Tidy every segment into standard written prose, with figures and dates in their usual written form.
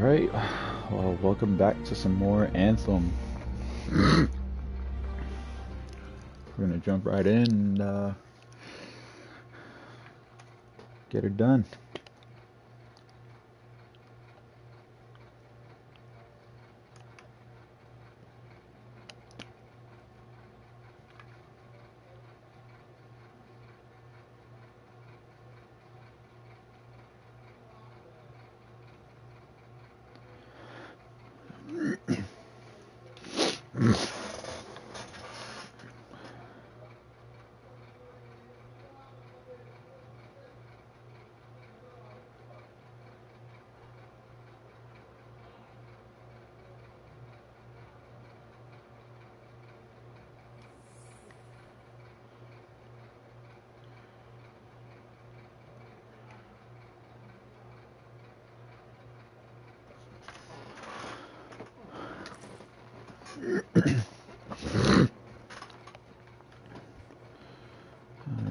Alright, well, welcome back to some more Anthem. We're gonna jump right in and get her done.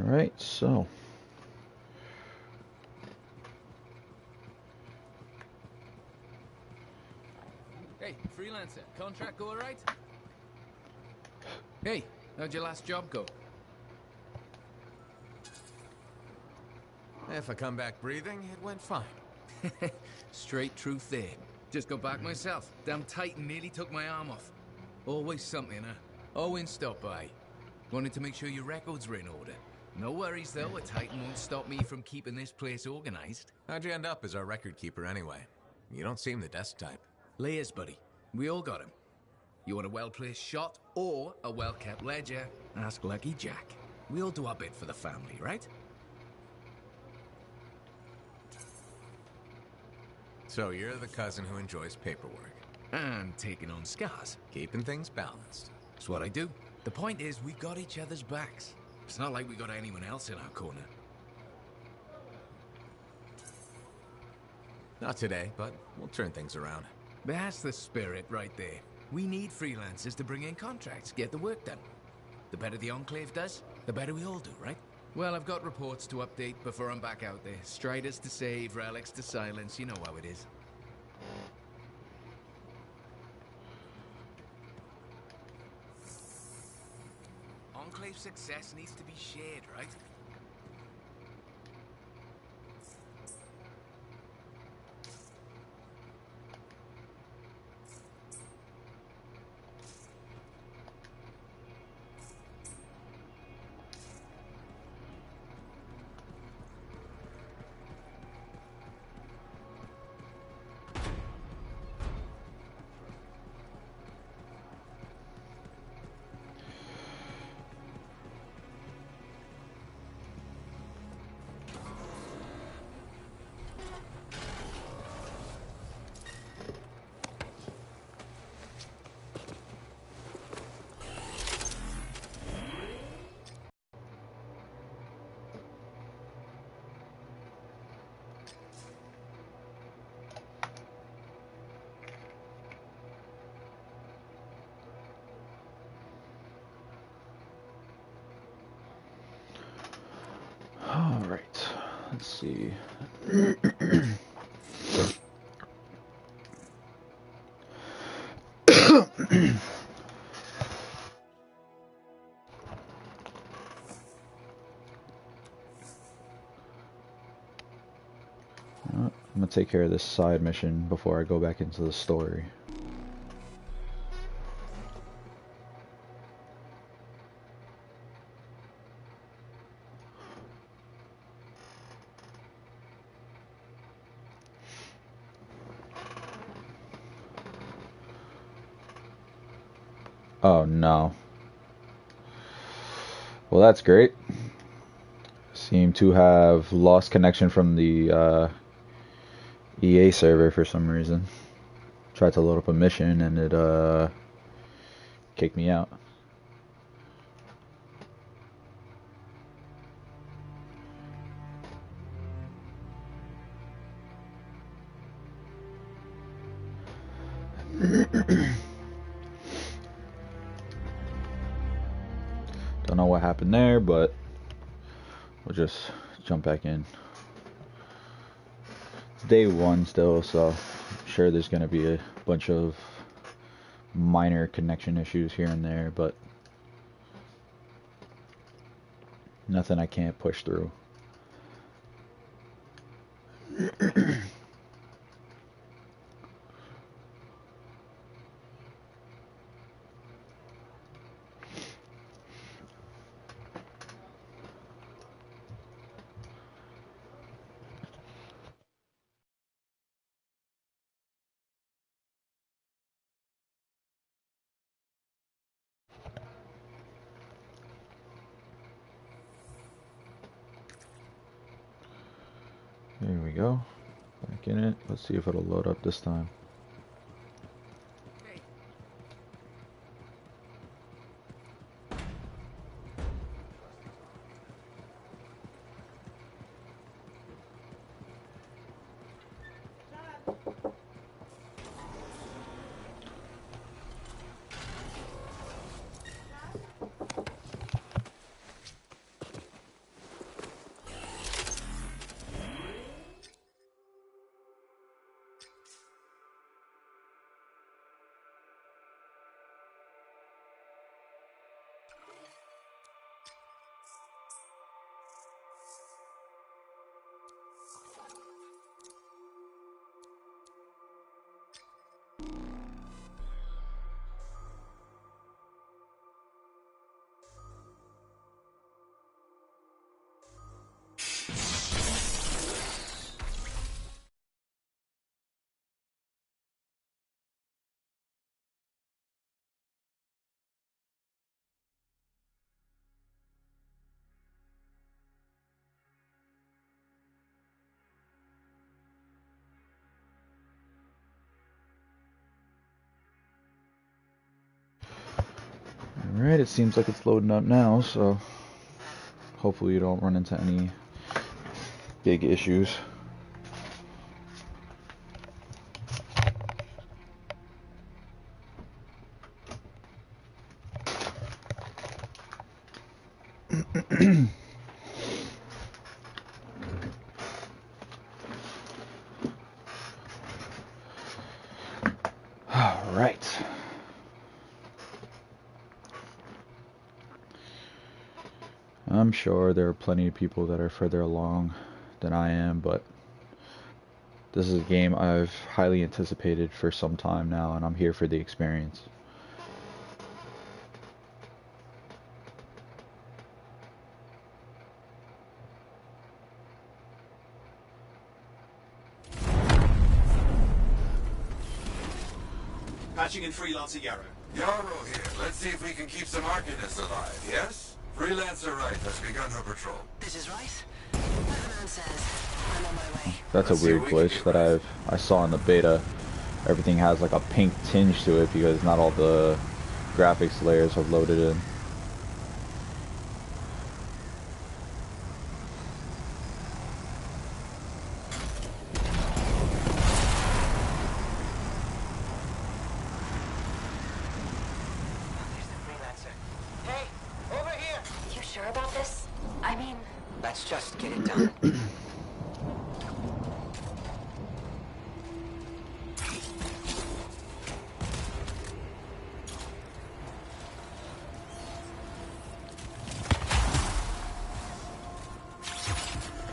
Alright, so hey, freelancer, contract go alright? Hey, how'd your last job go? If I come back breathing, it went fine. Straight truth there. Just got back myself. Damn Titan nearly took my arm off. Always something, huh? Owen stopped by. Wanted to make sure your records were in order. No worries though, a Titan won't stop me from keeping this place organized. How'd you end up as our record keeper anyway? You don't seem the desk type. Layers, buddy. We all got him. You want a well-placed shot or a well-kept ledger? Ask Lucky Jack. We all do our bit for the family, right? So you're the cousin who enjoys paperwork. And taking on scars. Keeping things balanced. That's what I do. The point is, we got each other's backs. It's not like we got anyone else in our corner. Not today, but we'll turn things around. That's the spirit right there. We need freelancers to bring in contracts, get the work done. The better the Enclave does, the better we all do, right? Well, I've got reports to update before I'm back out there. Striders to save, relics to silence, you know how it is. Enclave success needs to be shared, right? alright, let's see. I'm gonna take care of this side mission before I go back into the story. Oh no. Well, that's great. Seem to have lost connection from the EA server for some reason. Tried to load up a mission and it kicked me out. Don't know what happened there, but we'll just jump back in. It's day one still, so sure there's going to be a bunch of minor connection issues here and there, but nothing I can't push through. There we go. Back in it. Let's see if it'll load up this time. Alright, it seems like it's loading up now, so hopefully you don't run into any big issues. Alright. I'm sure there are plenty of people that are further along than I am, but this is a game I've highly anticipated for some time now, and I'm here for the experience. Patching in Freelancer Yarrow. Yarrow here. Let's see if we can keep some Arcanists alive, yes? Freelancer Wright has begun her patrol. This is right. As the man says, I'm on my way. That's a weird glitch that I saw in the beta. Everything has like a pink tinge to it because not all the graphics layers have loaded in. Just get it done. Can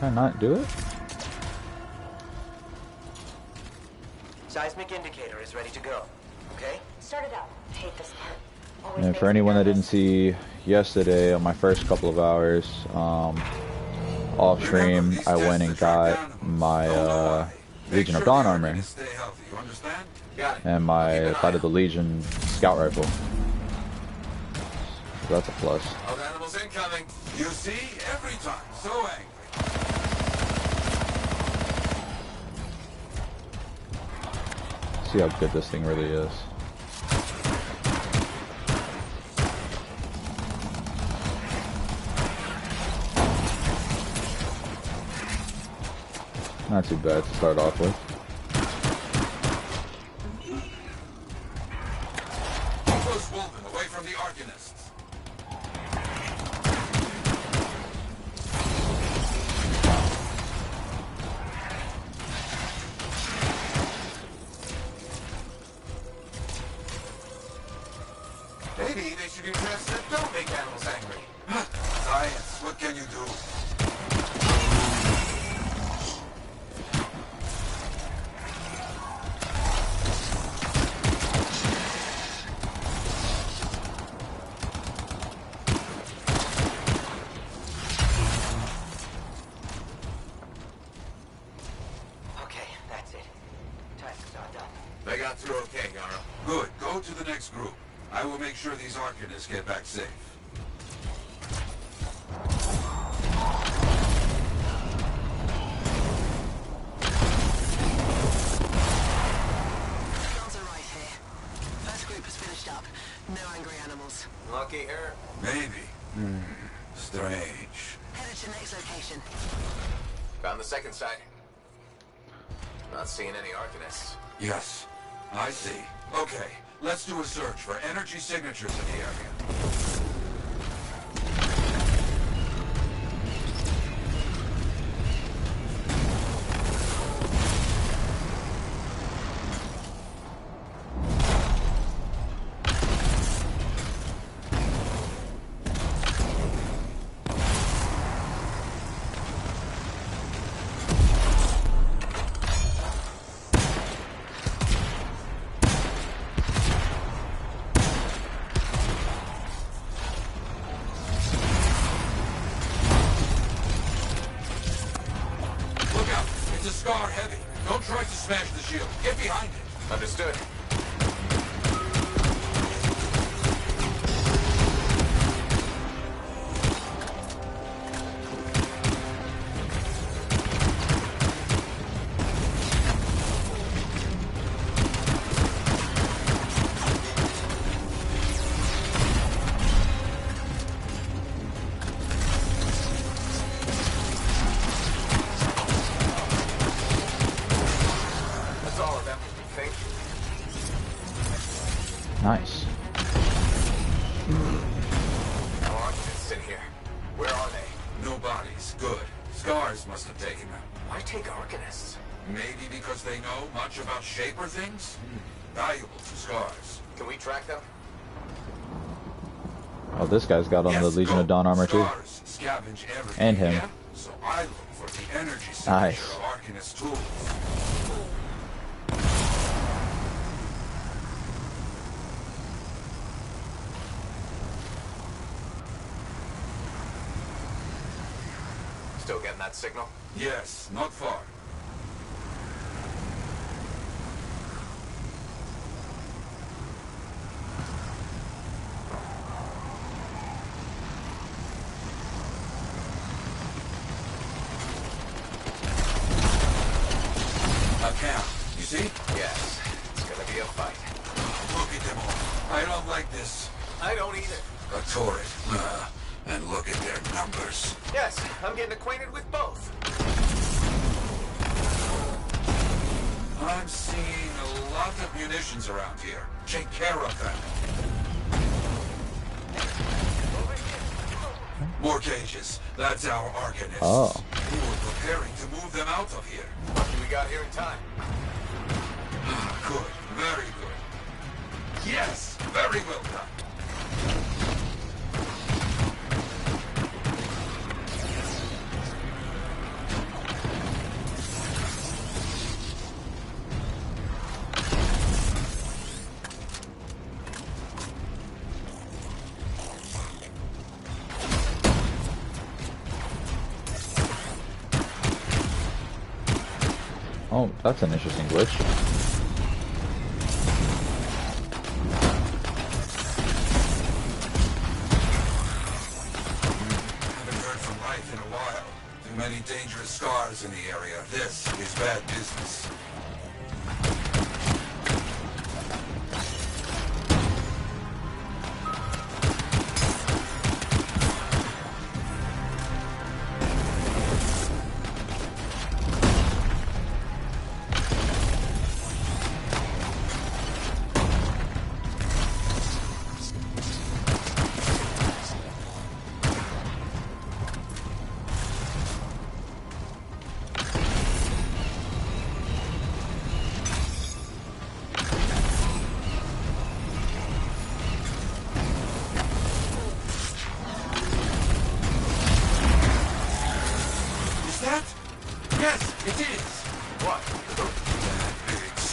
I not do it? Seismic indicator is ready to go. Okay? Start it up. Hate this part. And for anyone that didn't see yesterday, on my first couple of hours, off stream, I went and got my Legion of Dawn armor and my Fight of the Legion scout rifle. So that's a plus. Of animals incoming. You see, every time, so angry. See how good this thing really is. Not too bad to start off with. Close Wolven away from the Arcanists. Maybe they should do tests that don't make animals angry. Science, what can you do? Okay, that's it. Tests are done. They got through okay, Yara. Good. Go to the next group. I will make sure these Arcanists get back safe. Girls are right here. First group has finished up. No angry animals. Lucky her. Maybe. Strange. Headed to next location. Found the second site. Not seeing any Arcanists. Yes, I see. Okay, let's do a search for energy signatures in the area. It's a scar heavy. Don't try to smash the shield. Get behind it. Understood. That's all of them, I think. Nice. No Arcanists in here. Where are they? No bodies. Good. Scars must have taken them. Why take Arcanists? Maybe because they know much about Shaper things? Valuable to Scars. Can we track them? Oh, this guy's got on the Yes, Legion go. of Dawn armor too. Scars scavenge everything, And him. yeah? So I look for the energy signature Nice. of Arcanist tools. Still getting that signal? Yes, not far. A camp, you see? Yes. It's gonna be a fight. Look at them all. I don't like this. I don't either. A turret. And look at their numbers. Yes, I'm getting acquainted with both. I'm seeing a lot of munitions around here. Take care of them. More cages. That's our Arcanists. Oh. We were preparing to move them out of here. Lucky we got here in time. Good. Very good. Yes! Very well done. Oh, that's an interesting glitch. Haven't heard from life in a while. Too many dangerous scars in the area. This is bad business.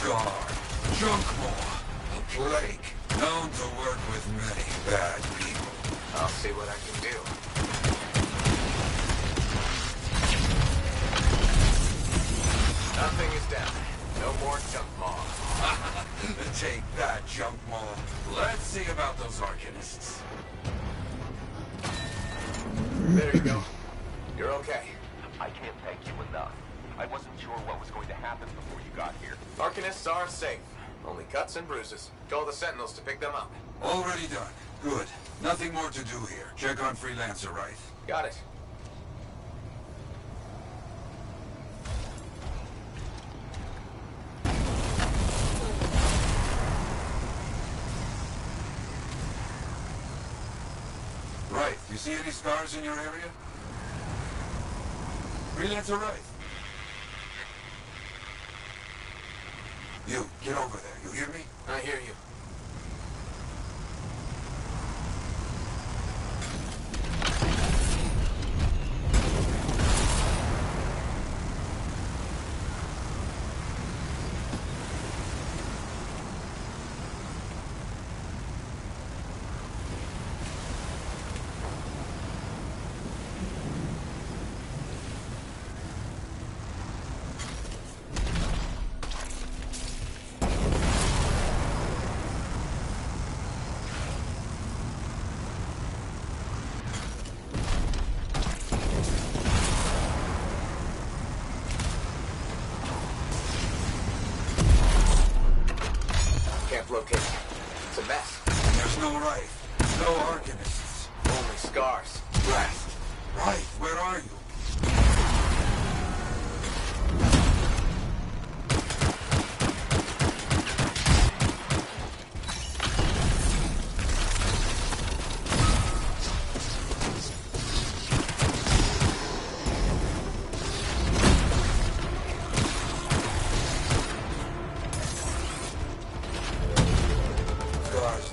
Scar. Junk Maw. A plague. Known to work with many bad people. I'll see what I can do. Nothing is down. No more junk maw. Take that, Junk Maw. Let's see about those Arcanists. There you go. You're okay. I can't thank you enough. I wasn't sure what was going to happen before you got here. Arcanists are safe. Only cuts and bruises. Call the Sentinels to pick them up. Already done. Good. Nothing more to do here. Check on Freelancer Wright. Got it. Right. You see any scars in your area? Freelancer Wright. You, get over there. You hear me? I hear you. Location. It's a mess. There's no Wright. No Arcanists. Only scars. Blast. Wright, where are you?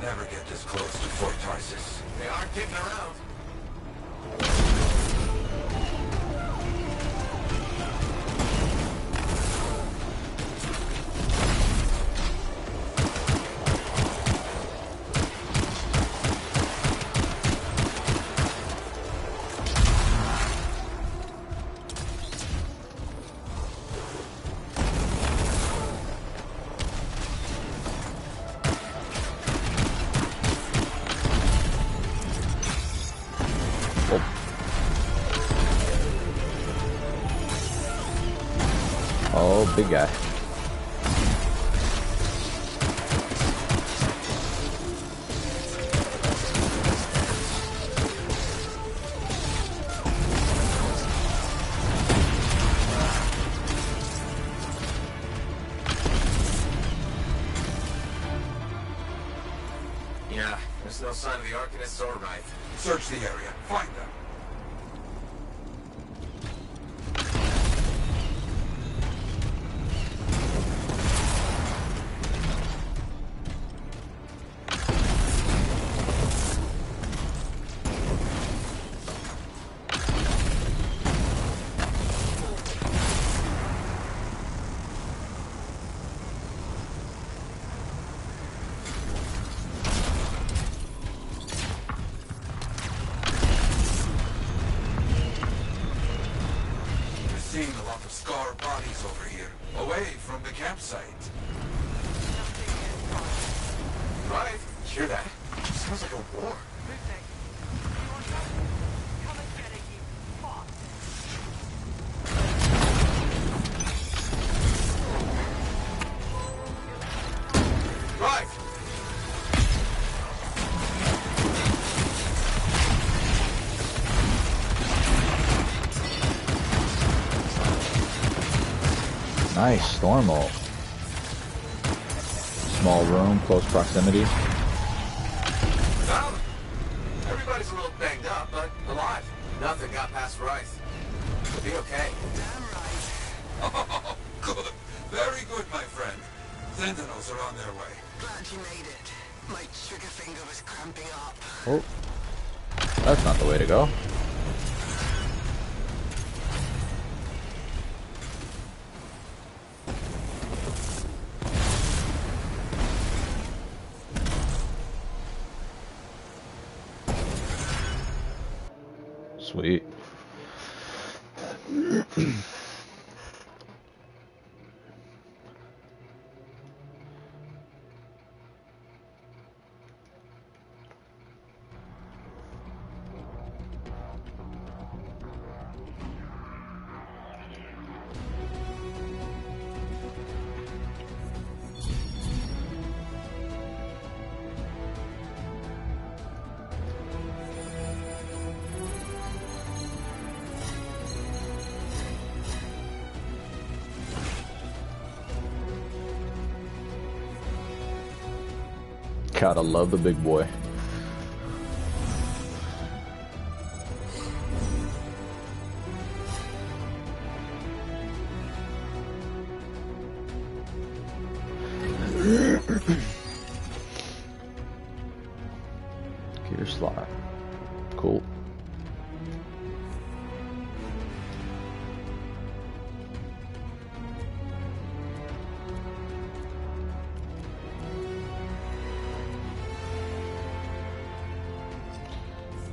Never get this close to Fort Tarsis. They aren't getting around. Oh, big guy. Yeah, there's no sign of the Arcanists or Wright. Search the area. Find them. Seeing a lot of scar bodies over here, away from the campsite. Right? Hear that? Sounds like a war. Right! Nice, storm ult. Small room, close proximity. Well, everybody's a little banged up, but alive. Nothing got past Wright. We'll be okay. Damn right. Oh, good. Very good, my friend. Sentinels are on their way. Glad you made it. My trigger finger was cramping up. Oh, that's not the way to go. Sweet. Gotta love the big boy. Gear slot. Cool.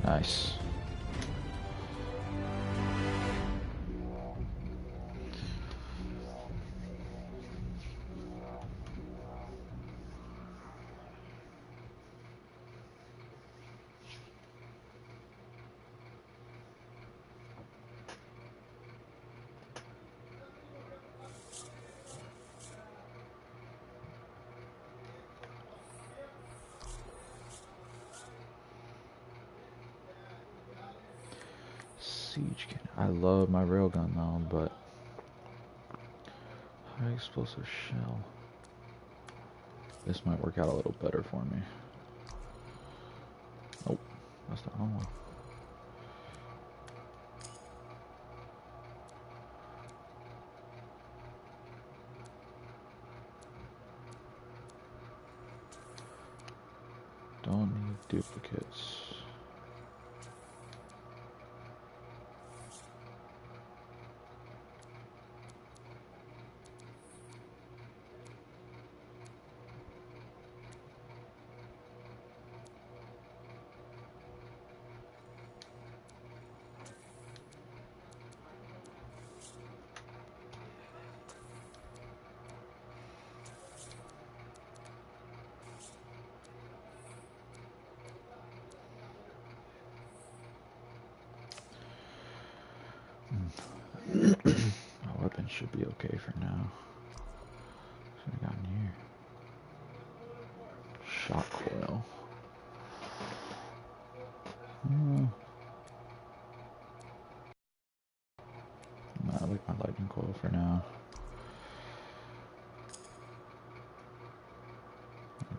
Nice. Siege cannon. I love my railgun though, but high explosive shell. This might work out a little better for me. Nope, that's the wrong one. Don't need duplicates. My weapon should be okay for now. What's we got in here? Shot coil. I like my lightning coil for now.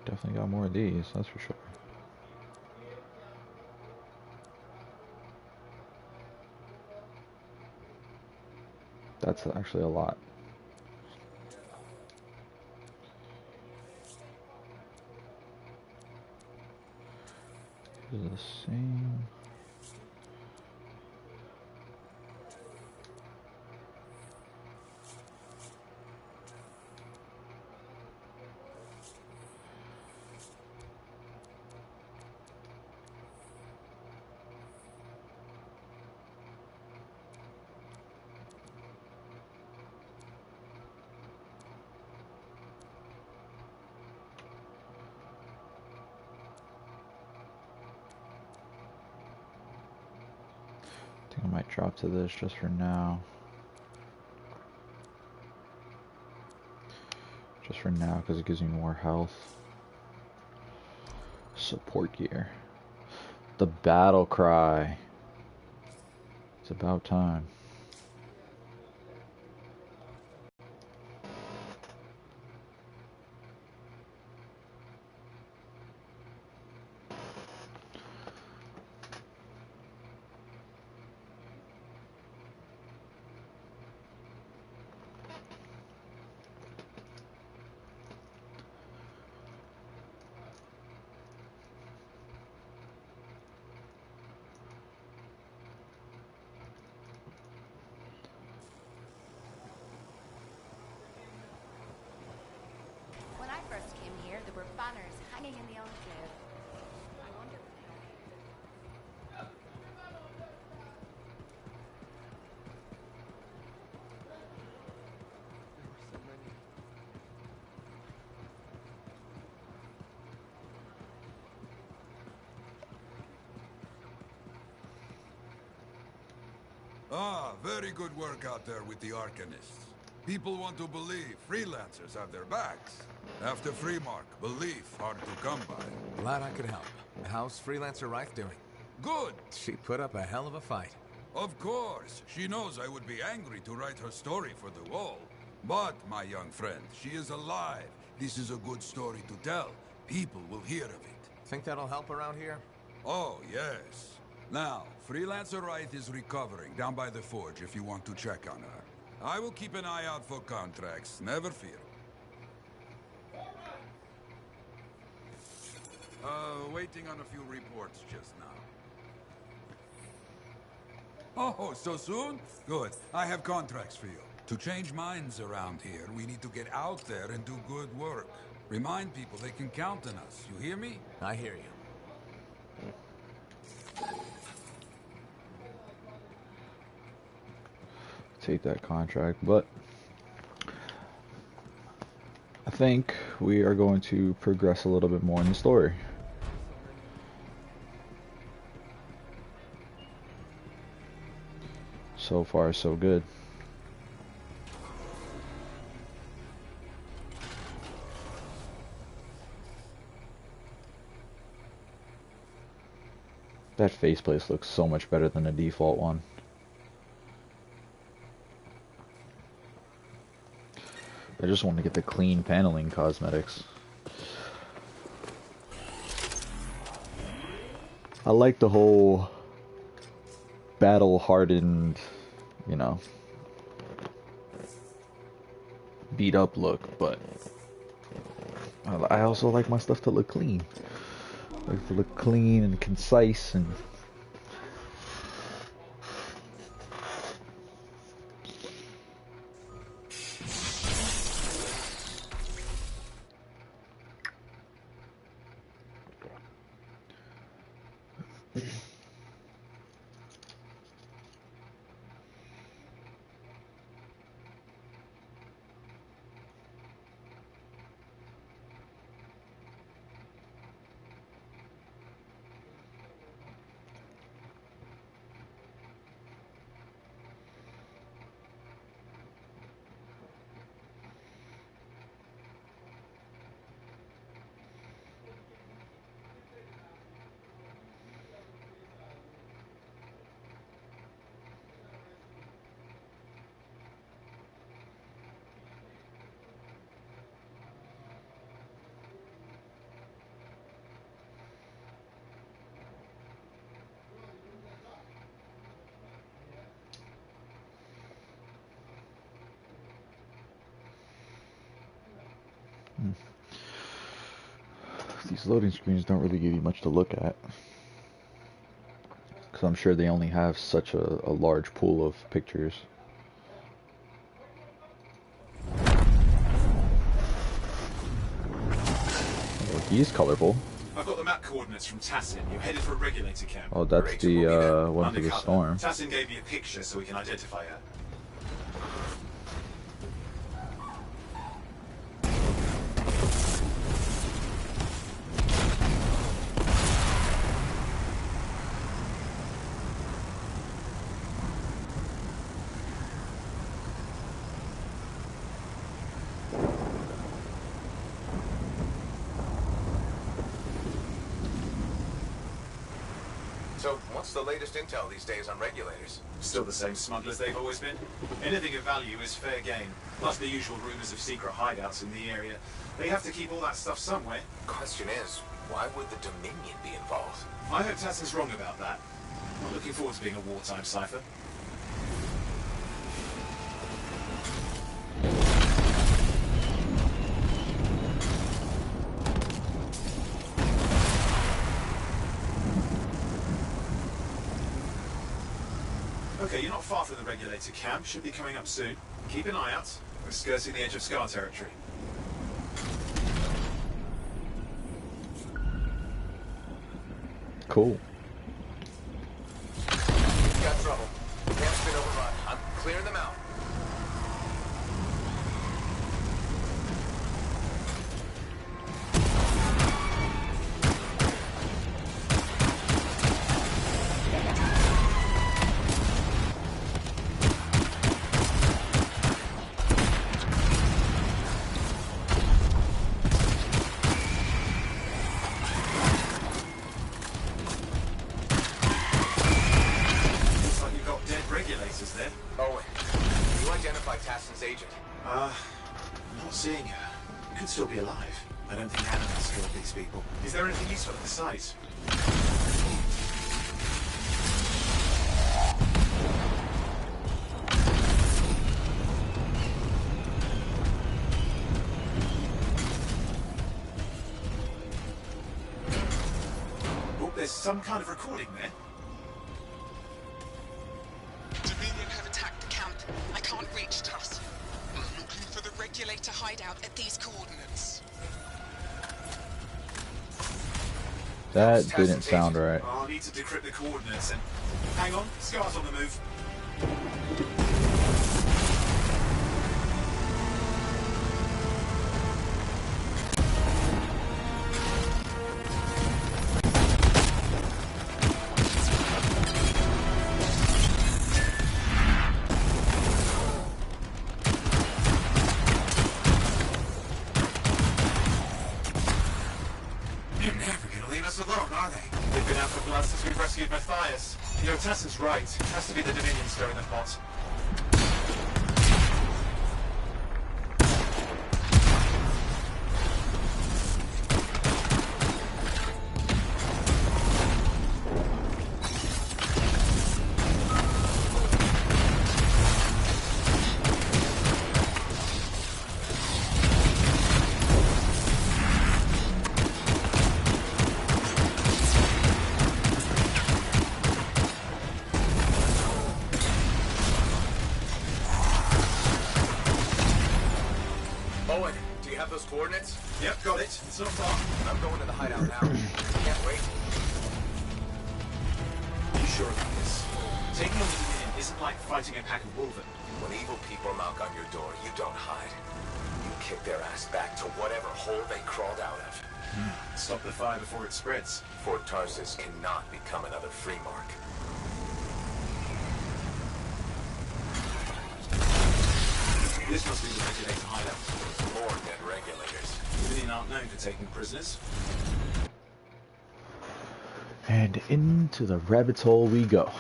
Definitely got more of these, that's for sure. That's actually a lot. Is it the same? I think I might drop to this just for now. Just for now, because it gives me more health. Support gear. The battle cry. It's about time. When I first came here, there were banners hanging in the enclave. I wonder. very good work out there with the Arcanists. People want to believe freelancers have their backs. After Freemark, belief hard to come by. Glad I could help. How's Freelancer Rife doing? Good! She put up a hell of a fight. Of course, she knows I would be angry to write her story for the wall. But, my young friend, she is alive. This is a good story to tell. People will hear of it. Think that'll help around here? Oh, yes. Now, Freelancer Wright is recovering down by the forge if you want to check on her. I will keep an eye out for contracts, never fear. Waiting on a few reports just now. Oh, so soon? Good. I have contracts for you. To change minds around here, we need to get out there and do good work. Remind people they can count on us. You hear me? I hear you. Take that contract, but I think we are going to progress a little bit more in the story. So far, so good. That faceplate looks so much better than the default one. I just want to get the clean paneling cosmetics. I like the whole battle-hardened, you know, beat-up look, but I also like my stuff to look clean. Like to look clean and concise and these loading screens don't really give you much to look at, because I'm sure they only have such a large pool of pictures. Oh, he's colorful. I've got the map coordinates from Tassin. You're headed for a regulator camp. Oh, that's Great. the We'll one for the Undercover. storm. Tassin gave me a picture so we can identify her. So, what's the latest intel these days on regulators? Still the same smugglers they've always been. Anything of value is fair game. Plus the usual rumors of secret hideouts in the area. They have to keep all that stuff somewhere. Question is, why would the Dominion be involved? I hope Tassin's wrong about that. I'm looking forward to being a wartime cipher. Okay, you're not far from the regulator camp. Should be coming up soon. Keep an eye out. We're skirting the edge of Scar territory. Cool. Got trouble. Camp's been overrun. I'm clearing them out. still be alive. I don't think animals killed these people. Is there anything useful at the site? Oh, there's some kind of recording there. Dominion have attacked the camp. I can't reach Tuss. I'm looking for the regulator hideout at these coordinates. That didn't sound right. I'll need to decrypt the coordinates and... Hang on, Scar's on the move. Tassin's right. It has to be the Dominion stirring the pot. Coordinates? Yep, got it. It's not far. I'm going to the hideout now. Can't wait. Are you sure about this? Taking on the Dominion isn't like fighting a pack of wolven. When evil people knock on your door, you don't hide. You kick their ass back to whatever hole they crawled out of. Stop the fire before it spreads. Fort Tarsus cannot become another free mark. This must be the regulator hideout. More dead regulators. Dominion aren't known for taking prisoners. And into the rabbit's hole we go.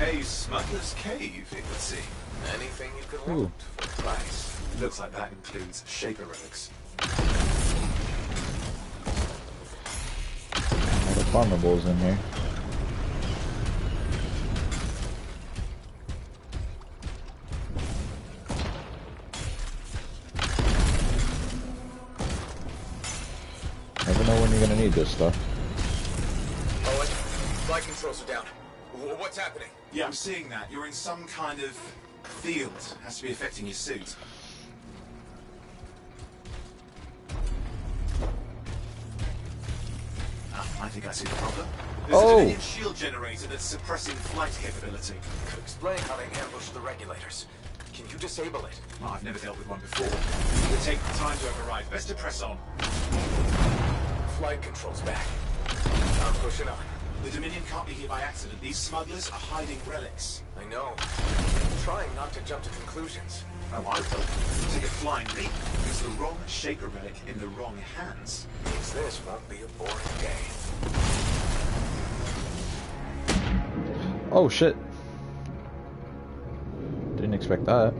A smuggler's cave, it would seem. Anything you could want for the price. Looks like that includes Shaper relics. The farmables in here. Never know when you're gonna need this stuff. Owen, flight controls are down. What's happening? Yeah, I'm seeing that. You're in some kind of field. Has to be affecting your suit. I think I see the problem. There's a Dominion shield generator that's suppressing flight capability. Could explain how they ambushed the regulators. Can you disable it? Well, I've never dealt with one before. It would take time to override. Best to press on. Flight controls back. I'm pushing on. The Dominion can't be here by accident. These smugglers are hiding relics. I know. I'm trying not to jump to conclusions. Oh, I will. Take a flying leap. It's the wrong Shaper relic in the wrong hands. Means this won't be a boring day. Oh shit. Didn't expect that.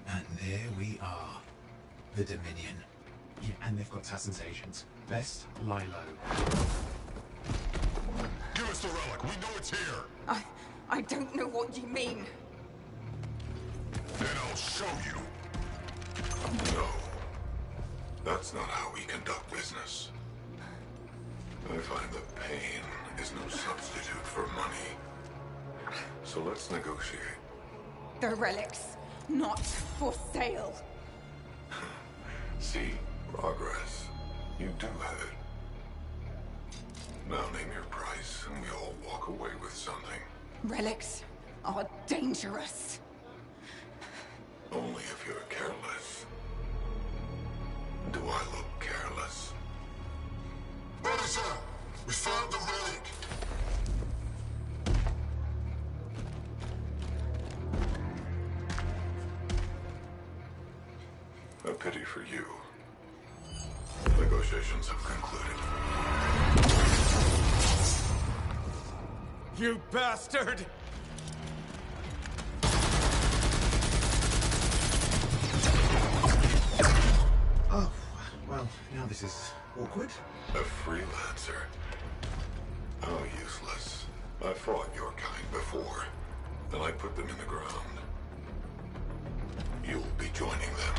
And there we are. The Dominion. Yeah, and they've got Tassin's agents. Best lie low. Give us the relic. We know it's here. I don't know what you mean. Then I'll show you. No. That's not how we conduct business. I find that pain is no substitute for money. So let's negotiate. The relics, not for sale. See? Progress. You do have it. Now name your price, and we all walk away with something. Relics are dangerous. Only if you're careless. Do I look careless? pity for you. Negotiations have concluded. You bastard! Oh, well, now this is awkward. A freelancer? How useless. I fought your kind before, and I put them in the ground. You'll be joining them.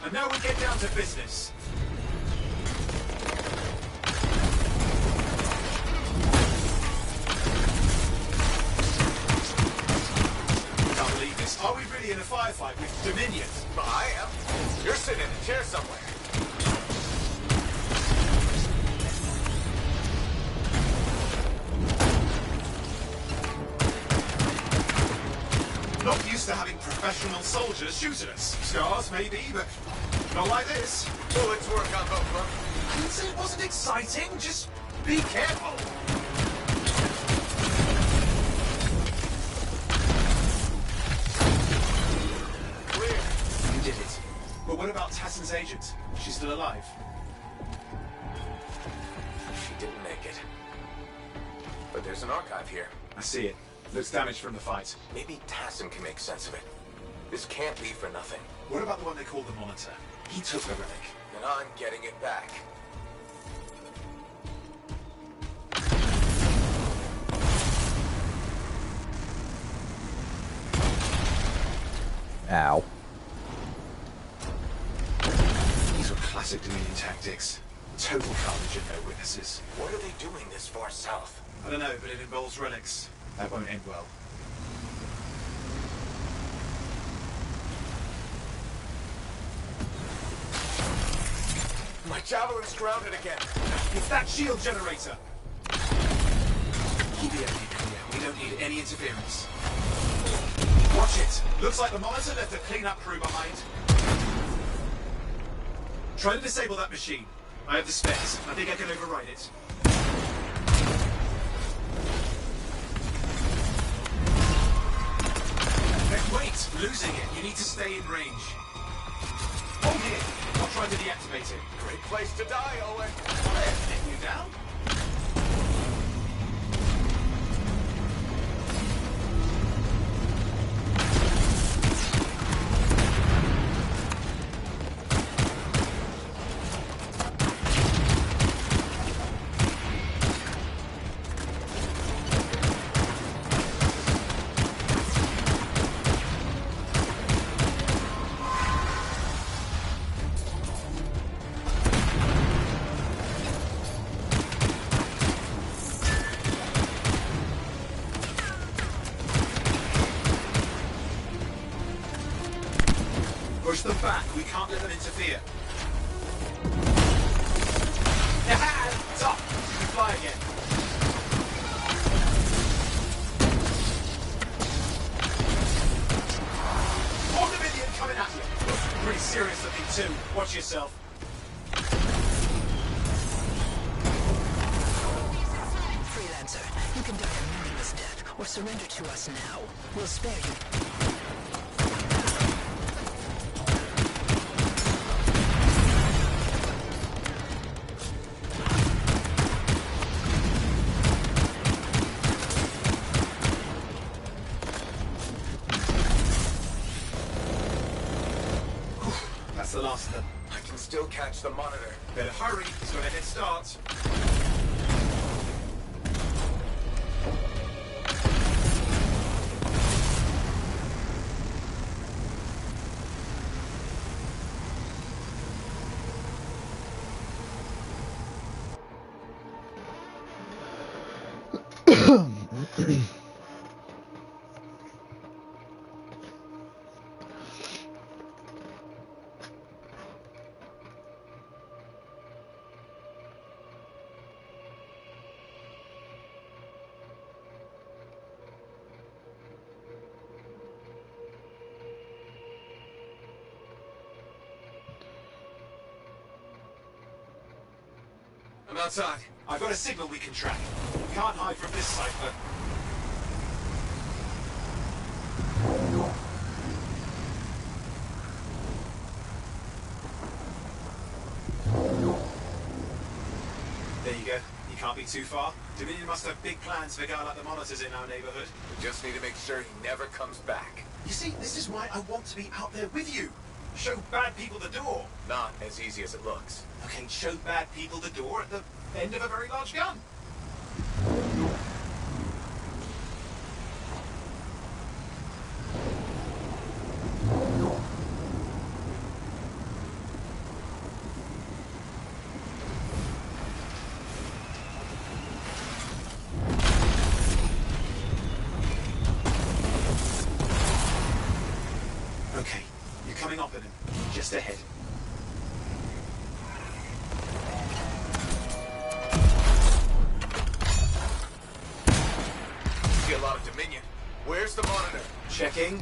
And now we get down to business. Can't believe this. Are we really in a firefight with Dominion? Well, I am. You're sitting in a chair somewhere. Not used to having professional soldiers shoot at us. Scars, maybe, but not like this. Bullets work on both of them. I didn't say it wasn't exciting. Just be careful. Clear. You did it. But what about Tassin's agent? She's still alive. She didn't make it. But there's an archive here. I see it. Looks damaged from the fight. Maybe Tassin can make sense of it. This can't be for nothing. What about the one they called the Monitor? He took the relic. And I'm getting it back. Ow. These were classic Dominion tactics. Total carnage and no witnesses. What are they doing this far south? I don't know, but it involves relics. That won't end well. My javelin's grounded again. It's that shield generator. Keep the enemy clear. We don't need any interference. Watch it. Looks like the Monitor left a cleanup crew behind. Try to disable that machine. I have the specs. I think I can override it. Wait! Losing it. You need to stay in range. Hold here. I'll try to deactivate it. Great place to die, Owen. Pin you down? Push them back. We can't let them interfere. Top! You can fly again. More Dominion coming at you. Pretty serious looking too. Watch yourself. Freelancer, you can die a meaningless death, or surrender to us now. We'll spare you. That's the last of them. I can still catch the Monitor. Better hurry. He's got a head start. I'm outside. I've got a signal we can track. Can't hide from this cipher. You can't be too far. Dominion must have big plans for a guy like the monitors in our neighborhood. We just need to make sure he never comes back. You see, this is why I want to be out there with you. Show bad people the door. Not as easy as it looks. Okay, show bad people the door at the end of a very large gun. Okay, you're coming up on him. Just ahead. See a lot of Dominion. Where's the monitor? Checking.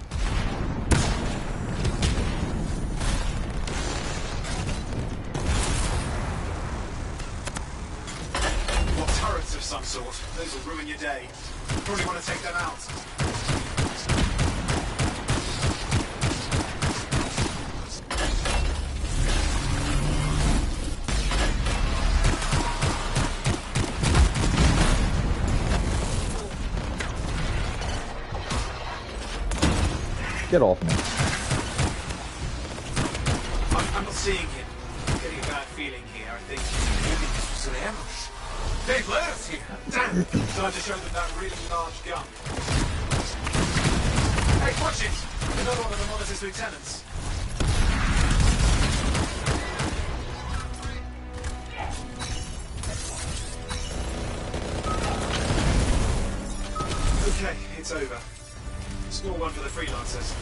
What turrets of some sort? Those will ruin your day. You probably want to take them out. Get off me. I'm not seeing him. I'm getting a bad feeling here, I think. Maybe this was an ambush. They've let us here. Damn! Time to show them that really large gun. Hey, watch it! Another one of the monitor's lieutenants. Okay, it's over. Small one for the freelancers.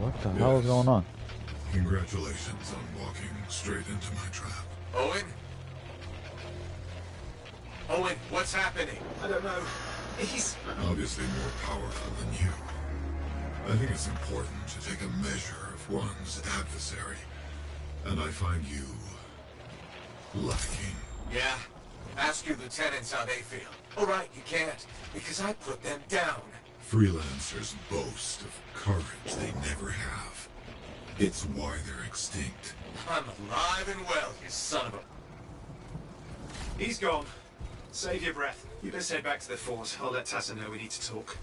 What the hell is going on? Congratulations on walking straight into my trap. Owen? Owen, what's happening? I don't know. He's... Obviously more powerful than you. I think it's important to take a measure of one's adversary. And I find you... lacking. Yeah? Ask your lieutenants how they feel. All right, you can't, because I put them down. Freelancers boast of courage they never have. It's why they're extinct. I'm alive and well, you son of a... He's gone. Save your breath. You best head back to the fort. I'll let Tassa know we need to talk.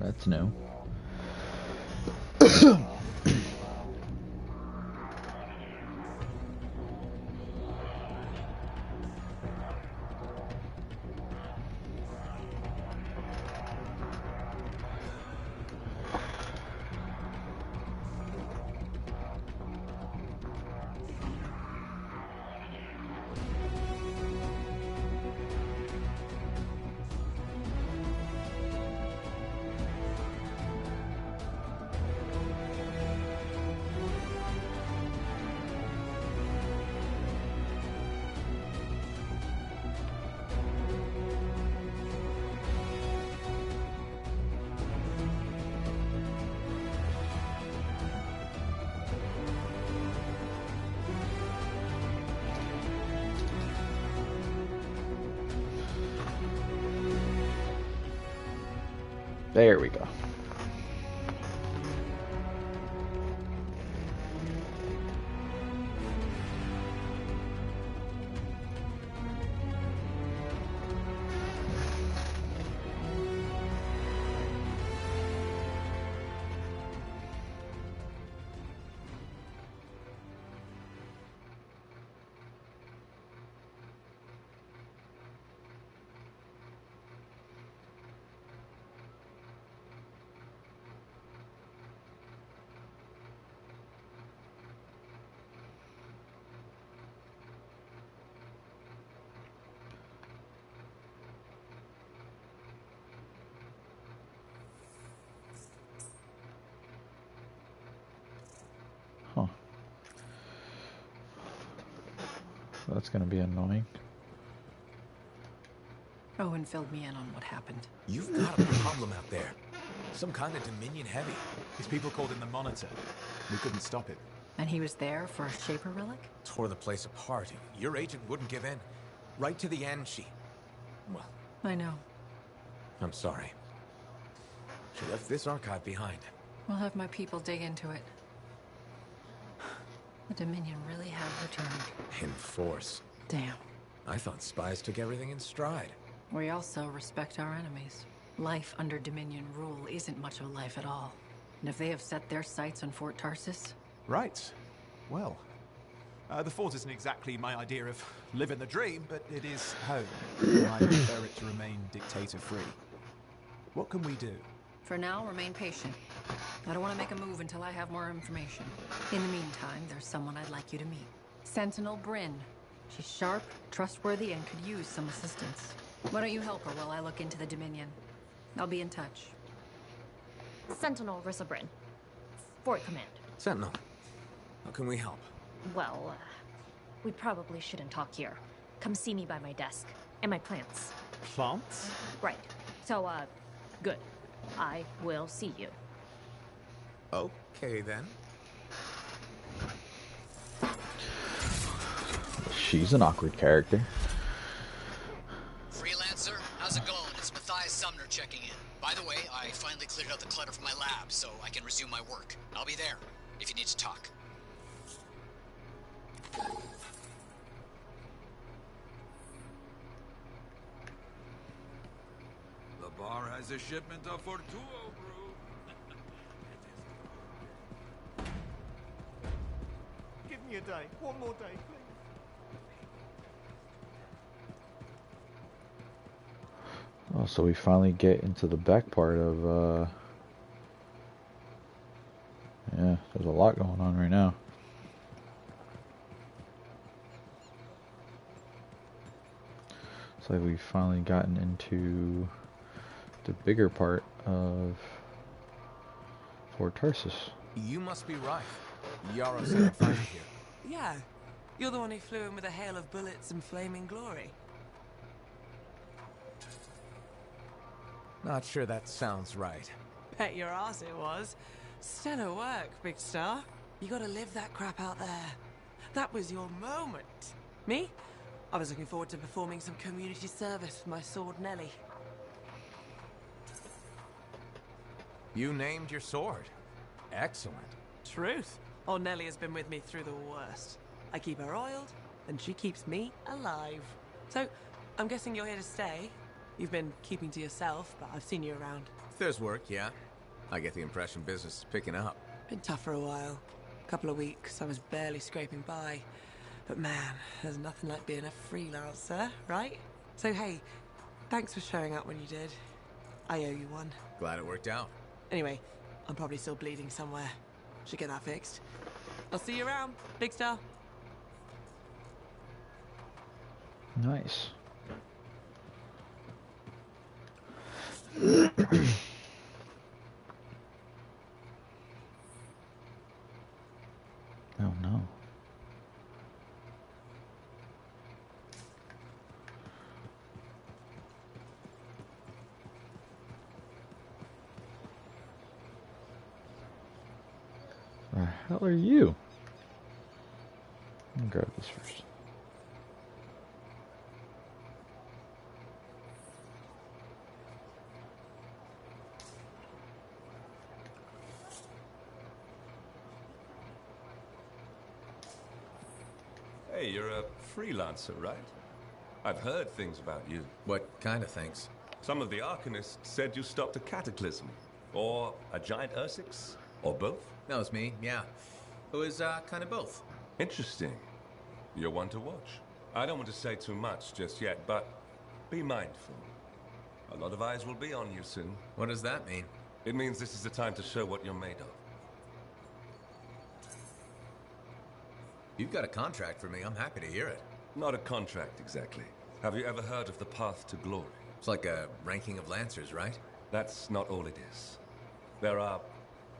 That's new. There we go. Huh. That's gonna be annoying. Owen filled me in on what happened. You've got a problem out there. Some kind of Dominion heavy. These people called him the Monitor. We couldn't stop it. And he was there for a Shaper relic? Tore the place apart. Your agent wouldn't give in. Right to the end, well, I know. I'm sorry. She left this archive behind. We'll have my people dig into it. The Dominion really have returned. In force. Damn. I thought spies took everything in stride. We also respect our enemies. Life under Dominion rule isn't much of a life at all. And if they have set their sights on Fort Tarsis... Right. Well, the fort isn't exactly my idea of living the dream, but it is home. I prefer it to remain dictator-free. What can we do? For now, remain patient. I don't want to make a move until I have more information. In the meantime, there's someone I'd like you to meet. Sentinel Bryn. She's sharp, trustworthy, and could use some assistance. Why don't you help her while I look into the Dominion? I'll be in touch. Sentinel Rissa Bryn. Fort Command. Sentinel, how can we help? Well, we probably shouldn't talk here. Come see me by my desk. And my plants. Plants? Right. So, good. I will see you. Okay, then. She's an awkward character. Freelancer, how's it going? It's Matthias Sumner checking in. By the way, I finally cleared out the clutter from my lab, so I can resume my work. I'll be there, if you need to talk. The bar has a shipment of Fortuo brew. Give me a day. One more day, please. Oh, so we finally get into the back part of, yeah, there's a lot going on right now. It's like we've finally gotten into the bigger part of Fort Tarsis. You must be right. Yarrow said I'd find you here. Yeah. You're the one who flew in with a hail of bullets and flaming glory. Not sure that sounds right. Bet your ass it was. Stellar work, Big Star. You gotta live that crap out there. That was your moment. Me? I was looking forward to performing some community service with my sword Nellie. You named your sword. Excellent. Truth. Old Nellie has been with me through the worst. I keep her oiled, and she keeps me alive. So, I'm guessing you're here to stay. You've been keeping to yourself, but I've seen you around. If there's work, yeah. I get the impression business is picking up. Been tough for a while. Couple of weeks, I was barely scraping by. But man, there's nothing like being a freelancer, right? So hey, thanks for showing up when you did. I owe you one. Glad it worked out. Anyway, I'm probably still bleeding somewhere. Should get that fixed. I'll see you around, Big Star. Nice. Oh no. The hell are you? Let me grab this first. Hey, you're a freelancer, right? I've heard things about you. What kind of things? Some of the Arcanists said you stopped a cataclysm. Or a giant Ursix. Or both. That was me, yeah. It was, kind of both. Interesting. You're one to watch. I don't want to say too much just yet, but be mindful. A lot of eyes will be on you soon. What does that mean? It means this is the time to show what you're made of. You've got a contract for me. I'm happy to hear it. Not a contract, exactly. Have you ever heard of the Path to Glory? It's like a ranking of Lancers, right? That's not all it is. There are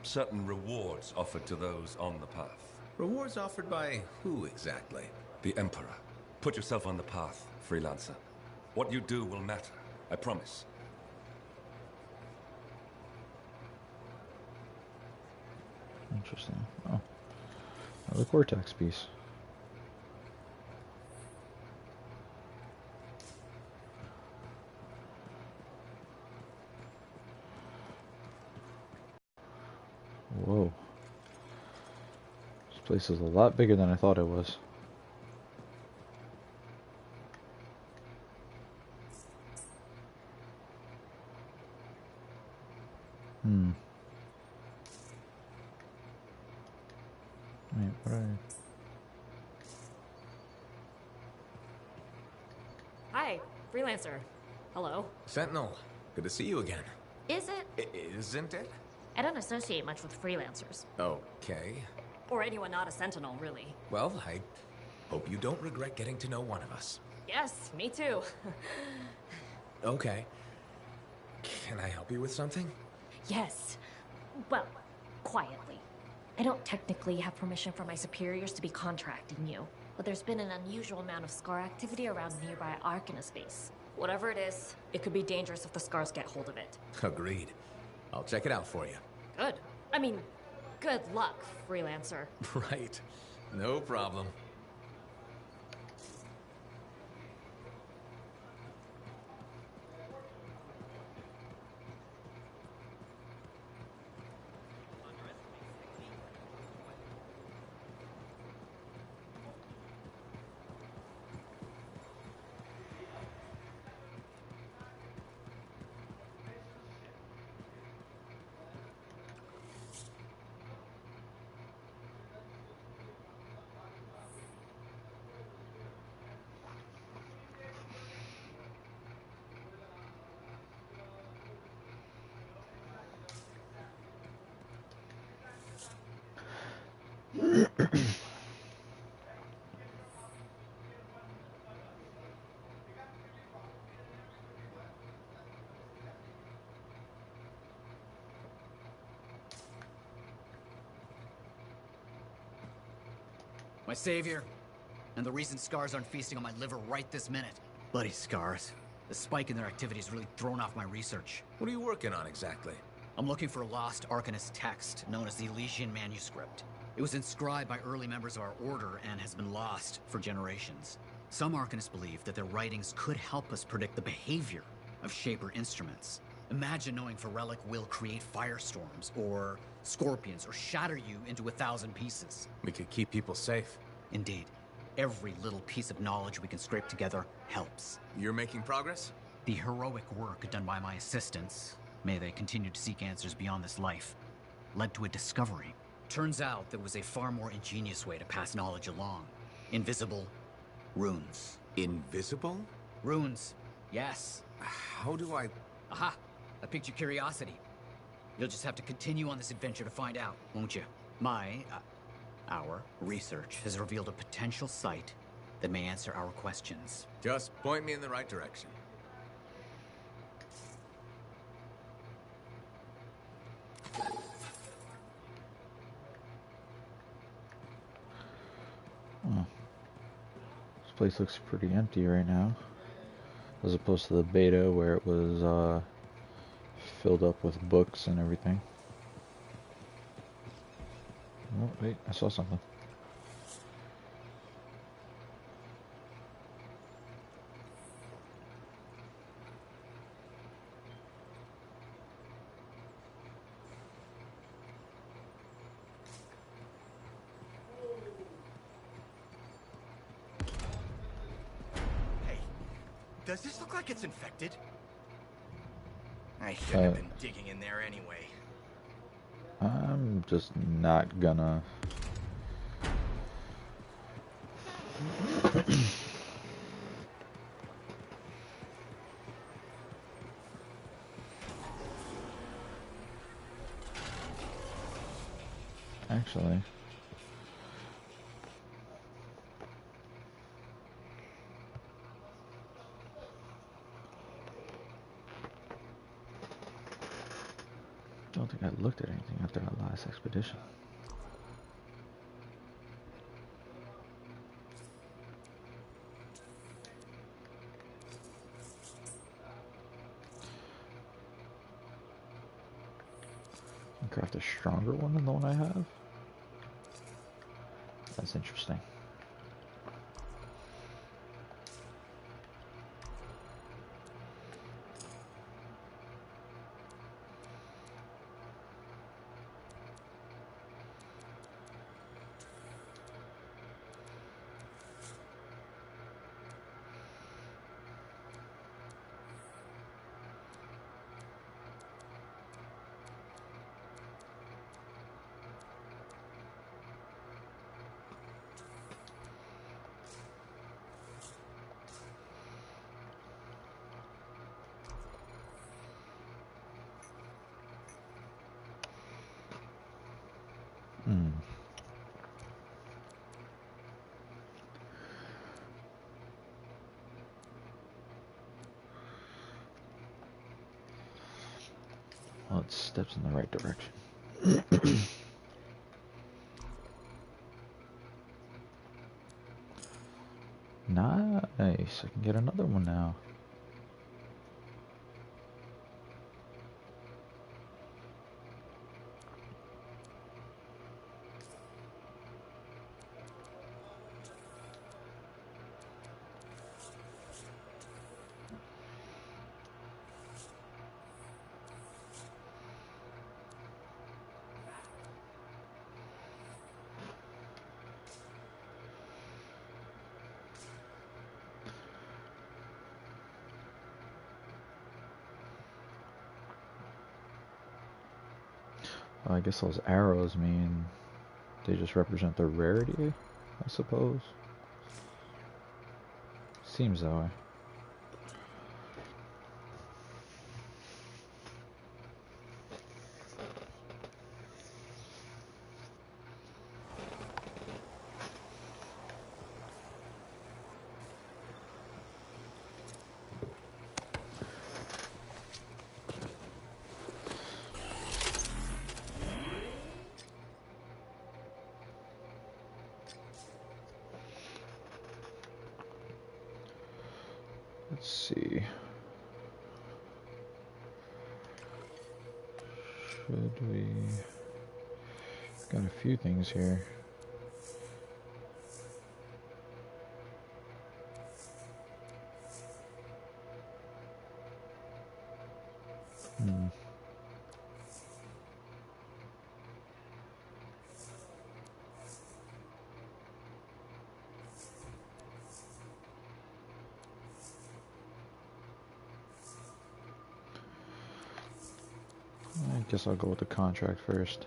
certain rewards offered to those on the path. Rewards offered by who exactly? The Emperor. Put yourself on the path, freelancer. What you do will matter, I promise. Interesting. Oh. Another Cortex piece. Whoa. This place is a lot bigger than I thought it was. Wait, what are... Hi, freelancer. Hello. Sentinel. Good to see you again. Is it? Isn't it? I don't associate much with freelancers. Okay. Or anyone not a sentinel, really. Well, I hope you don't regret getting to know one of us. Yes, me too. Okay. Can I help you with something? Yes. Well, quietly. I don't technically have permission from my superiors to be contracting you, but there's been an unusual amount of Scar activity around nearby Arcanist base. Whatever it is, it could be dangerous if the Scars get hold of it. Agreed. I'll check it out for you. Good. I mean, good luck, freelancer. Right. No problem. My savior, and the reason Scars aren't feasting on my liver right this minute. Bloody Scars. The spike in their activity's really thrown off my research. What are you working on exactly? I'm looking for a lost Arcanist text known as the Elysian Manuscript. It was inscribed by early members of our order and has been lost for generations. Some Arcanists believe that their writings could help us predict the behavior of Shaper instruments. Imagine knowing Ferelic will create firestorms, or scorpions, or shatter you into 1,000 pieces. We could keep people safe. Indeed. Every little piece of knowledge we can scrape together helps. You're making progress? The heroic work done by my assistants, may they continue to seek answers beyond this life, led to a discovery. Turns out there was a far more ingenious way to pass knowledge along. Invisible runes. Invisible? Runes, yes. How do I... Aha! I piqued your curiosity. You'll just have to continue on this adventure to find out, won't you? Our research has revealed a potential site that may answer our questions. Just point me in the right direction. Oh. This place looks pretty empty right now, as opposed to the beta where it was filled up with books and everything. Oh, wait, I saw something. Does this look like it's infected? I shouldn't have been digging in there anyway. I'm just not gonna. Actually. I don't think I looked at anything after that last expedition. Craft a stronger one than the one I have. That's interesting. Well, it steps in the right direction. Nice, I can get another one now. I guess those arrows mean they just represent the rarity, I suppose. Seems that way. Let's see. Should we... Got a few things here. I guess I'll go with the contract first.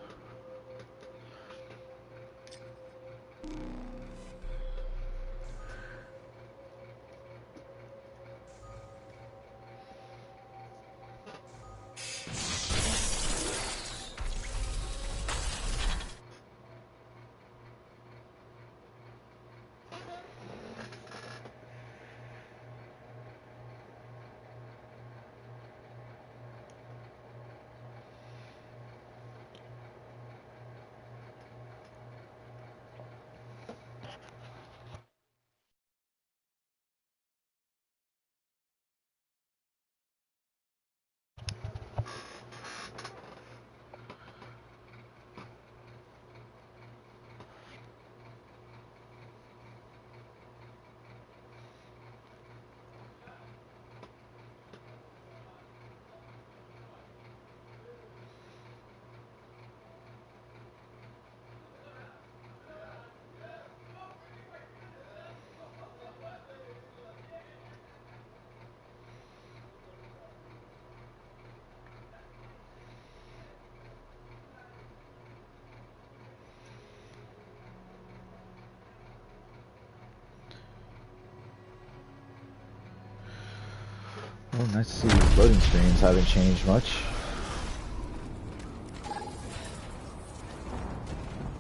Oh, nice to see these loading screens haven't changed much.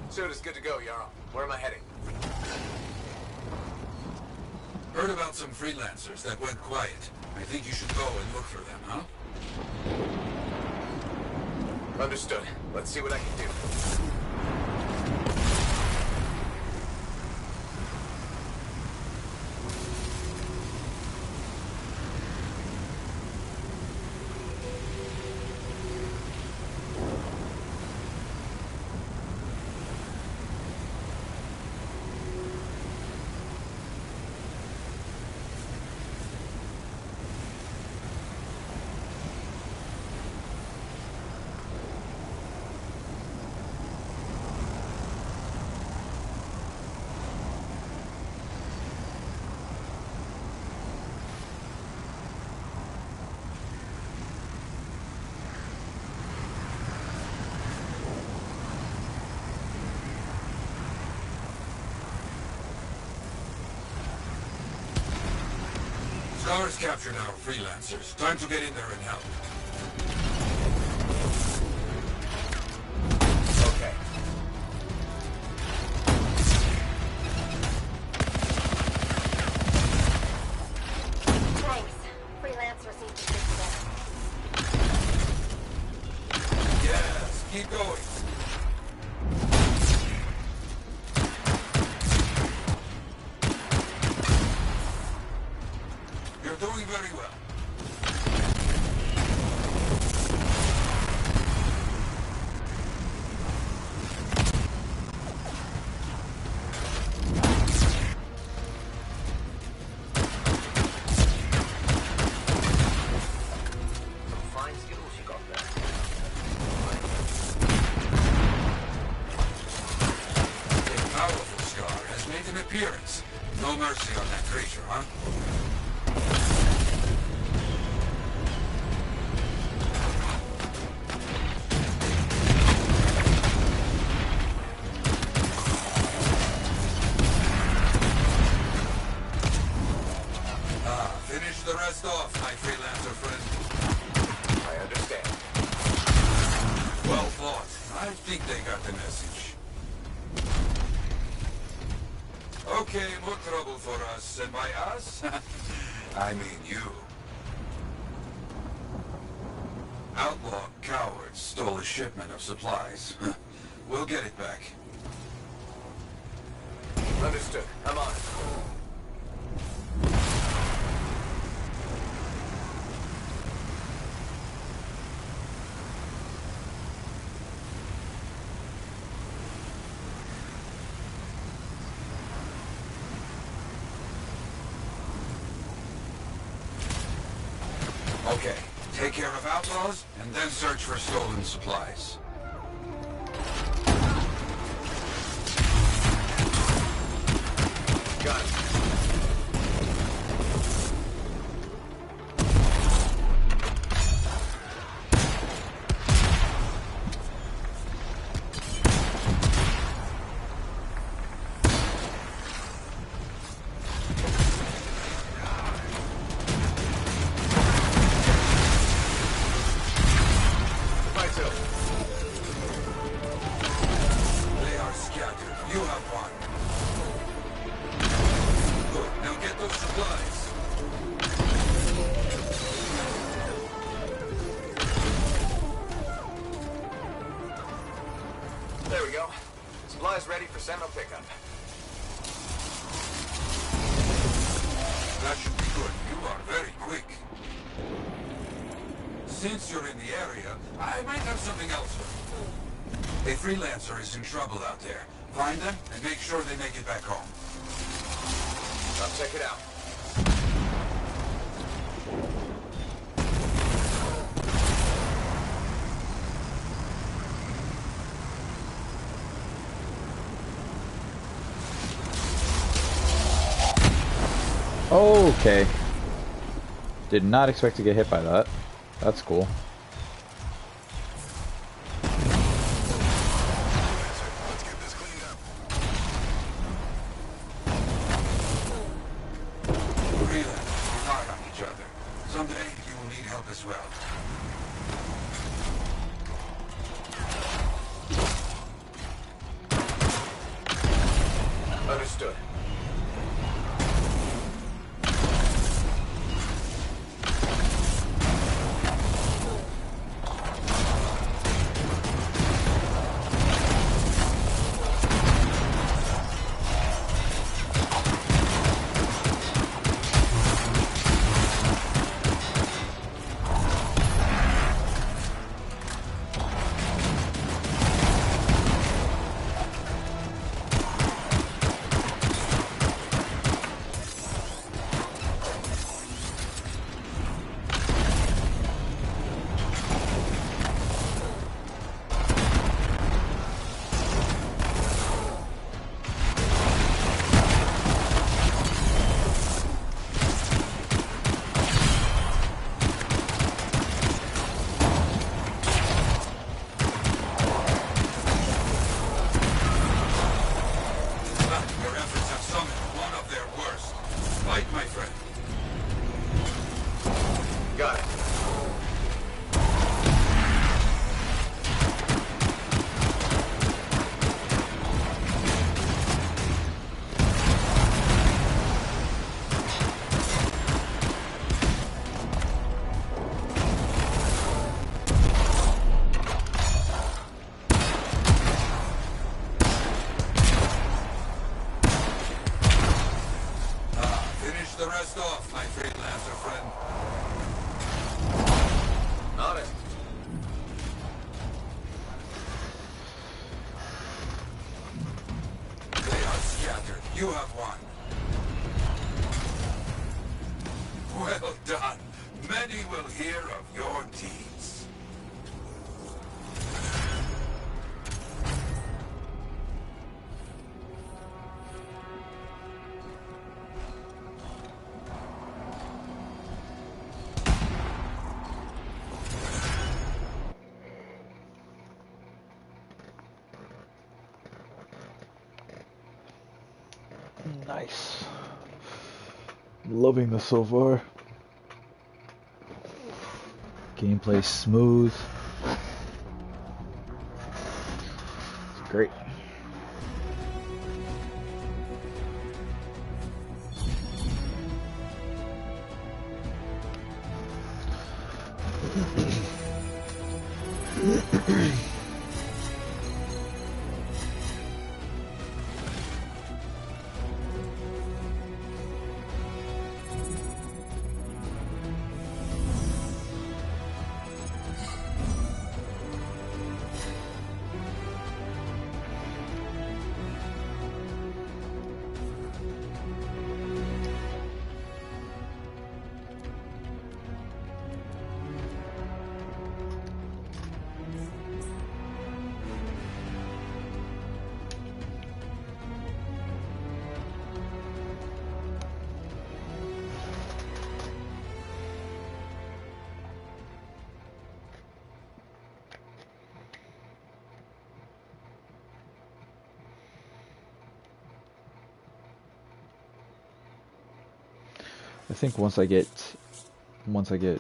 Suit is good to go, Jarl. Where am I heading? Heard about some freelancers that went quiet. I think you should go and look for them, huh? Understood. Let's see what I can do. Scars captured our freelancers. Time to get in there and help. Okay. Thanks. Freelancers seem to be together. Yes, keep going. You're doing very well. Some fine skills you got there. A powerful Scar has made an appearance. No mercy on that creature, huh? Finish the rest off, my freelancer friend. I understand. Well fought. I think they got the message. Okay, more trouble for us. And by us, I mean you. Outlaw cowards stole a shipment of supplies. We'll get it back. Understood. I'm on it. Okay, take care of outlaws, and then search for stolen supplies. Got it. They are scattered. You have one. Good. Now get those supplies. There we go. Supplies ready for Sentinel pickup. That should be good. You are very quick. Since you're in the area, I might have something else for you. A freelancer is in trouble out there. Find them and make sure they make it back home. I'll check it out. Okay. Did not expect to get hit by that. That's cool. Freelancers rely on each other. Someday you help as well. Understood. The rest off, my freelancer friend. On it. They are scattered. You have won. Well done. Many will hear of your deeds. Nice. Loving this so far. Gameplay smooth. It's great. I think once I get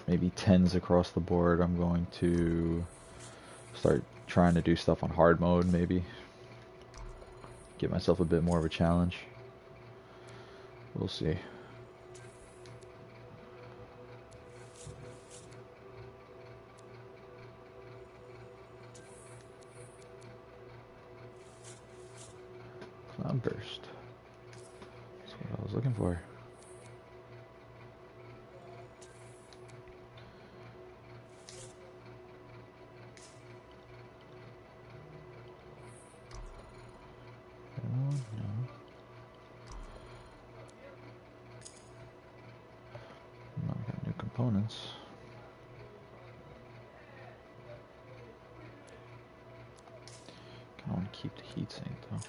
maybe 10s across the board, I'm going to start trying to do stuff on hard mode, maybe. Give myself a bit more of a challenge. We'll see. Cloudburst. That's what I was looking for. Components. I want to keep the heatsink though.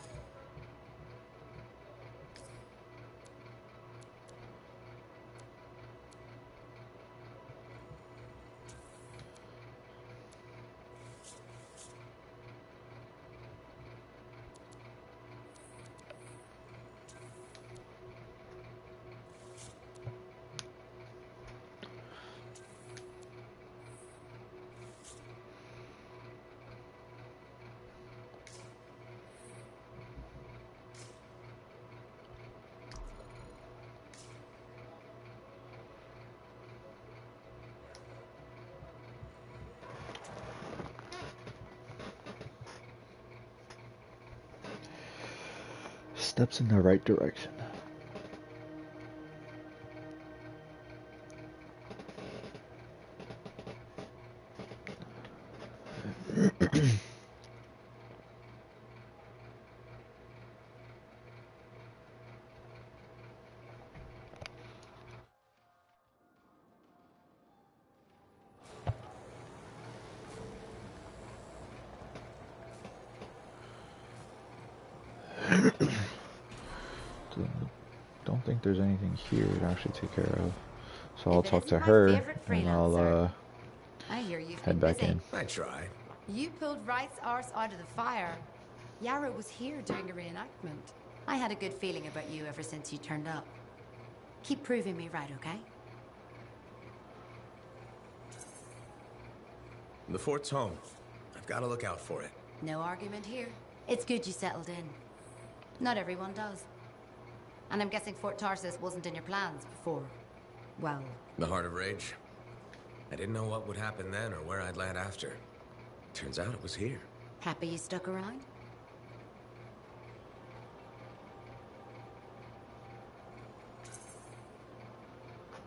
Steps in the right direction. Don't think there's anything here to actually take care of. So I'll talk to her and I'll I hear you've head been back busy. in. I tried. You pulled Wright's arse out of the fire. Yarrow was here doing a reenactment. I had a good feeling about you ever since you turned up. Keep proving me right, okay? The fort's home. I've got to look out for it. No argument here. It's good you settled in. Not everyone does. And I'm guessing Fort Tarsis wasn't in your plans before. Well... The Heart of Rage. I didn't know what would happen then or where I'd land after. Turns out it was here. Happy you stuck around?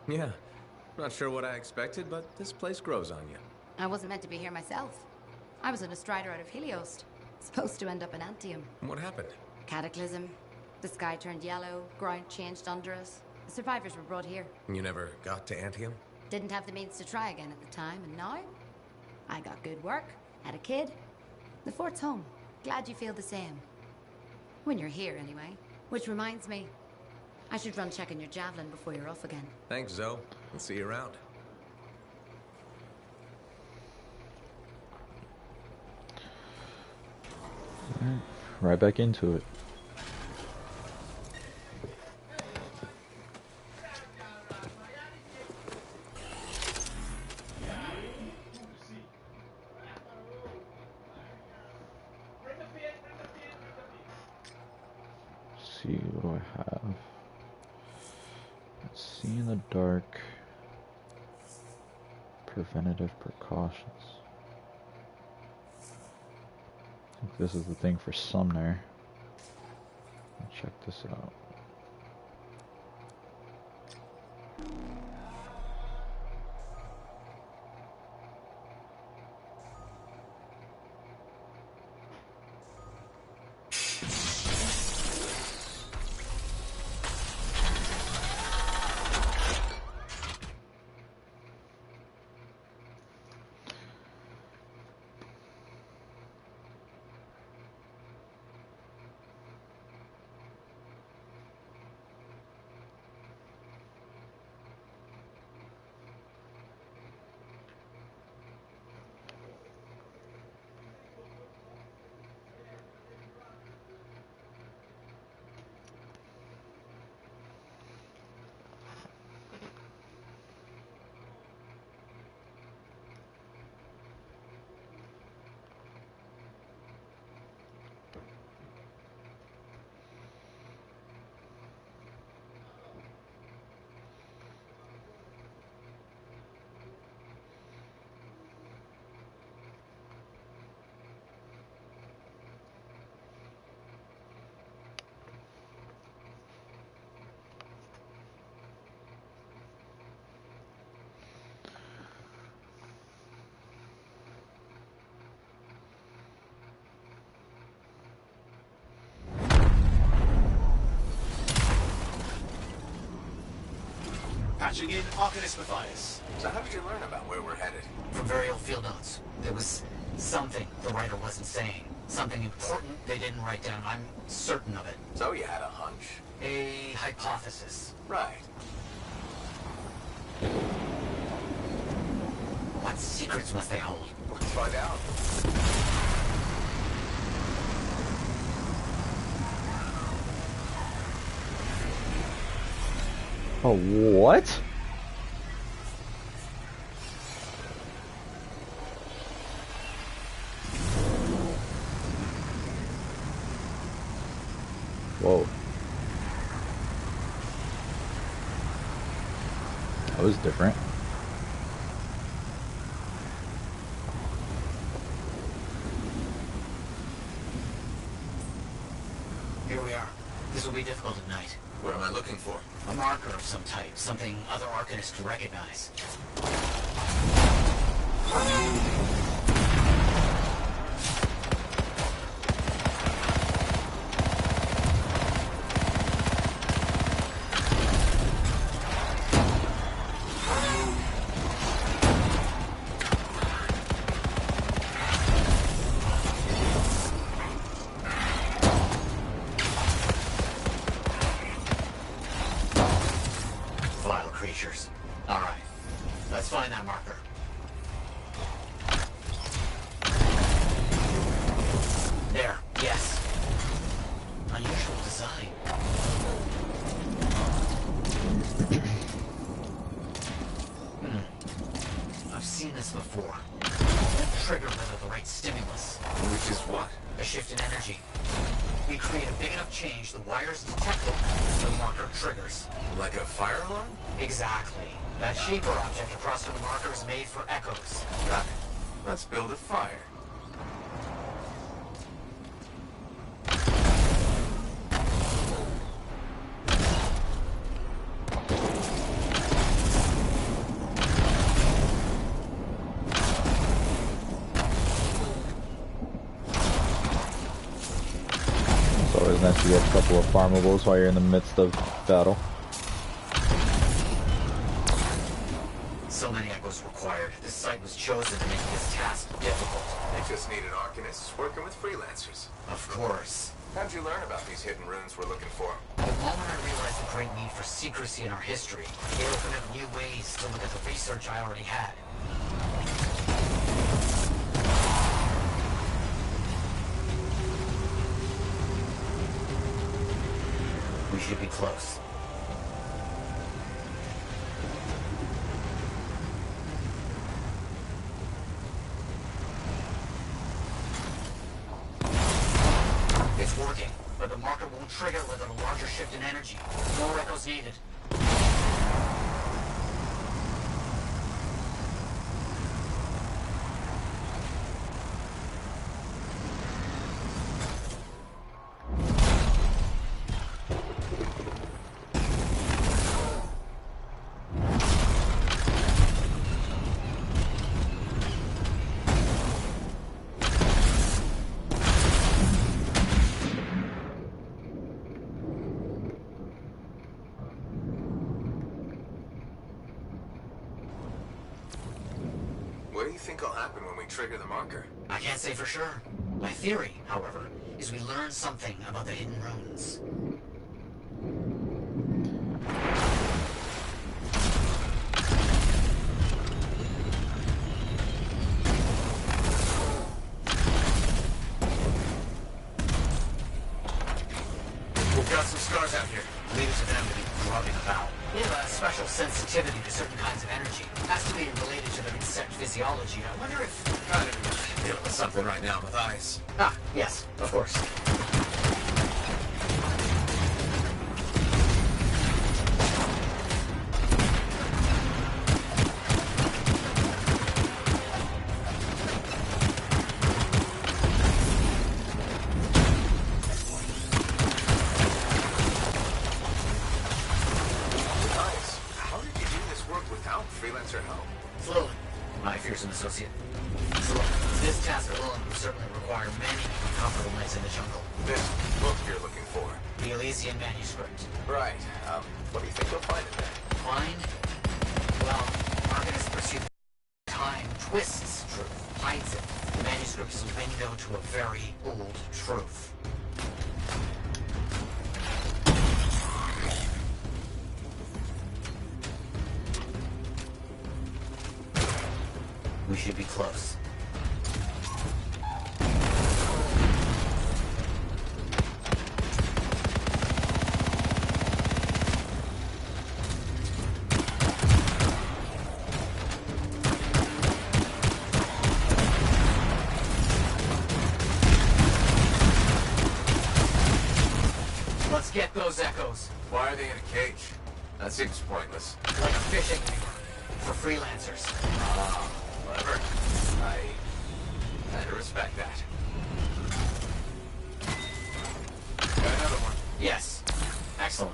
Yeah. Not sure what I expected, but this place grows on you. I wasn't meant to be here myself. I was on a strider out of Helios. Supposed to end up in Anthem. What happened? Cataclysm. The sky turned yellow, ground changed under us. The survivors were brought here. You never got to Anthem? Didn't have the means to try again at the time, and now? I got good work, had a kid. The fort's home. Glad you feel the same. When you're here, anyway. Which reminds me, I should run checking your javelin before you're off again. Thanks, Zoe. I'll see you around. Right back into it. See, what do I have? Let's see in the dark. Preventative precautions. I think this is the thing for Sumner. Check this out. Patching in Arcanist Matthias. So how did you learn about where we're headed? From very old field notes. There was something the writer wasn't saying. Something important they didn't write down. I'm certain of it. So you had a hunch. A hypothesis. Right. What secrets must they hold? Let's find out. Oh, what? Whoa. That was different. Here we are. This be difficult at night. What am I looking for? A marker of some type, something other Arcanists could recognize. Alright, let's find that marker. There, yes. Unusual design. I've seen this before. Triggered with the right stimulus. Which is what? A shift in energy. We create a big enough change, the wires detect it, the marker triggers. Like a fire alarm? Exactly. That shaper object across from the marker is made for echoes. Got it. Let's build a fire. It's always nice to get a couple of farmables while you're in the midst of battle. So many echoes required. This site was chosen to make this task difficult. They just needed Arcanists working with freelancers. Of course. How'd you learn about these hidden runes we're looking for? The moment I realized the great need for secrecy in our history, it opened up new ways to look at the research I already had. We should be close. It's working, but the marker won't trigger without a larger shift in energy. More echoes needed. What do you think will happen when we trigger the marker? I can't say for sure. My theory, however, is we learn something about the hidden runes. We've got some scars out here. Leave it to them to be grubbing about. They have a special sensitivity to certain kinds of energy. Has to be related to their insect physiology. I wonder if... I'm dealing with something right now with eyes. Ah, yes, of course. Freelancer help? Fluent, my fearsome associate. So look, this task alone will certainly require many uncomfortable nights in the jungle. This book you're looking for? The Elysian manuscript. Right. What do you think you'll find in there? Find? Well, Arcanists pursue time, twists truth, hides it. The manuscript is a window to a very old truth. We should be close. Let's get those echoes. Why are they in a cage? That seems pointless. Like a fishing lure for freelancers. Clever. I kind of respect that. Got another one. Yes. Excellent.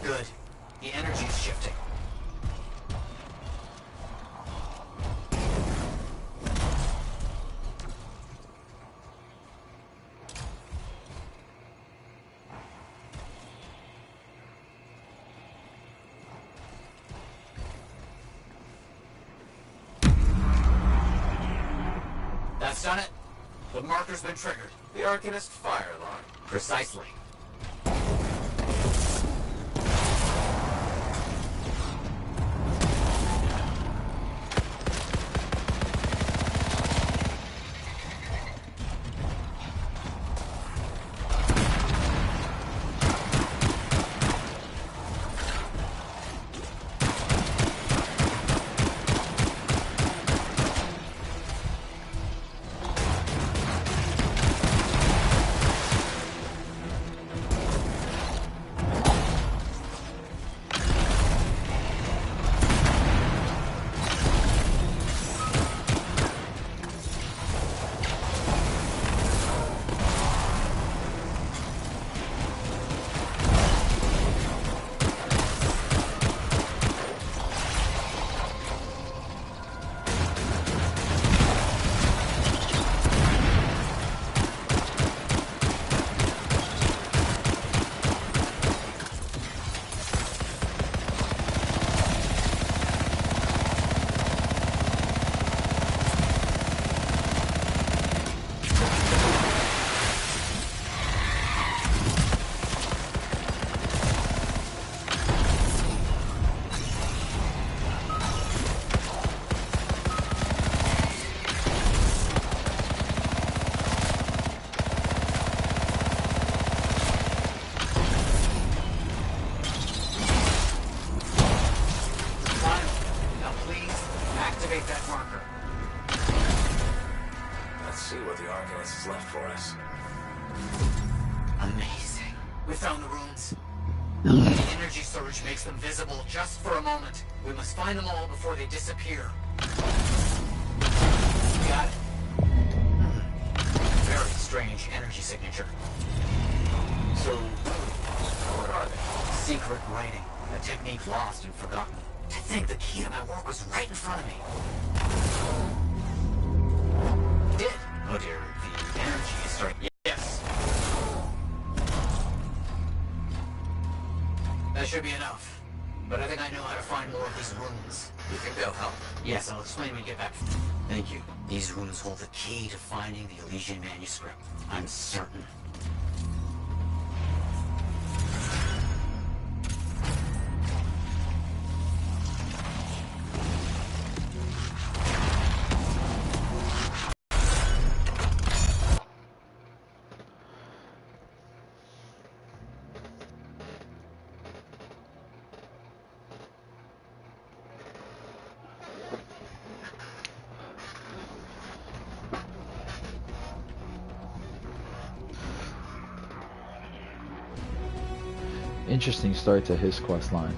Good. The energy's shifting. That's done it. The marker's been triggered. The Arcanist fire alarm. Precisely. Amazing. We found the runes. The energy surge makes them visible just for a moment. We must find them all before they disappear. Got it. Very strange energy signature. So, what are they? Secret writing. A technique lost and forgotten. To think the key to my work was right in front of me. Did? Oh dear, the energy is starting. Yes. That should be enough. But I think I know how to find more of these runes. You think they'll help? Yes, I'll explain when we get back. Thank you. These runes hold the key to finding the Elysian manuscript. I'm certain. Interesting start to his quest line.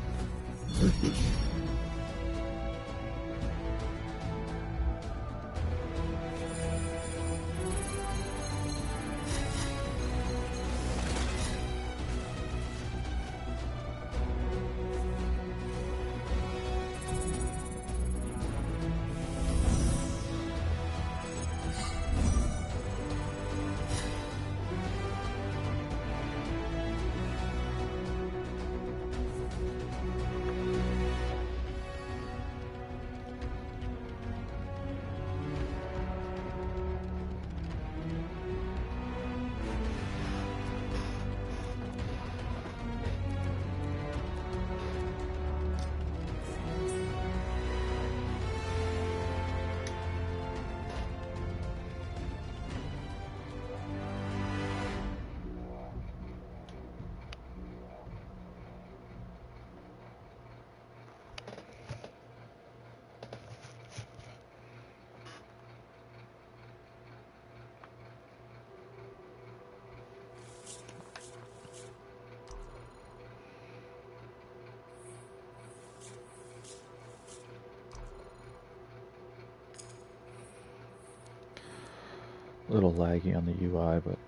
A little laggy on the UI, but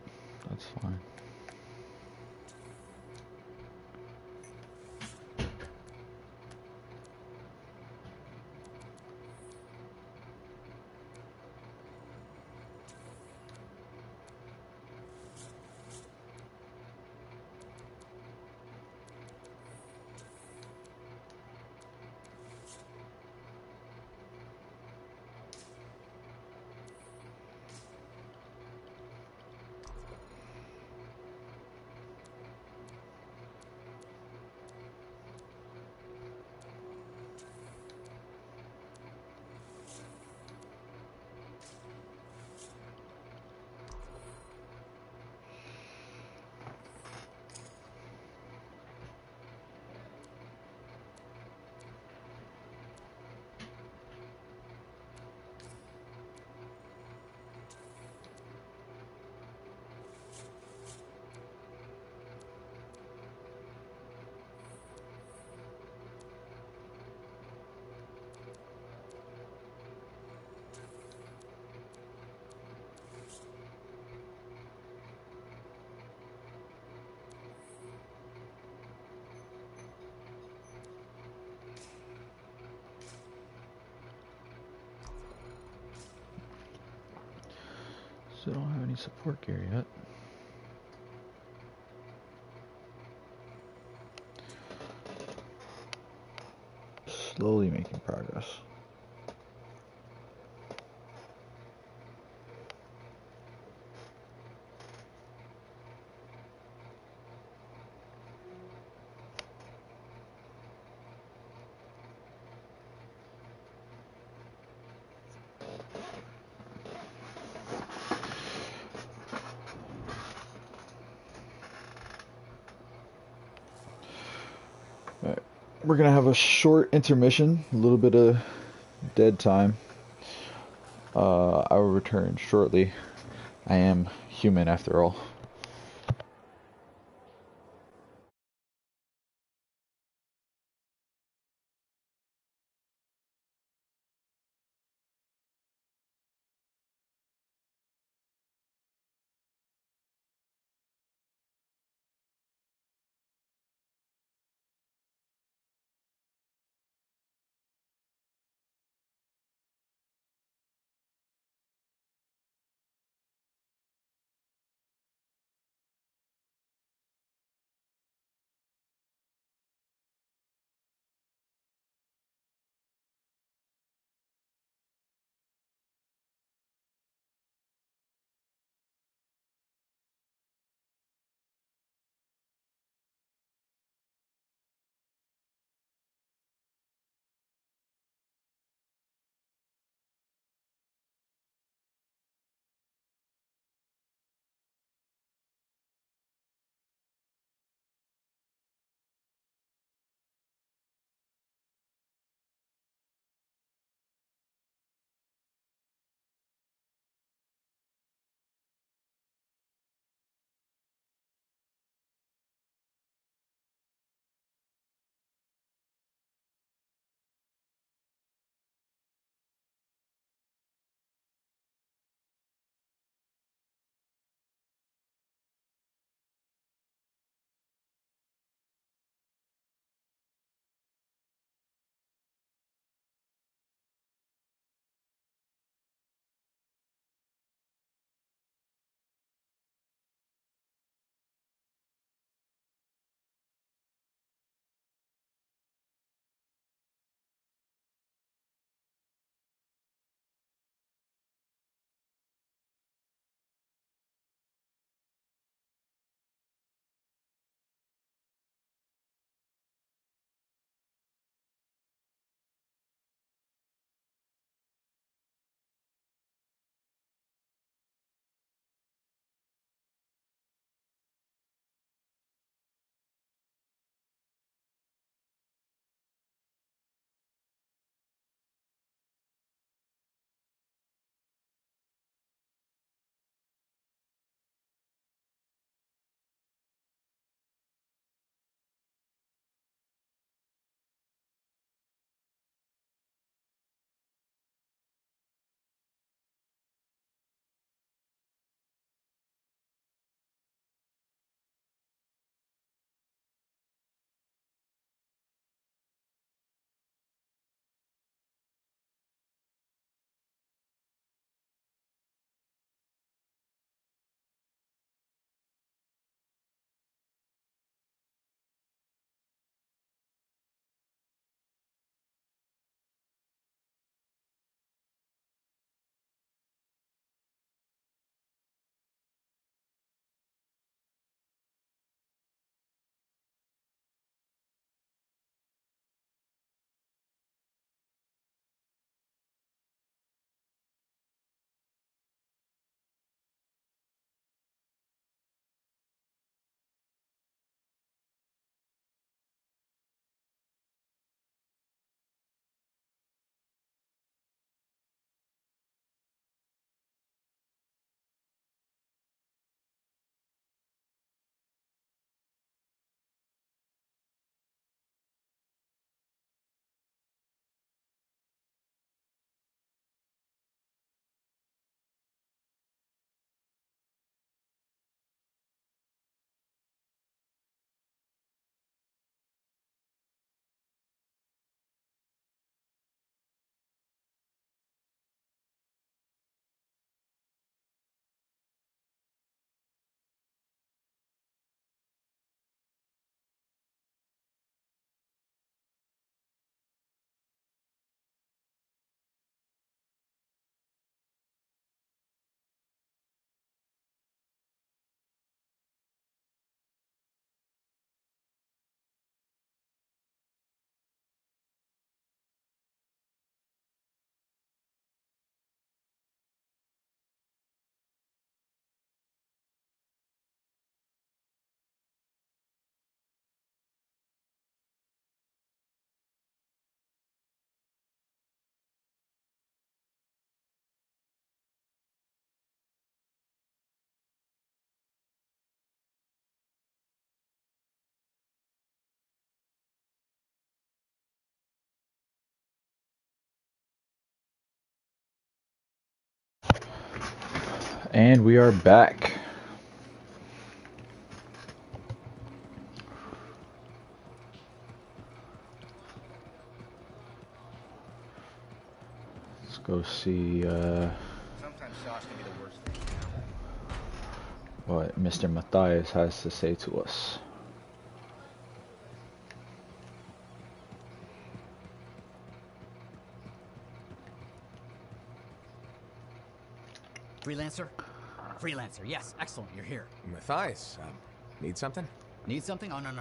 that's fine. So I don't have any support gear yet. Slowly making progress. We're gonna have a short intermission, a little bit of dead time. I will return shortly. I am human after all. And we are back. Let's go see Sometimes sauce can be the worst thing. what Mr. Matthias has to say to us. Freelancer? Freelancer, yes, excellent, you're here. Matthias, need something? Need something? Oh, no.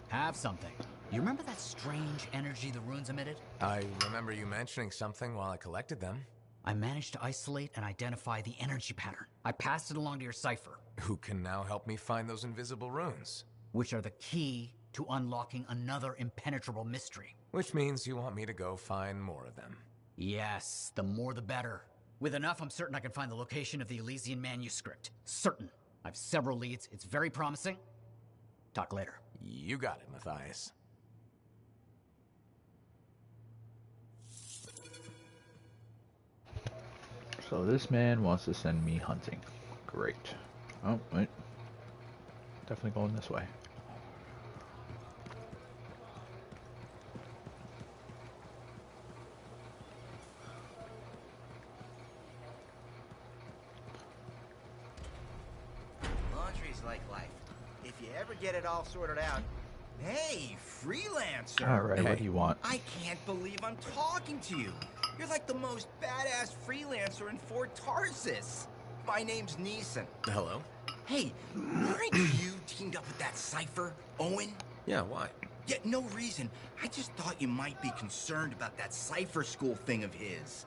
Have something. You remember that strange energy the runes emitted? I remember you mentioning something while I collected them. I managed to isolate and identify the energy pattern. I passed it along to your cipher. Who can now help me find those invisible runes? Which are the key to unlocking another impenetrable mystery. Which means you want me to go find more of them. Yes, the more the better. With enough, I'm certain I can find the location of the Elysian manuscript. Certain. I've several leads. It's very promising. Talk later. You got it, Matthias. So this man wants to send me hunting. Great. Oh, wait. Definitely going this way. Laundry's like life. If you ever get it all sorted out... Hey, freelancer! Alright, what do you want? I can't believe I'm talking to you. You're like the most badass freelancer in Fort Tarsis. My name's Neeson. Hello? Hey, aren't you teamed up with that cipher, Owen? Yeah, why? Yeah, no reason. I just thought you might be concerned about that cipher school thing of his.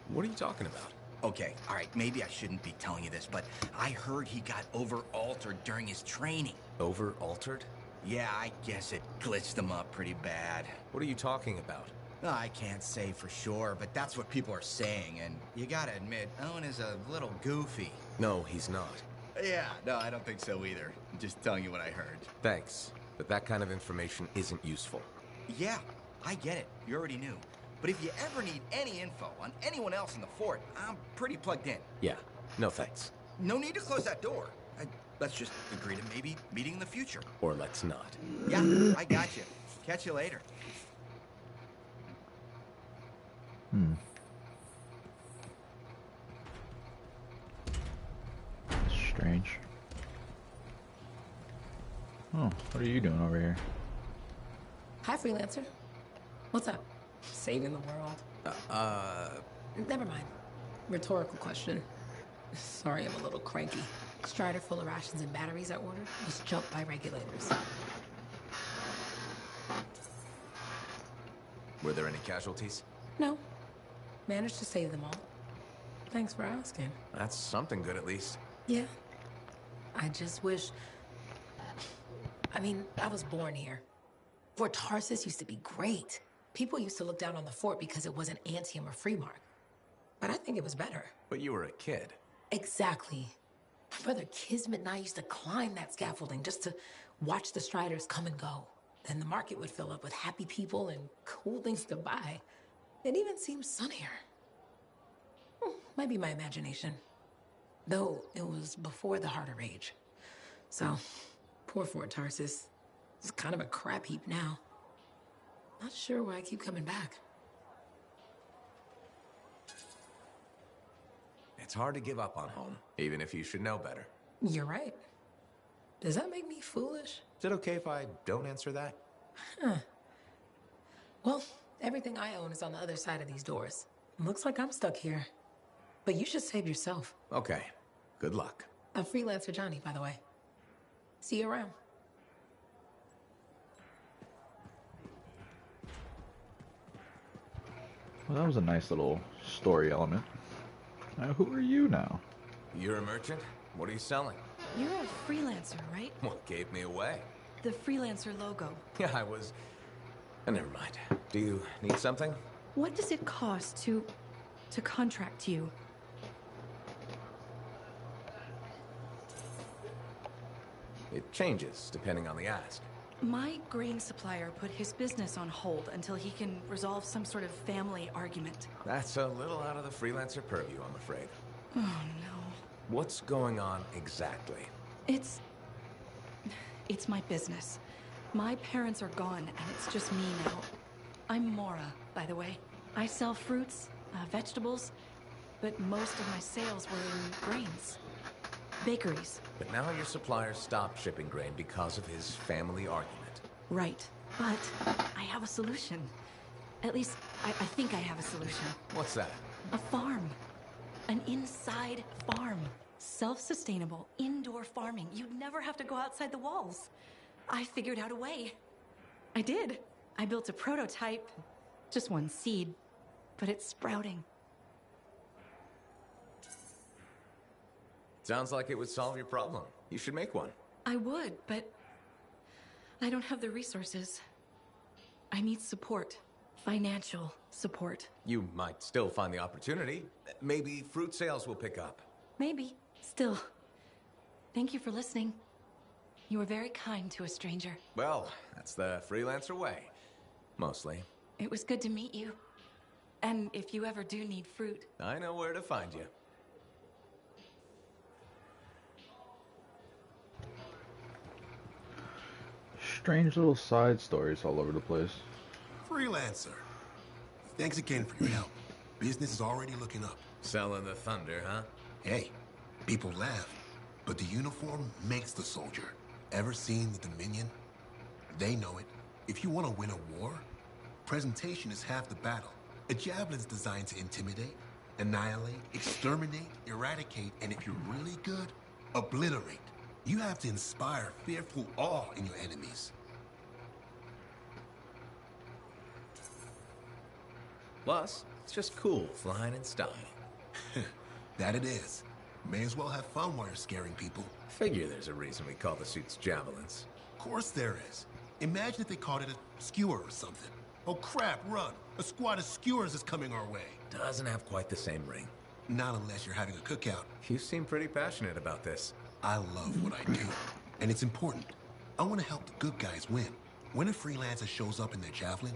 What are you talking about? Okay, all right, maybe I shouldn't be telling you this, but I heard he got over-altered during his training. Over-altered? Yeah, I guess it glitched him up pretty bad. What are you talking about? I can't say for sure, but that's what people are saying, and you gotta admit, Owen is a little goofy. No, he's not. Yeah, no, I don't think so either. I'm just telling you what I heard. Thanks, but that kind of information isn't useful. Yeah, I get it. You already knew. But if you ever need any info on anyone else in the fort, I'm pretty plugged in. Yeah, no thanks. No need to close that door. Let's just agree to maybe meeting in the future. Or let's not. Yeah, I got you. Catch you later. Strange. Oh, what are you doing over here? Hi, freelancer. What's up? Saving the world? Never mind. Rhetorical question. Sorry, I'm a little cranky. Strider full of rations and batteries I ordered was jumped by regulators. Were there any casualties? No. Managed to save them all. Thanks for asking. That's something good at least. Yeah. I just wish... I mean, I was born here. Fort Tarsis used to be great. People used to look down on the fort because it wasn't Anthem or Freemark. But I think it was better. But you were a kid. Exactly. My brother Kismet and I used to climb that scaffolding just to watch the Striders come and go. Then the market would fill up with happy people and cool things to buy. It even seemed sunnier. Might be my imagination. Though it was before the Harder Age. So, poor Fort Tarsis. It's kind of a crap heap now. Not sure why I keep coming back. It's hard to give up on home, even if you should know better. You're right. Does that make me foolish? Is it okay if I don't answer that? Huh. Well, everything I own is on the other side of these doors. Looks like I'm stuck here. But you should save yourself. Okay. Good luck. I'm freelancer Johnny, by the way. See you around. Well, that was a nice little story element. Now, who are you now? You're a merchant? What are you selling? You're a freelancer, right? What gave me away? The freelancer logo. Yeah, I was... never mind. Do you need something? What does it cost to contract you? It changes depending on the ask. My grain supplier put his business on hold until he can resolve some sort of family argument. That's a little out of the freelancer purview, I'm afraid. Oh, no. What's going on exactly? It's my business. My parents are gone, and it's just me now. I'm Mora, by the way. I sell fruits, vegetables, but most of my sales were in grains. Bakeries. But now your supplier stopped shipping grain because of his family argument. Right. But I have a solution. At least, I think I have a solution. What's that? A farm. An inside farm. Self-sustainable, indoor farming. You'd never have to go outside the walls. I figured out a way. I did. I built a prototype. Just one seed. But it's sprouting. Sounds like it would solve your problem. You should make one. I would, but I don't have the resources. I need support. Financial support. You might still find the opportunity. Maybe fruit sales will pick up. Maybe. Still. Thank you for listening. You were very kind to a stranger. Well, that's the freelancer way. Mostly. It was good to meet you. And if you ever do need fruit... I know where to find you. Strange little side stories all over the place. Freelancer. Thanks again for your help. Business is already looking up. Selling the thunder, huh? Hey, people laugh, but the uniform makes the soldier. Ever seen the Dominion? They know it. If you want to win a war, presentation is half the battle. A javelin's designed to intimidate, annihilate, exterminate, eradicate, and if you're really good, obliterate. You have to inspire fearful awe in your enemies. Plus, it's just cool flying in style. That it is. May as well have fun while you're scaring people. Figure there's a reason we call the suits javelins. Of course there is. Imagine if they called it a skewer or something. Oh crap, run! A squad of skewers is coming our way. Doesn't have quite the same ring. Not unless you're having a cookout. You seem pretty passionate about this. I love what I do, and it's important. I want to help the good guys win. When a freelancer shows up in their javelin,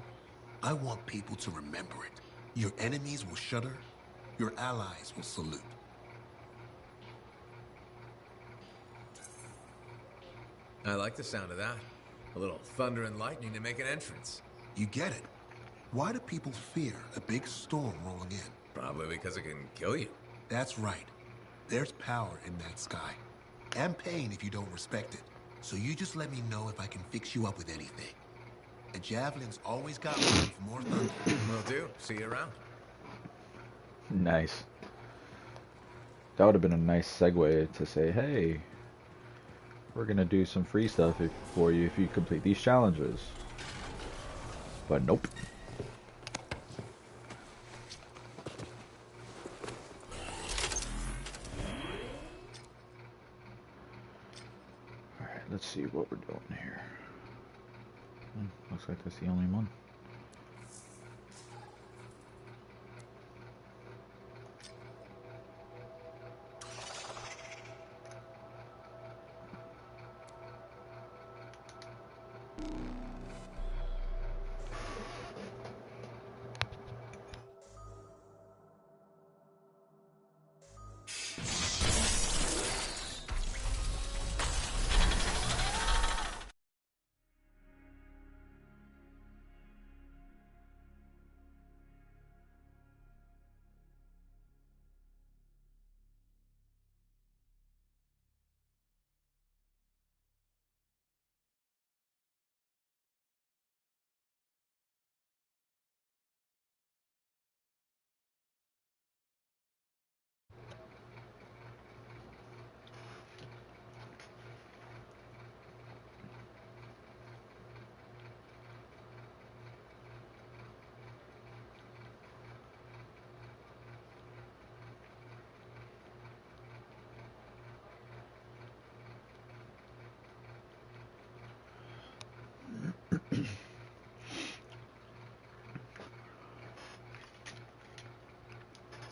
I want people to remember it. Your enemies will shudder, your allies will salute. I like the sound of that. A little thunder and lightning to make an entrance. You get it. Why do people fear a big storm rolling in? Probably because it can kill you. That's right. There's power in that sky. And pain if you don't respect it. So you just let me know if I can fix you up with anything. A javelin's always got room for more thunder. Will do. See you around. Nice. That would have been a nice segue to say, hey, we're gonna do some free stuff for you if you complete these challenges. But nope. Alright, let's see what we're doing here. Looks like that's the only one.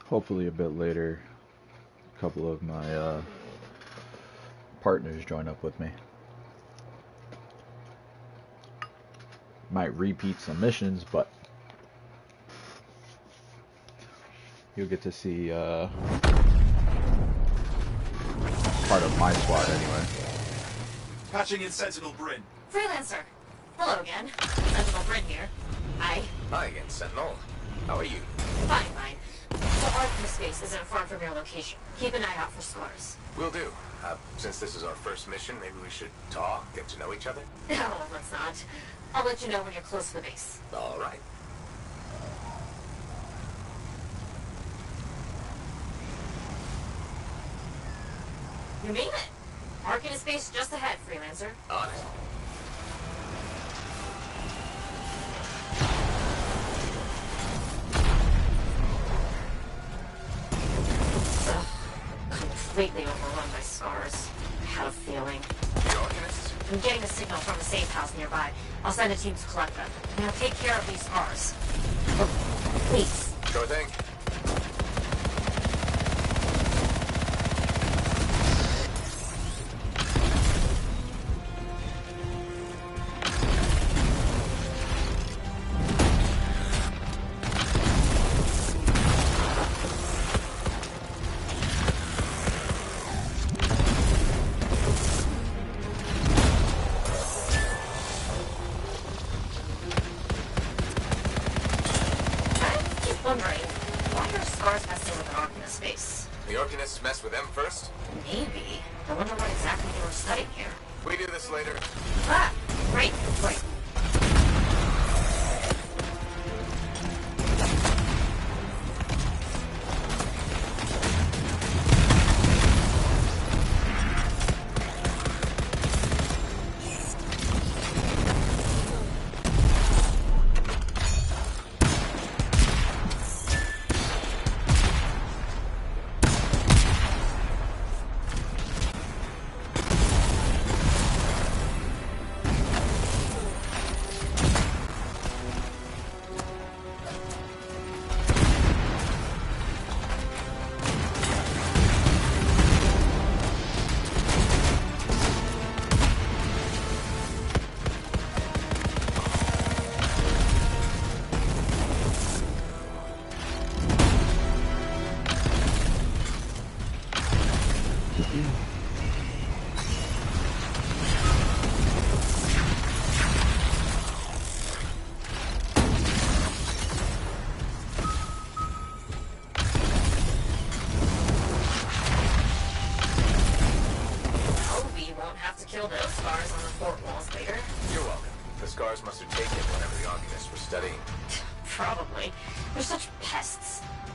Hopefully a bit later, a couple of my partners join up with me. Might repeat some missions, but you'll get to see part of my squad anyway. Patching in Sentinel Bryn. Freelancer. Hello again. Sentinel Bryn here. Hi. Hi again, Sentinel. How are you? Fine, fine. The Artemis space isn't far from your location. Keep an eye out for scars. Will do. Since this is our first mission, maybe we should talk, get to know each other? No, let's not. I'll let you know when you're close to the base. All right. You made it. Arcanist base just ahead, Freelancer. On it. Completely overrun by scars. I had a feeling. The Arcanists? I'm getting a signal from a safe house nearby. I'll send a team to collect them. Now take care of these scars. Oh, please. Sure thing. Mess with them first? Maybe. I wonder what exactly they were studying here. We do this later. Ah, great, great.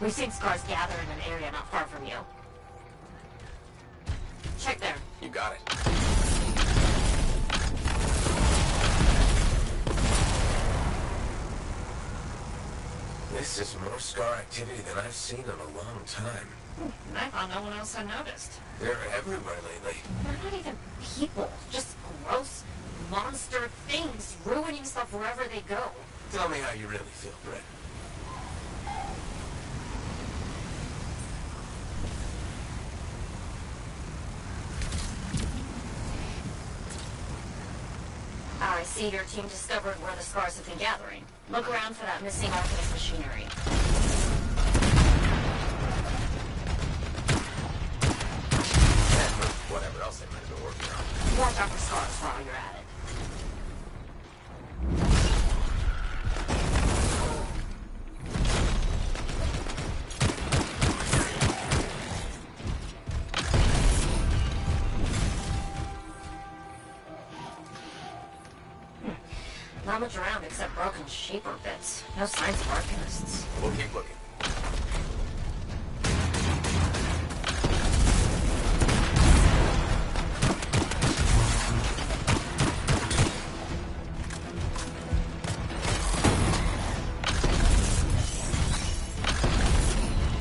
We've seen scars gather in an area not far from you. Check there. You got it. This is more scar activity than I've seen in a long time. I thought no one else had noticed. They're everywhere lately. They're not even people. Just gross monster things ruining stuff wherever they go. Tell me how you really feel, Brett. I see your team discovered where the scars have been gathering. Look around for that missing Arcanist machinery. And for whatever else they might have been working on. Watch out for scars while you're at it. Not much around except broken shaper bits. No signs of Arcanists. We'll keep looking.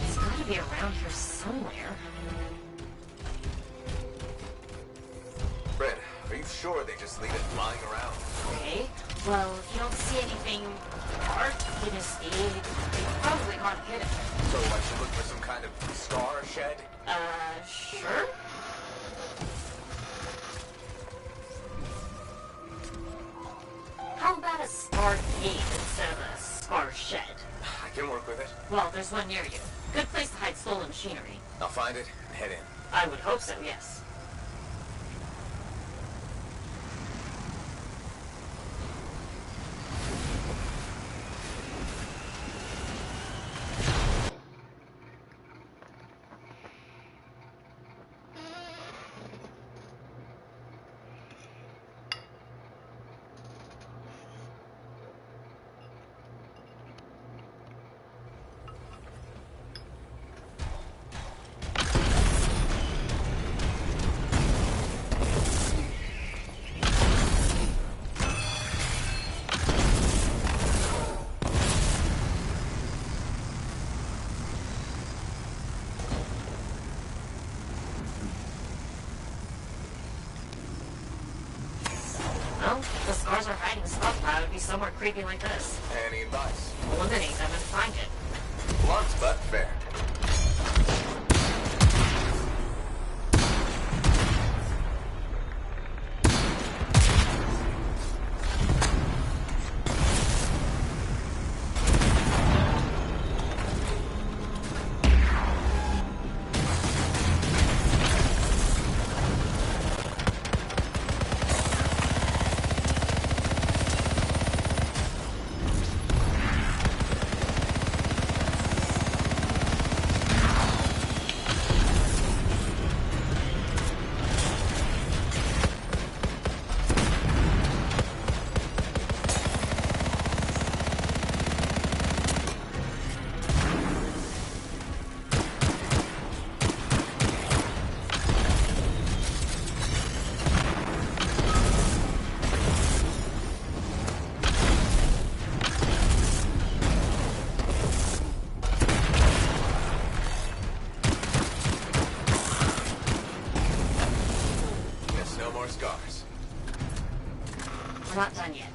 It's gotta be around here somewhere. Brett, are you sure they just leave it lying around? Okay. Well, if you don't see anything Arcanist-y, they probably can't hit it. So I should look for some kind of scar shed? Sure. How about a scar gate instead of a scar shed. I can work with it. Well, there's one near you. Good place to hide stolen machinery. I'll find it and head in. I would hope so, yes. Well, if the scars are hiding stuff, I would be somewhere creepy like this. Any advice? Eliminate them and find it. Blunt but fair. Scars. We're not done yet.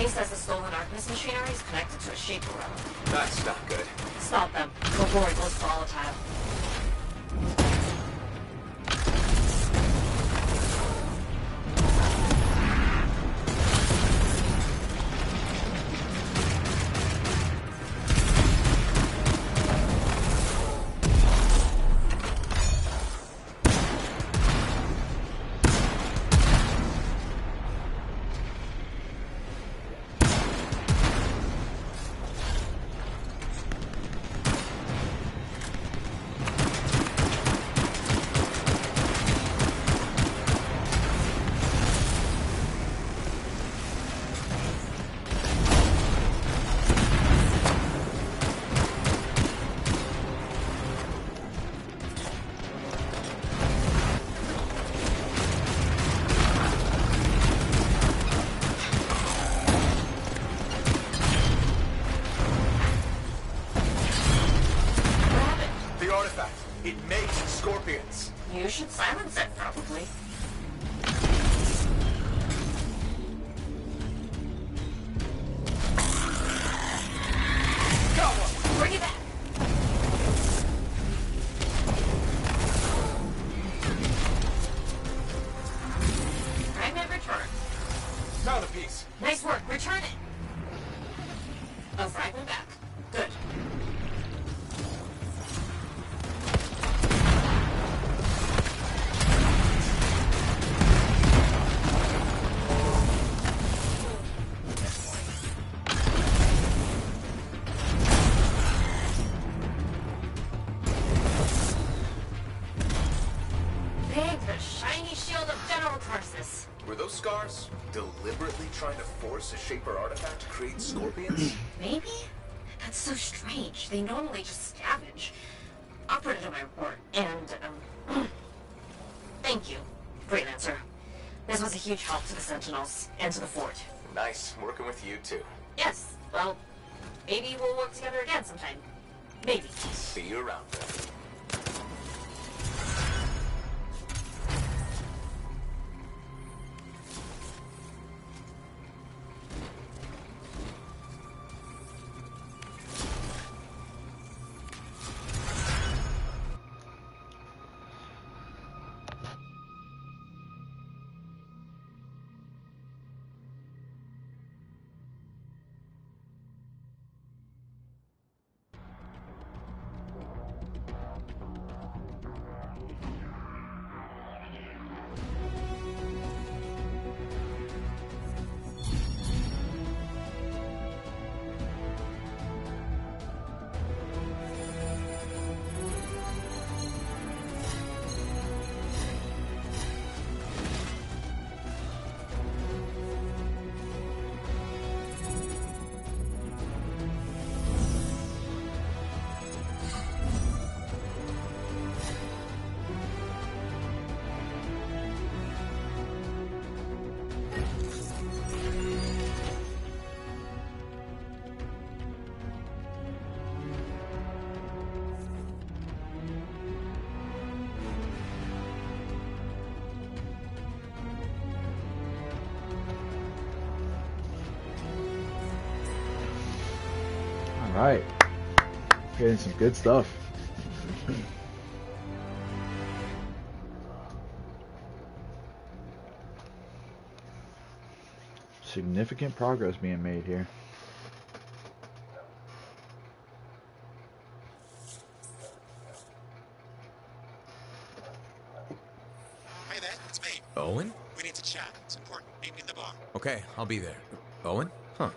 Says the stolen Arcanist machinery is connected to a shaper road. That's not good. Stop them before it goes volatile. It makes scorpions. You should silence it, probably. Got one! Bring it back! Fragment return. Found a piece. Nice work, return it. A fragment back. Good. Were those scars deliberately trying to force a Shaper artifact to create scorpions? Maybe? That's so strange. They normally just scavenge. I'll put it in my report. And, thank you, Freelancer. was a huge help to the Sentinels and to the fort. Nice working with you too. Yes, well, maybe we'll work together again sometime. Maybe. See you around then. Alright. Getting some good stuff. Significant progress being made here. Hey there, it's me. Owen? We need to chat. It's important. Meet me in the bar. Okay, I'll be there. Owen? Huh.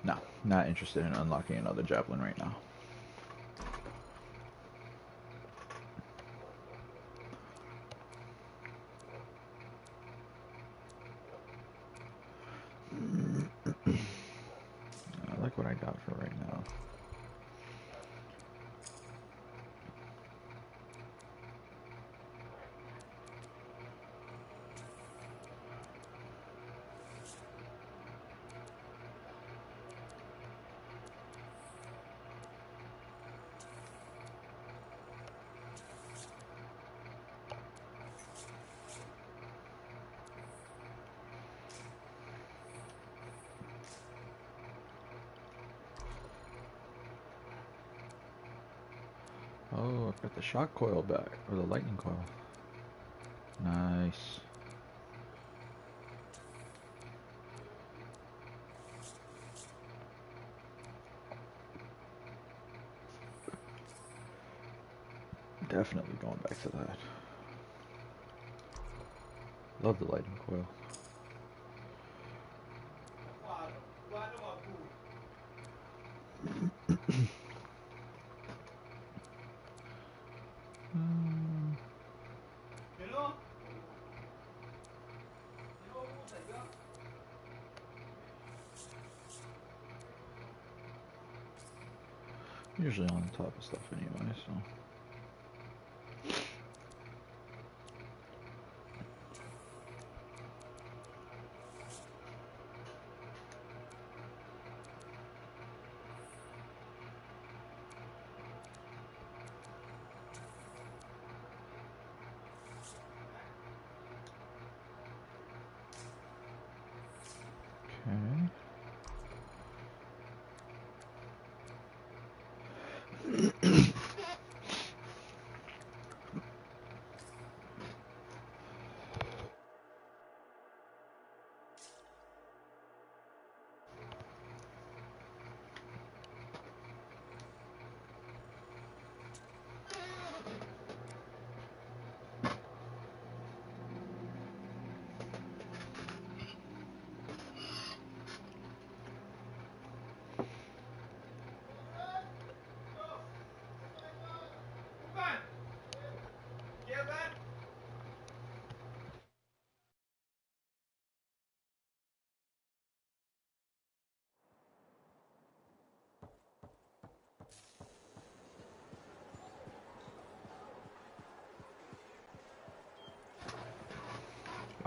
No, not interested in unlocking another javelin right now. I like what I got for right now. Oh, I've got the shock coil back, or the lightning coil. Nice. Definitely going back to that. Love the lightning coil. Usually on top of stuff anyway, so.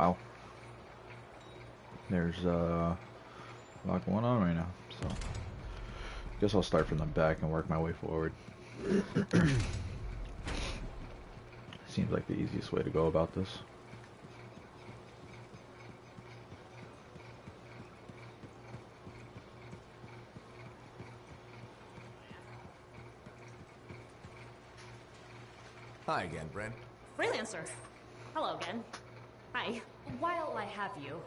Wow. There's a lot going on right now, so guess I'll start from the back and work my way forward. Seems like the easiest way to go about this. Hi again, Bryn. Freelancer. Hello again. Hi. While I have you,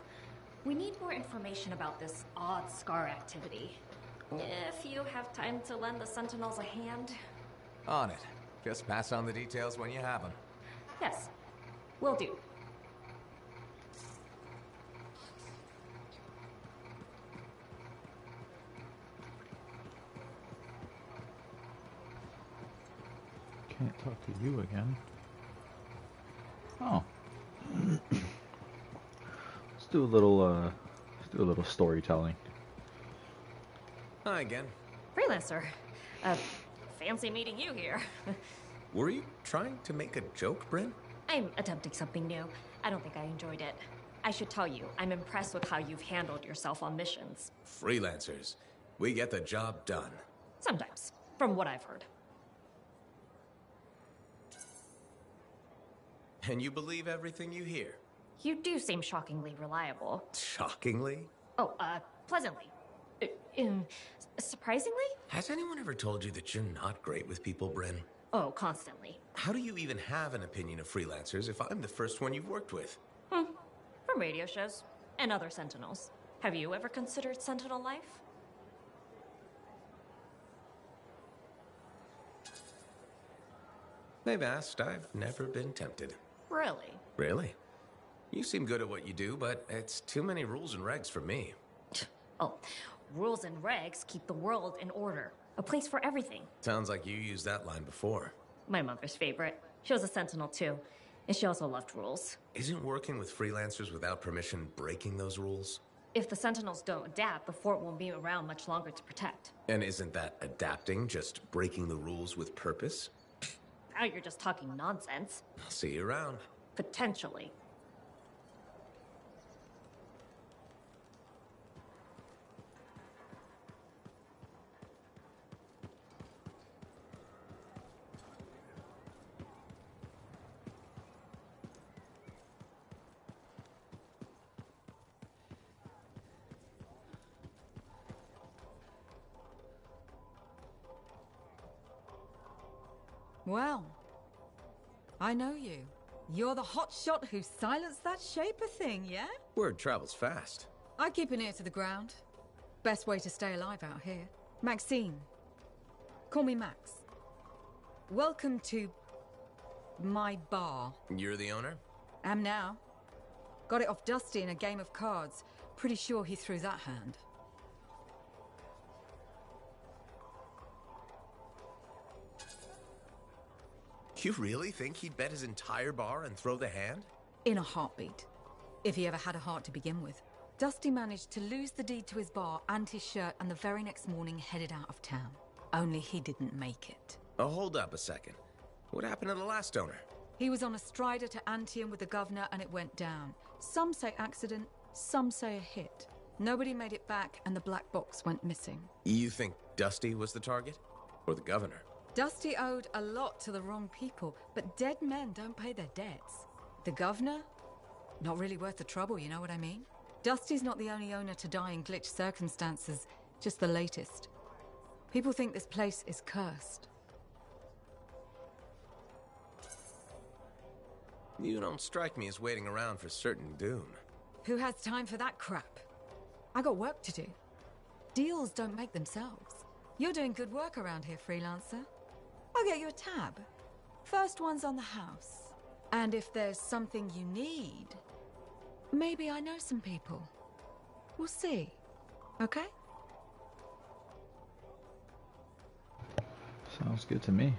we need more information about this odd Scar activity. If you have time to lend the Sentinels a hand. On it. Just pass on the details when you have them. Yes, will do. Can't talk to you again. Oh. Let's do a little storytelling. Hi again. Freelancer. Fancy meeting you here. Were you trying to make a joke, Bryn? I'm attempting something new. I don't think I enjoyed it. I should tell you, I'm impressed with how you've handled yourself on missions. Freelancers. We get the job done. Sometimes, from what I've heard. And you believe everything you hear? You do seem shockingly reliable. Shockingly? Oh, pleasantly. Surprisingly? Has anyone ever told you that you're not great with people, Bryn? Oh, constantly. How do you even have an opinion of freelancers if I'm the first one you've worked with? From radio shows and other Sentinels. Have you ever considered Sentinel life? They've asked. I've never been tempted. Really? Really? You seem good at what you do, but it's too many rules and regs for me. Oh, rules and regs keep the world in order. A place for everything. Sounds like you used that line before. My mother's favorite. She was a Sentinel too, and she also loved rules. Isn't working with freelancers without permission breaking those rules? If the Sentinels don't adapt, the fort won't be around much longer to protect. And isn't that adapting just breaking the rules with purpose? Now you're just talking nonsense. I'll see you around. Potentially. Well, I know you. You're the hotshot who silenced that Shaper thing, yeah? Word travels fast. I keep an ear to the ground. Best way to stay alive out here. Maxine. Call me Max. Welcome to my bar. You're the owner? Am now. Got it off Dusty in a game of cards. Pretty sure he threw that hand. You really think he'd bet his entire bar and throw the hand? In a heartbeat. If he ever had a heart to begin with. Dusty managed to lose the deed to his bar and his shirt, and the very next morning headed out of town. Only he didn't make it. Oh, hold up a second. What happened to the last owner? He was on a strider to Anthem with the governor and it went down. Some say accident, some say a hit. Nobody made it back and the black box went missing. You think Dusty was the target? Or the governor? Dusty owed a lot to the wrong people, but dead men don't pay their debts. The governor? Not really worth the trouble, you know what I mean? Dusty's not the only owner to die in glitch circumstances, just the latest. People think this place is cursed. You don't strike me as waiting around for certain doom. Who has time for that crap? I got work to do. Deals don't make themselves. You're doing good work around here, freelancer. I'll get you a tab. First one's on the house. And if there's something you need, maybe I know some people. We'll see. Okay? Sounds good to me.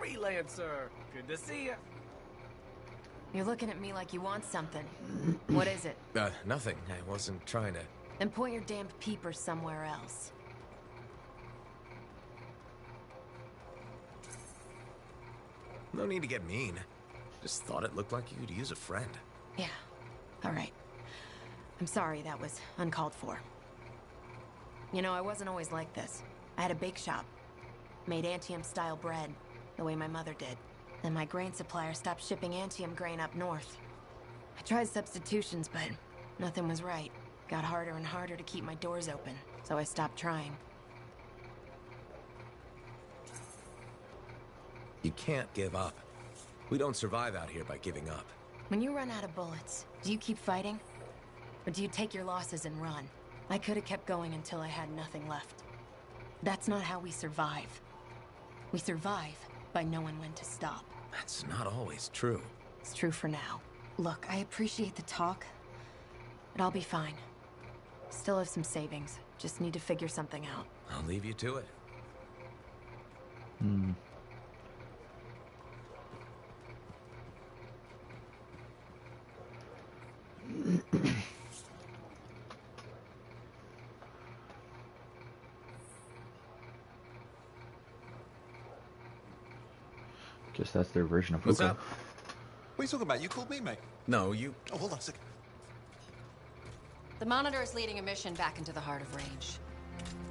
Freelancer, good to see you. You're looking at me like you want something. What is it? Nothing. I wasn't trying to... Then point your damned peepers somewhere else. No need to get mean. Just thought it looked like you could use a friend. Yeah, all right. I'm sorry that was uncalled for. You know, I wasn't always like this. I had a bake shop. Made Anthem-style bread, the way my mother did. Then my grain supplier stopped shipping Anthem grain up north. I tried substitutions, but nothing was right. Got harder and harder to keep my doors open, so I stopped trying. You can't give up. We don't survive out here by giving up. When you run out of bullets, do you keep fighting? Or do you take your losses and run? I could have kept going until I had nothing left. That's not how we survive. We survive by knowing when to stop. That's not always true. It's true for now. Look, I appreciate the talk, but I'll be fine. Still have some savings. Just need to figure something out. I'll leave you to it. Guess that's their version of What's hookah. up? What are you talking about? You called me, mate. No, you... Oh, hold on a second. The Monitor is leading a mission back into the Heart of Rage.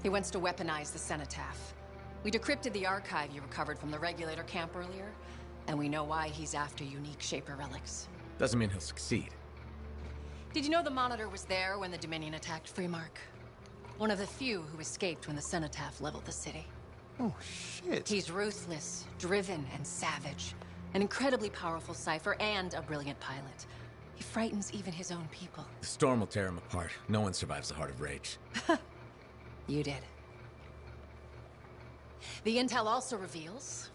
He wants to weaponize the Cenotaph. We decrypted the archive you recovered from the Regulator camp earlier, and we know why he's after unique Shaper relics. Doesn't mean he'll succeed. Did you know the Monitor was there when the Dominion attacked Freemark? One of the few who escaped when the Cenotaph leveled the city. Oh, shit. He's ruthless, driven, and savage. An incredibly powerful cipher and a brilliant pilot. He frightens even his own people. The storm will tear him apart. No one survives the Heart of Rage. You did. The intel also reveals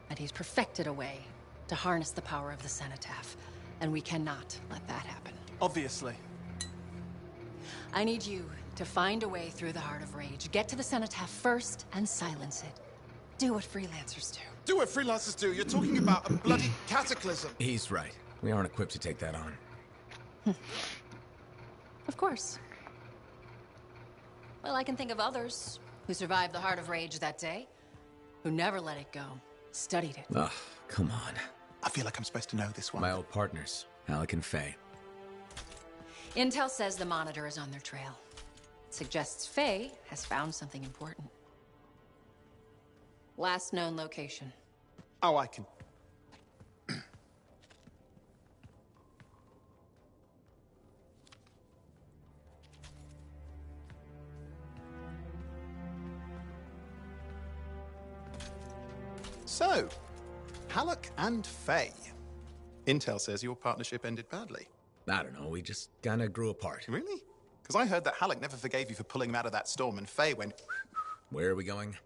that he's perfected a way to harness the power of the Cenotaph, and we cannot let that happen. Obviously. I need you to find a way through the Heart of Rage. Get to the Cenotaph first and silence it. Do what freelancers do. Do what freelancers do? You're talking about a bloody cataclysm. He's right. We aren't equipped to take that on. Of course. Well, I can think of others who survived the Heart of Rage that day, who never let it go, studied it. Ugh, come on. I feel like I'm supposed to know this one. My old partners, Alec and Faye. Intel says the Monitor is on their trail. It suggests Faye has found something important. Last known location. Oh, I can... So, Halleck and Faye. Intel says your partnership ended badly. I don't know, we just kinda grew apart. Really? Because I heard that Halleck never forgave you for pulling him out of that storm, and Faye went... Where are we going?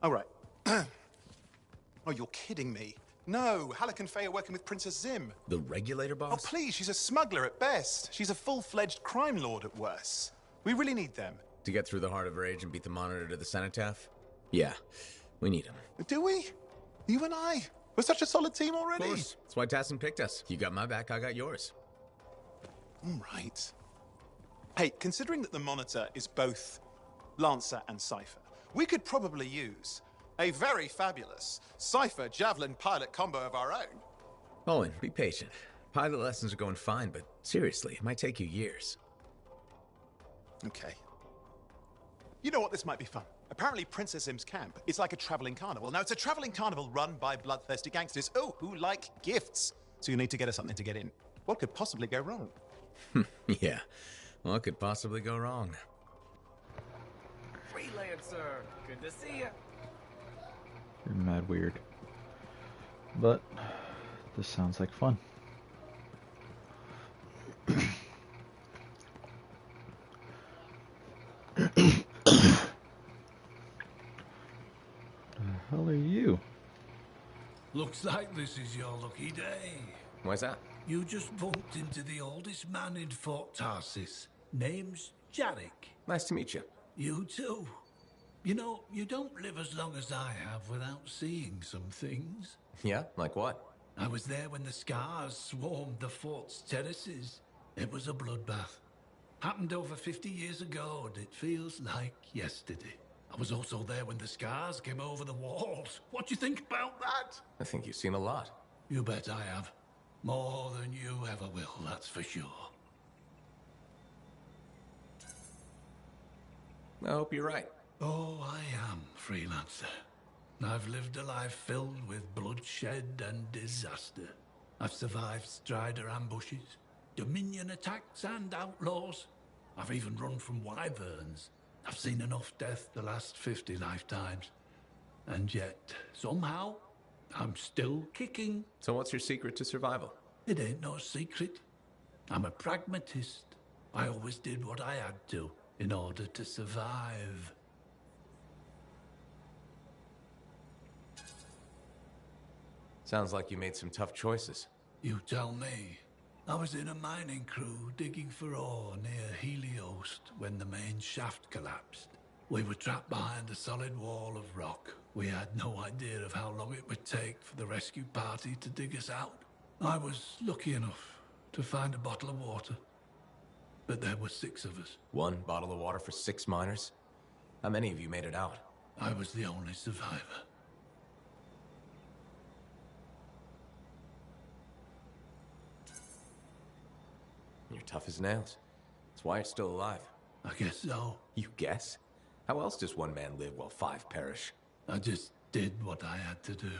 Oh, right. Oh, you're kidding me. No, Halleck and Faye are working with Princess Zim. The Regulator boss? Oh, please, she's a smuggler at best. She's a full-fledged crime lord at worst. We really need them. To get through the Heart of Rage and beat the Monitor to the Cenotaph? Yeah, we need him. Do we? You and I? We're such a solid team already. Of course. That's why Tassin picked us. You got my back, I got yours. All right. Hey, considering that the Monitor is both Lancer and Cypher, we could probably use a very fabulous Cypher Javelin pilot combo of our own. Owen, be patient. Pilot lessons are going fine, but seriously, it might take you years. Okay. You know what? This might be fun. Apparently Princess Zim's camp is like a traveling carnival. Now, it's a traveling carnival run by bloodthirsty gangsters, who like gifts. So you need to get us something to get in. What could possibly go wrong? Yeah. What could possibly go wrong? Freelancer, good to see you. You're mad weird. But this sounds like fun. The hell are you? Looks like this is your lucky day. Why's that? You just bumped into the oldest man in Fort Tarsis. Name's Jarek. Nice to meet you. You too. You know, you don't live as long as I have without seeing some things. Yeah? Like what? I was there when the scars swarmed the fort's terraces. It was a bloodbath. Happened over 50 years ago, and it feels like yesterday. I was also there when the scars came over the walls. What do you think about that? I think you've seen a lot. You bet I have. More than you ever will, that's for sure. I hope you're right. Oh, I am, Freelancer. I've lived a life filled with bloodshed and disaster. I've survived Strider ambushes, Dominion attacks and outlaws. I've even run from wyverns. I've seen enough death the last 50 lifetimes. And yet, somehow, I'm still kicking. So what's your secret to survival? It ain't no secret. I'm a pragmatist. I always did what I had to in order to survive. Sounds like you made some tough choices. You tell me. I was in a mining crew digging for ore near Heliost when the main shaft collapsed. We were trapped behind a solid wall of rock. We had no idea of how long it would take for the rescue party to dig us out. I was lucky enough to find a bottle of water. But there were 6 of us. 1 bottle of water for 6 miners? How many of you made it out? I was the only survivor. You're tough as nails. That's why you're still alive. I guess so. You guess? How else does one man live while 5 perish? I just did what I had to do.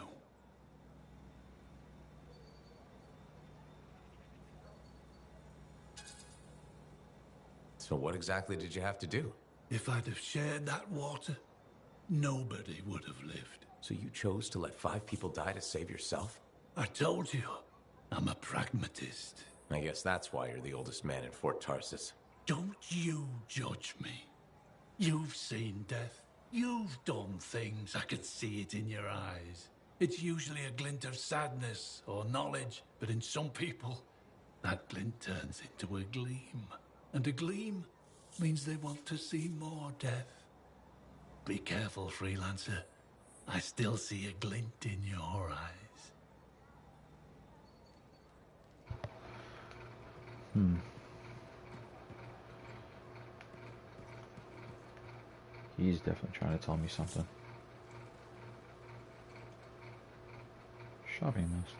So what exactly did you have to do? If I'd have shared that water, nobody would have lived. So you chose to let 5 people die to save yourself? I told you, I'm a pragmatist. I guess that's why you're the oldest man in Fort Tarsus. Don't you judge me. You've seen death. You've done things. I can see it in your eyes. It's usually a glint of sadness or knowledge, but in some people, that glint turns into a gleam. And a gleam means they want to see more death. Be careful, Freelancer. I still see a glint in your eyes. He's definitely trying to tell me something. Shopping list.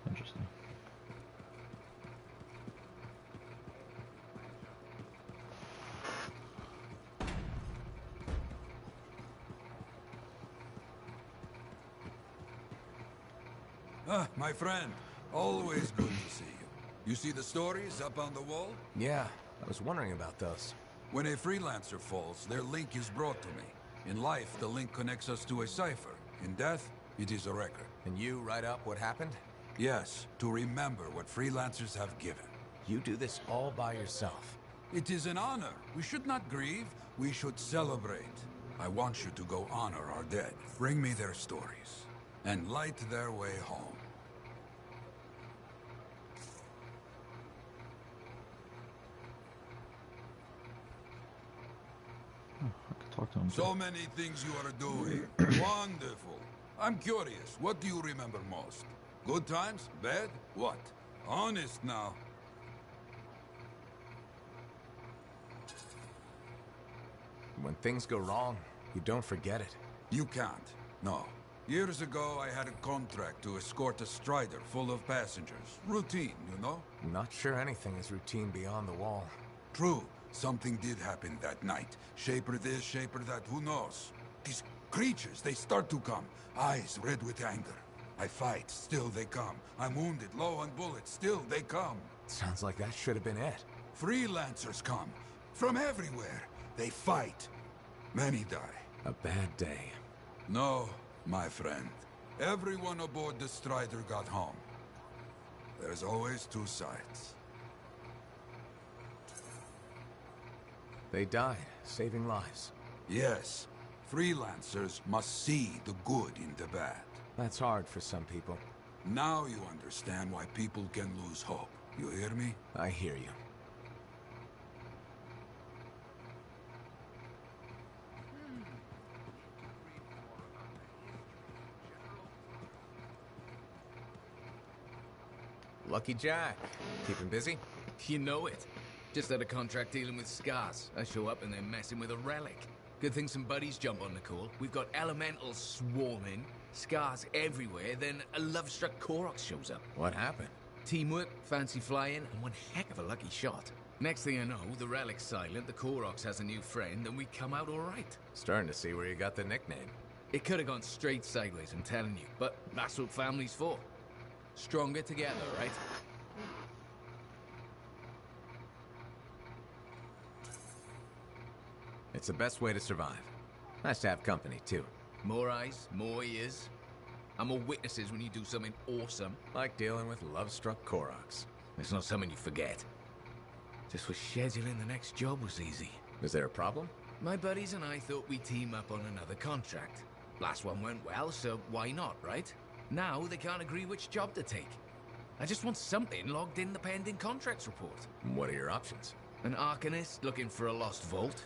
Interesting. Ah, my friend. Always good to see you. You see the stories up on the wall? Yeah, I was wondering about those. When a freelancer falls, their link is brought to me. In life, the link connects us to a cipher. In death, it is a record. And you write up what happened? Yes, to remember what freelancers have given. You do this all by yourself. It is an honor. We should not grieve. We should celebrate. I want you to go honor our dead. Bring me their stories. And light their way home. Talk to him. So many things you are doing. Wonderful. I'm curious, what do you remember most? Good times? Bad? What? Honest now. When things go wrong, you don't forget it. You can't. No. Years ago, I had a contract to escort a Strider full of passengers. Routine, you know? Not sure anything is routine beyond the wall. True. Something did happen that night. Shaper this, shaper that, who knows? These creatures, they start to come. Eyes red with anger. I fight, still they come. I'm wounded, low on bullets, still they come. Sounds like that should have been it. Freelancers come. From everywhere. They fight. Many die. A bad day. No, my friend. Everyone aboard the Strider got home. There's always 2 sides. They died, saving lives. Yes. Freelancers must see the good in the bad. That's hard for some people. Now you understand why people can lose hope. You hear me? I hear you. Lucky Jack. Keeping busy? You know it. Just had a contract dealing with scars. I show up and they're messing with a relic. Good thing some buddies jump on the call. We've got elementals swarming, scars everywhere, then a love-struck Koroks shows up. What happened? Teamwork, fancy flying, and one heck of a lucky shot. Next thing I know, the relic's silent, the Koroks has a new friend, and we come out all right. Starting to see where you got the nickname. It could have gone straight sideways, I'm telling you, but that's what family's for. Stronger together, right? It's the best way to survive. Nice to have company, too. More eyes, more ears, and more witnesses when you do something awesome. Like dealing with love-struck Koroks. It's not something you forget. Just wish scheduling the next job was easy. Is there a problem? My buddies and I thought we'd team up on another contract. Last one went well, so why not, right? Now they can't agree which job to take. I just want something logged in the pending contracts report. What are your options? An Arcanist looking for a lost vault.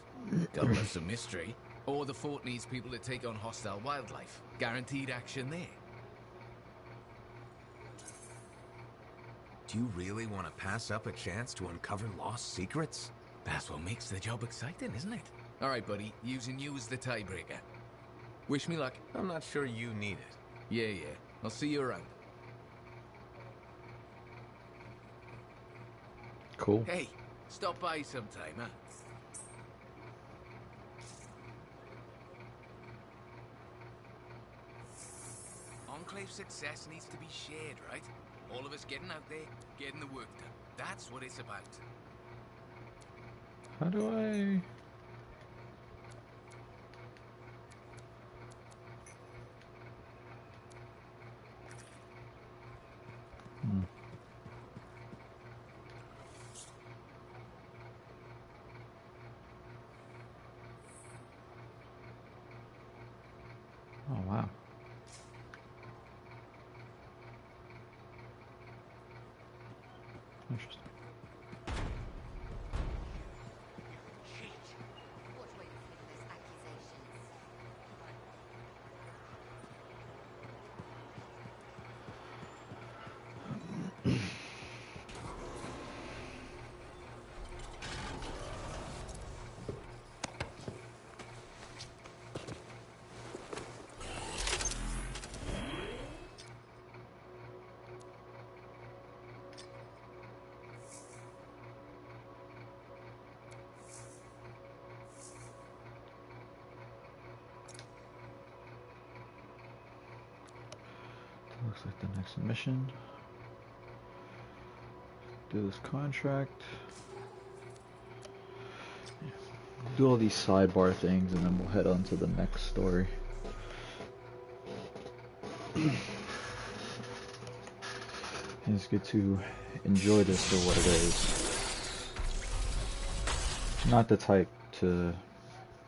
God love some mystery. Or the fort needs people to take on hostile wildlife. Guaranteed action there. Do you really want to pass up a chance to uncover lost secrets? That's what makes the job exciting, isn't it? All right, buddy. Using you as the tiebreaker. Wish me luck. I'm not sure you need it. Yeah. I'll see you around. Cool. Hey, stop by sometime, huh? Enclave success needs to be shared, right? All of us getting out there, getting the work done. That's what it's about. How do I... Oh, wow. Interesting. Looks like the next mission. Do this contract. Do all these sidebar things and then we'll head on to the next story. And it's good to enjoy this for what it is. Not the type to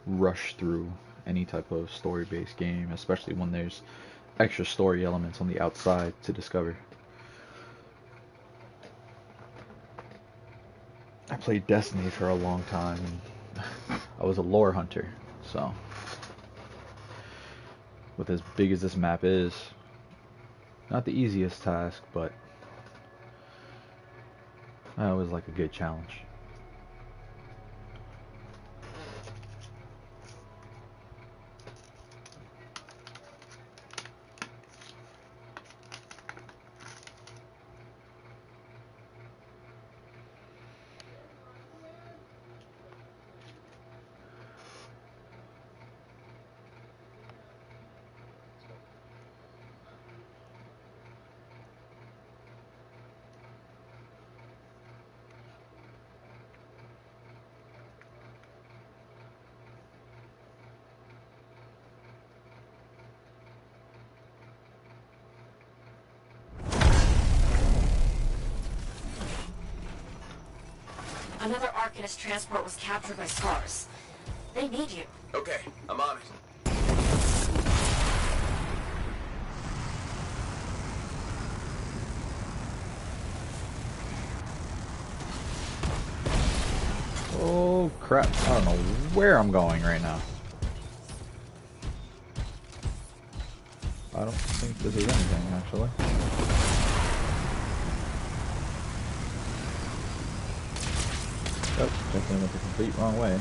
rush through any type of story-based game, especially when there's extra story elements on the outside to discover. I played Destiny for a long time and I was a lore hunter, so with as big as this map is, not the easiest task, but I always like a good challenge. Another Arcanist transport was captured by scars. They need you. Okay, I'm on it. Oh crap, I don't know where I'm going right now. I don't think this is anything, actually. Oh, definitely went the complete wrong way.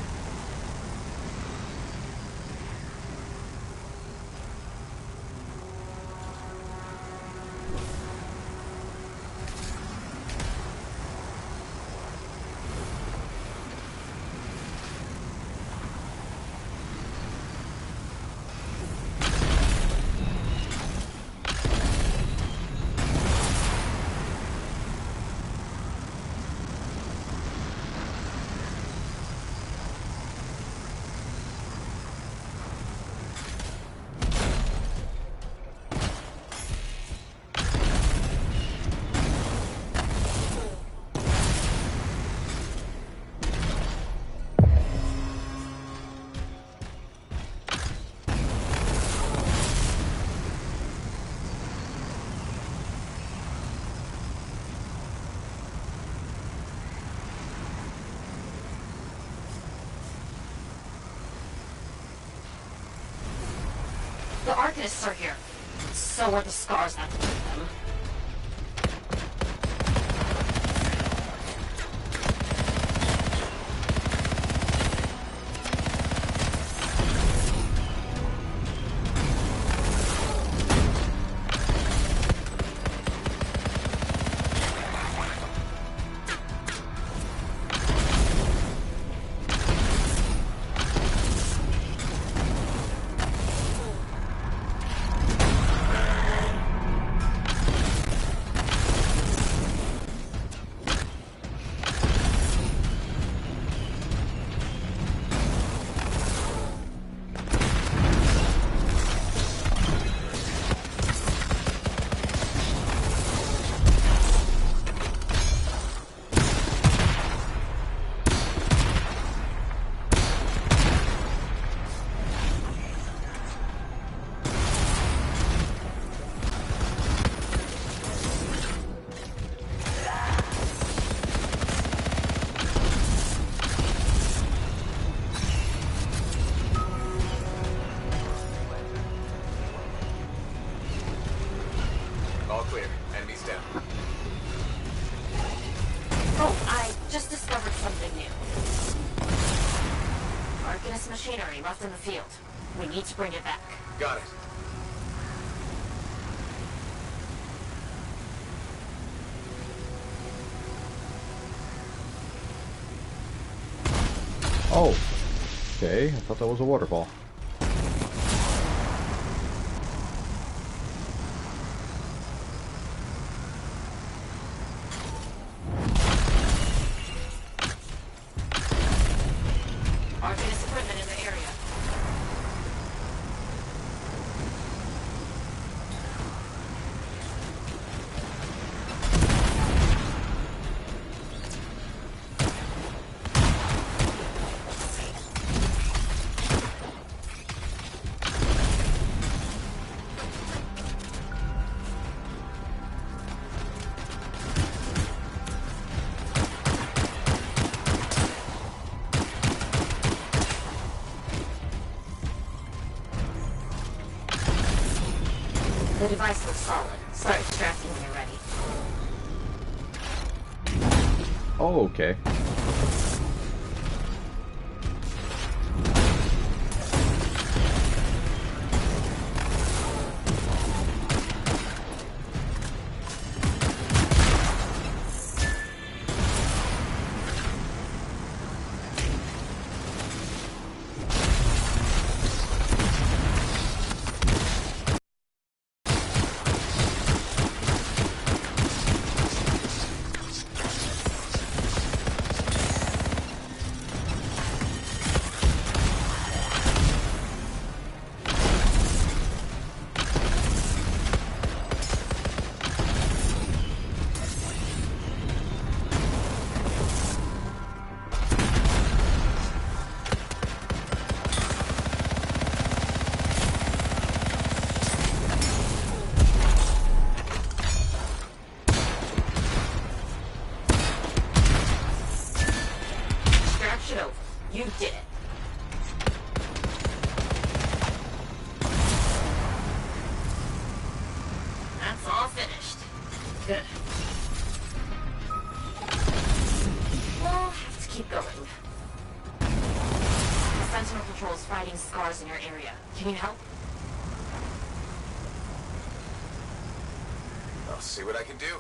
The Arcanists are here. So are the scars that lead them. All clear. Enemies down. Oh, I just discovered something new. Arcanist machinery left in the field. We need to bring it back. Got it. Oh. Okay, I thought that was a waterfall. Arcanist equipment in the area. The device looks solid. Start extracting when you're ready. Oh, okay. You did it. That's all finished. Good. We'll have to keep going. The Sentinel Patrol is fighting scars in your area. Can you help? I'll see what I can do.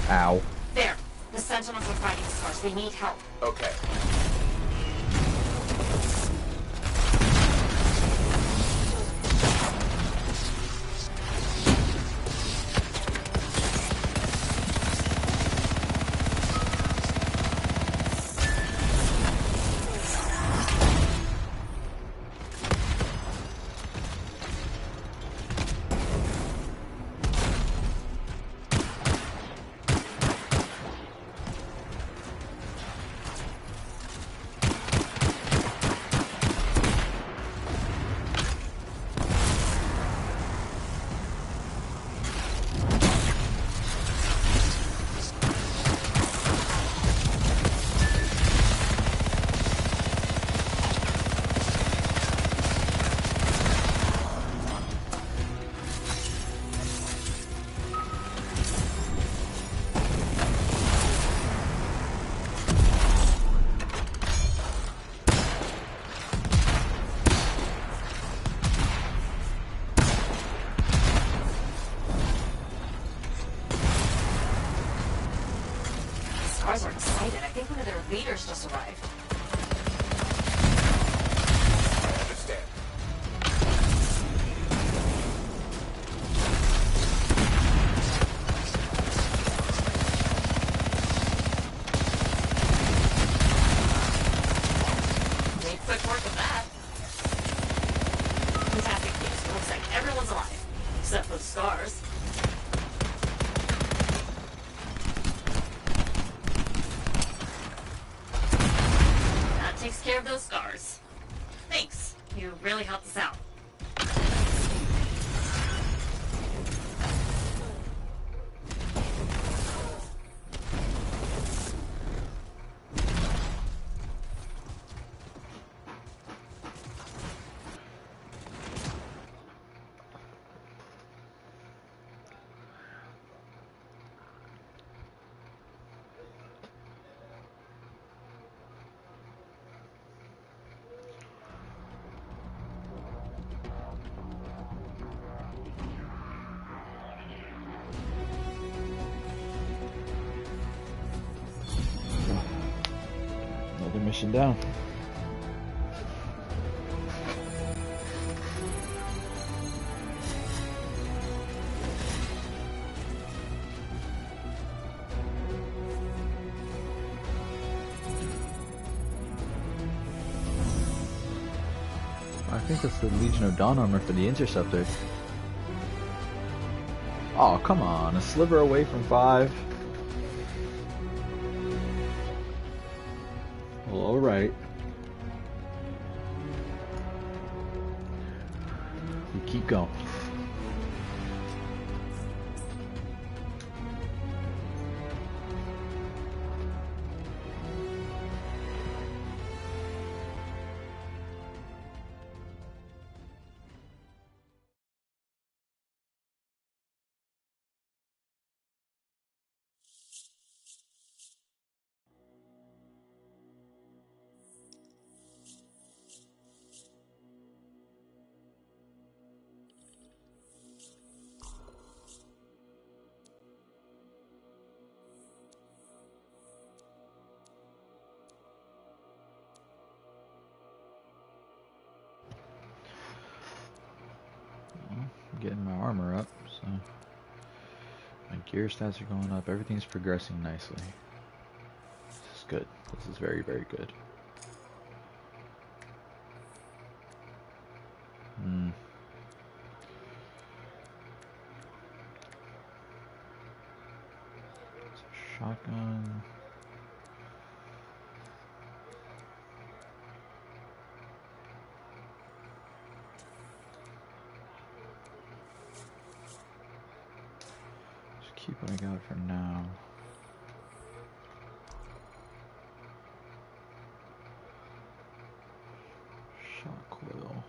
Ow. There. The Sentinels are fighting scars. They need help. Okay. scars are excited. I think one of their leaders just arrived. I understand. Made quick work of that. Fantastic news. It looks like everyone's alive. Except for the scars. That takes care of those scars. Thanks. You really helped us out. Another mission down. I think that's the Legion of Dawn armor for the Interceptor. Oh, come on. A sliver away from 5. Well, alright. We keep going. Getting my armor up, so my gear stats are going up. Everything's progressing nicely. This is good. This is very, very good. Shotgun. Just keep what I got for now. Shot coil.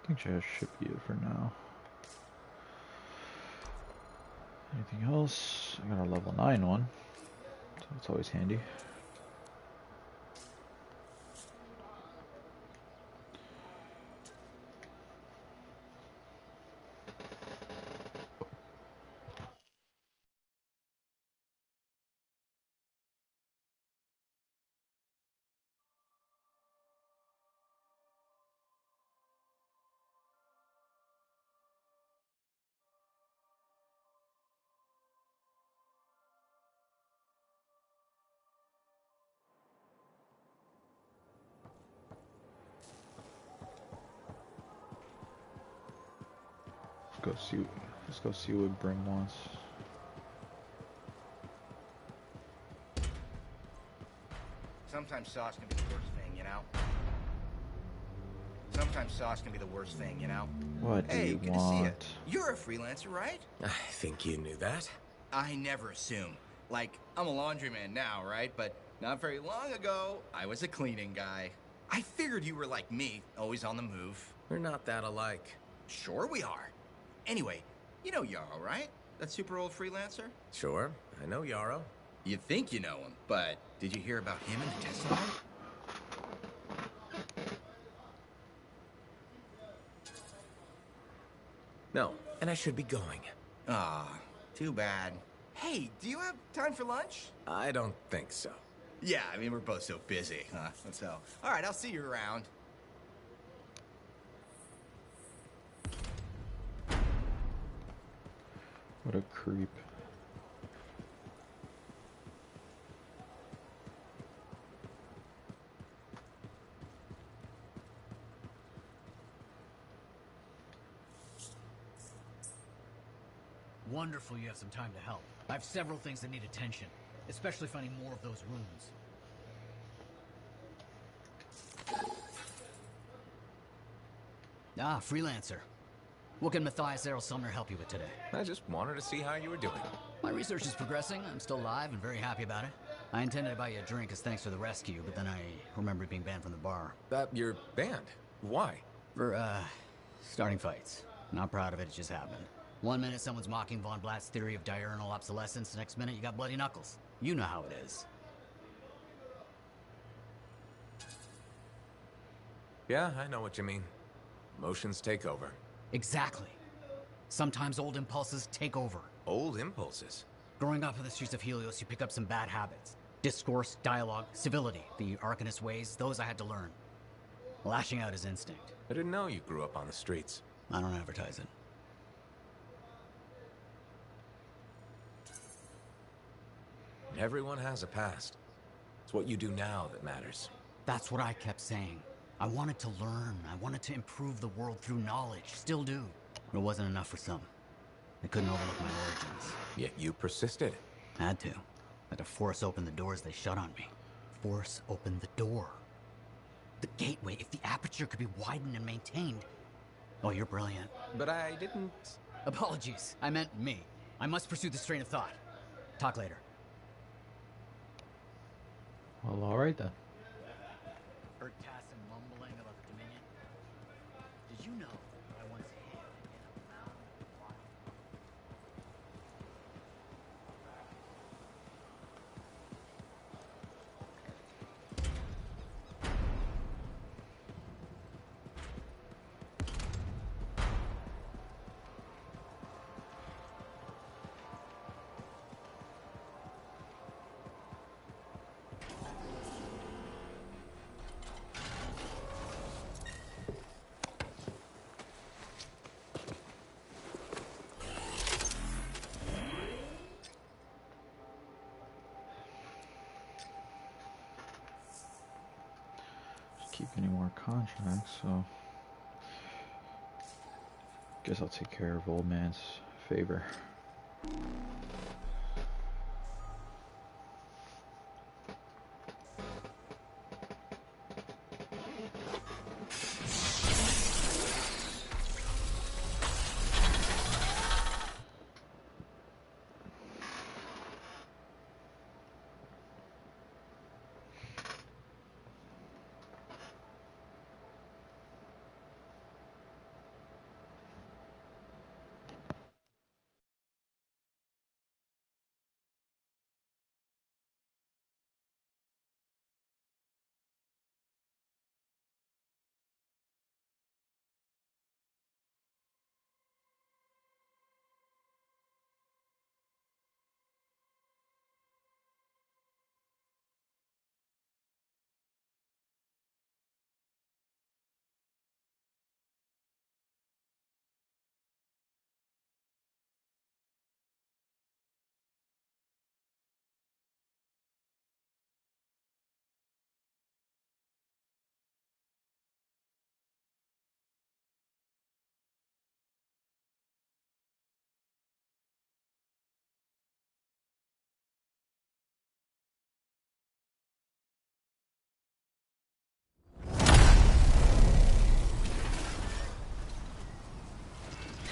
I think I should be it for now. Anything else? I got a level 9 one, so that's always handy. Let's go see what Brim wants. Sometimes sauce can be the worst thing, you know? Sometimes sauce can be the worst thing, you know? What do Hey, you good want? to see you. You're a freelancer, right? I think you knew that. I never assume. Like, I'm a laundryman now, right? But not very long ago, I was a cleaning guy. I figured you were like me, always on the move. We're not that alike. Sure we are. Anyway, you know Yarrow, right? That super old freelancer? Sure, I know Yarrow. You think you know him, but did you hear about him in the testimony? No, and I should be going. Ah, too bad. Hey, do you have time for lunch? I don't think so. Yeah, I mean, we're both so busy, huh? So, all right, I'll see you around. What a creep. Wonderful you have some time to help. I have several things that need attention, especially finding more of those runes. Ah, freelancer. What can Matthias Errol Sumner help you with today? I just wanted to see how you were doing. My research is progressing. I'm still alive and very happy about it. I intended to buy you a drink as thanks for the rescue, but then I remembered being banned from the bar. You're banned? Why? For, starting fights. Not proud of it, it just happened. One minute someone's mocking Von Blatt's theory of diurnal obsolescence, the next minute you got bloody knuckles. You know how it is. Yeah, I know what you mean. Emotions take over. Exactly. Sometimes old impulses take over. Old impulses? Growing up in the streets of Helios, you pick up some bad habits. Discourse, dialogue, civility, the Arcanist ways, those I had to learn. Lashing out is instinct. I didn't know you grew up on the streets. I don't advertise it. Everyone has a past. It's what you do now that matters. That's what I kept saying. I wanted to learn. I wanted to improve the world through knowledge. Still do. But it wasn't enough for some. I couldn't overlook my origins. Yet you persisted. Had to. Had to force open the doors they shut on me. Force open the door. The gateway, if the aperture could be widened and maintained. Oh, you're brilliant. But I didn't... Apologies. I meant me. I must pursue this train of thought. Talk later. Well, alright then. Heard Tassin mumbling about the Dominion? Did you know I once hid in a mountain of water? Keep any more contracts, so guess I'll take care of old man's favor.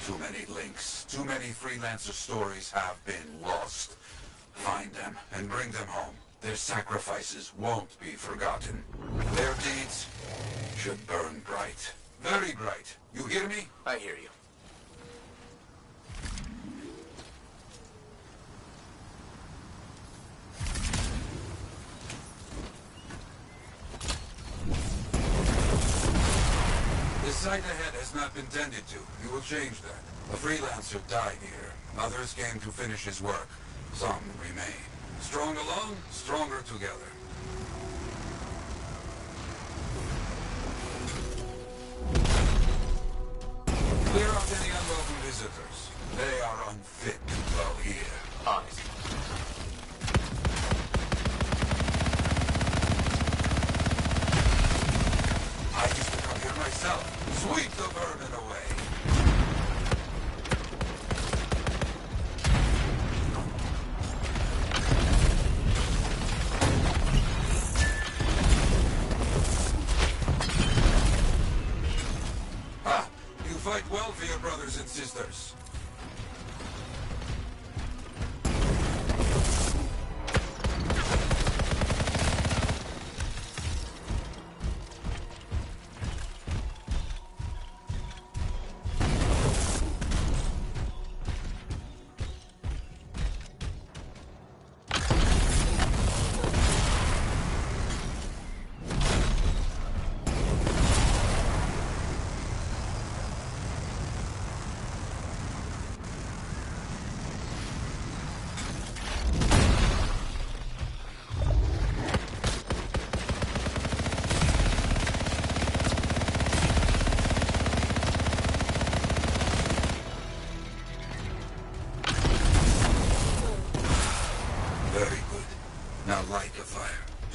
too many links. Too many freelancer stories have been lost. Find them and bring them home. Their sacrifices won't be forgotten. Their deeds should burn bright. Very bright. You hear me? I hear you. The site ahead has not been tended to. You will change that. A freelancer died here. Others came to finish his work. Some remain. Strong alone, stronger together. Clear out any unwelcome visitors. They are unfit to dwell here. Honest. I used to come here myself. Sweep the vermin away. Ah, you fight well for your brothers and sisters.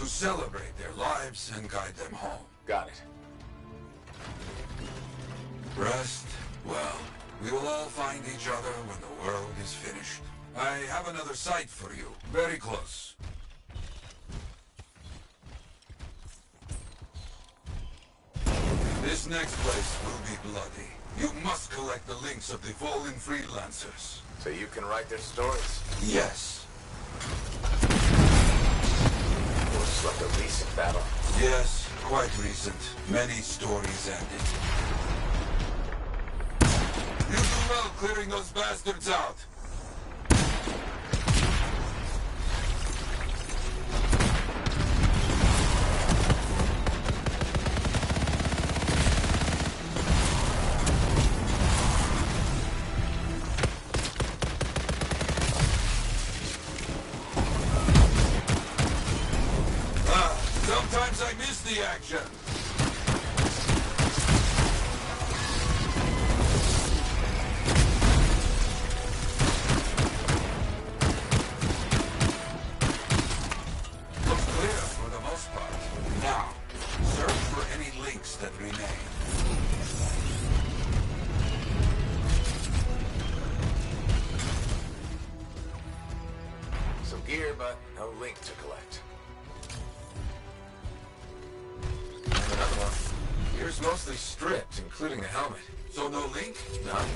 Celebrate their lives and guide them home. Got it. Rest, well, we will all find each other when the world is finished. I have another site for you, very close. This next place will be bloody. You must collect the links of the fallen freelancers. So you can write their stories? Yes. Looks like a recent battle. Yes, quite recent. Many stories ended. You do well clearing those bastards out. Sometimes I miss the action. Looks clear for the most part. Now, search for any links that remain. Some gear, but no link to collect. Gear's mostly stripped, including the helmet. So no link? None.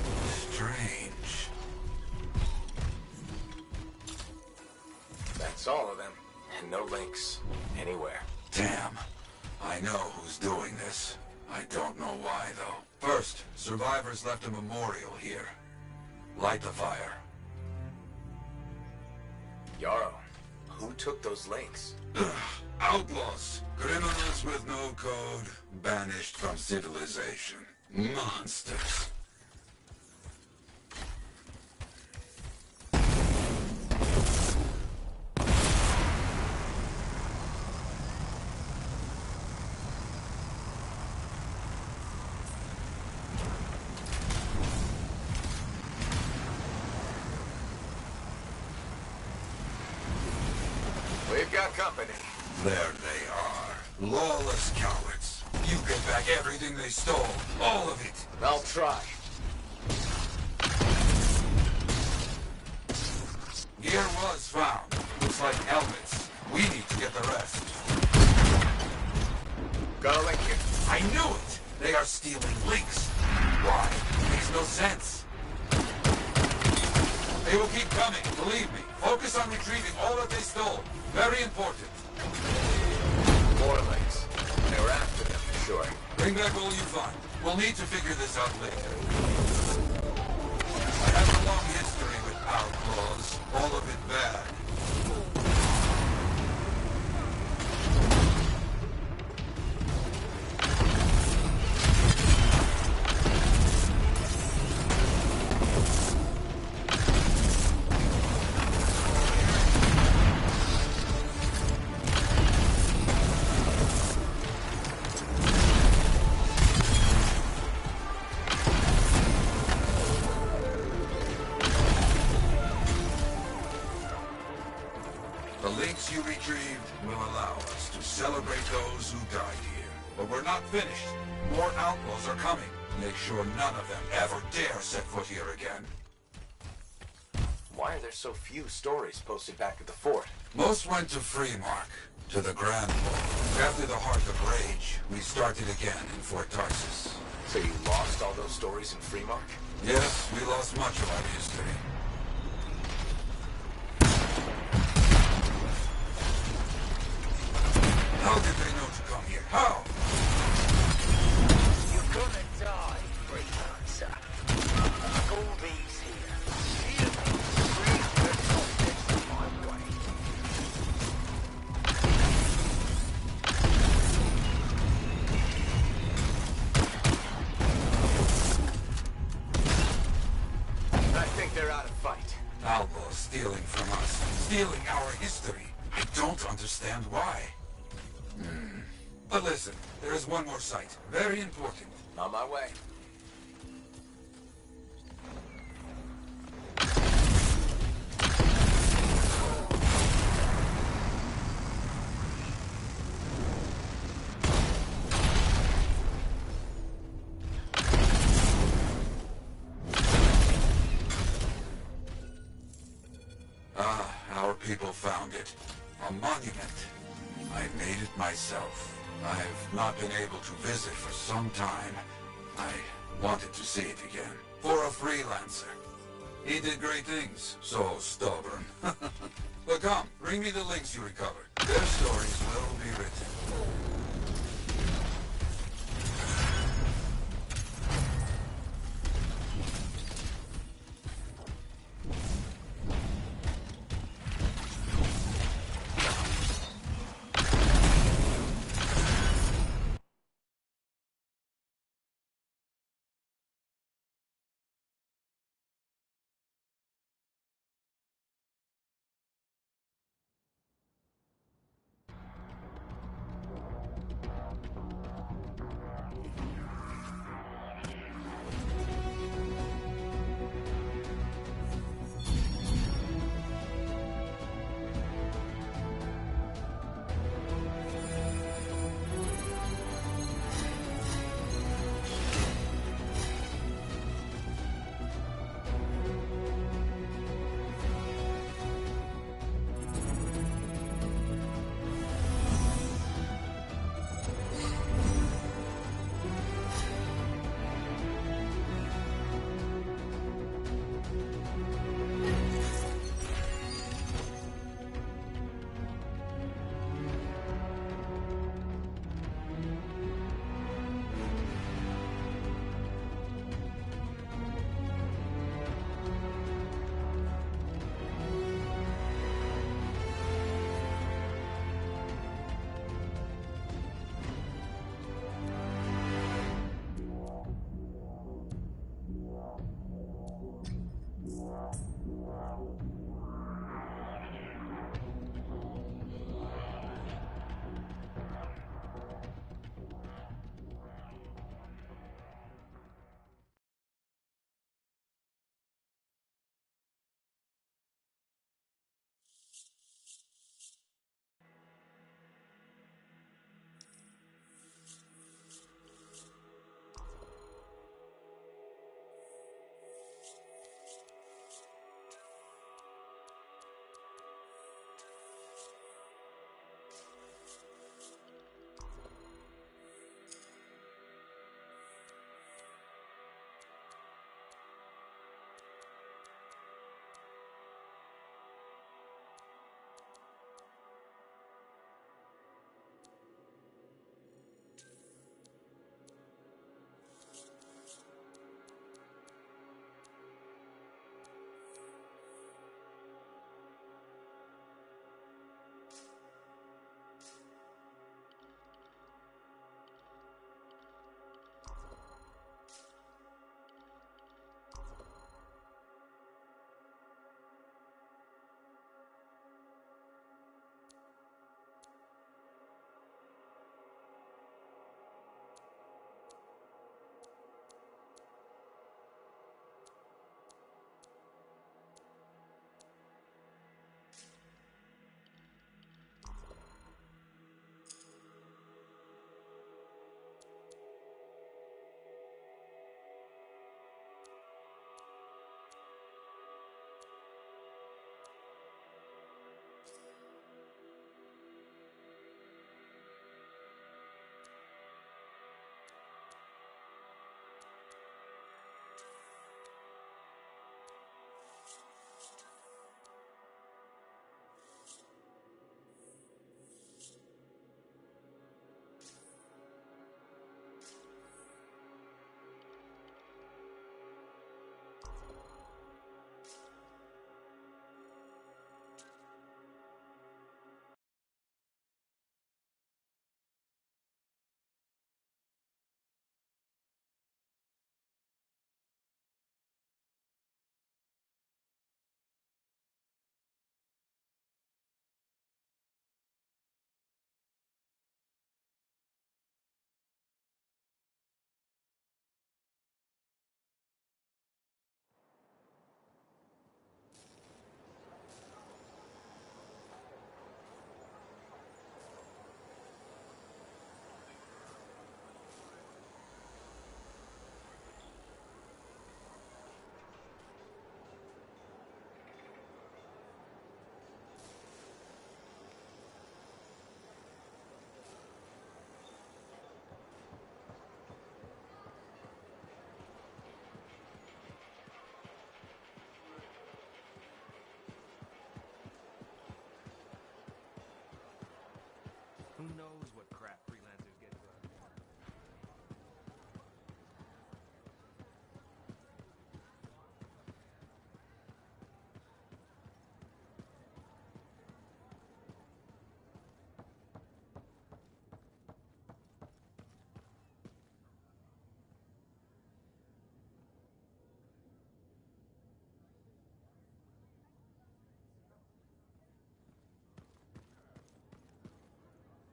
Strange. That's all of them. And no links. Anywhere. Damn. I know who's doing this. I don't know why, though. First, survivors left a memorial here. Light the fire. Yarrow, who took those links? Outlaws. Criminals with no code. Banished from civilization. Monsters. We've got company. There they are. Lawless cowards. You get back everything they stole. All of it. I'll try. Gear was found. Looks like helmets. We need to get the rest. Got a link here. I knew it! They are stealing links. Why? Makes no sense. They will keep coming, believe me. Focus on retrieving all that they stole. Very important. More links. They were after them, sure. Bring back all you find. We'll need to figure this out later. I have a long history with outlaws. All of it bad. The links you retrieved will allow us to celebrate those who died here. But we're not finished. More outlaws are coming. Make sure none of them ever dare set foot here again. Why are there so few stories posted back at the fort? Most went to Freemark, to the Grand Vault. After the Heart of Rage, we started again in Fort Tarsus. So you lost all those stories in Freemark? Yes, we lost much of our history. How did they know to come here? How? You're gonna die, freelancer. All these here. Hear me. Bring the justice my way. I think they're out of fight. Outlaws stealing from us. Stealing our history. I don't understand why. But listen, there is one more site. Very important. On my way. Ah, our people found it. A monument. I made it myself. I've not been able to visit for some time. I wanted to see it again. For a freelancer. He did great things. So stubborn. But come, bring me the links you recovered. Their stories will be written.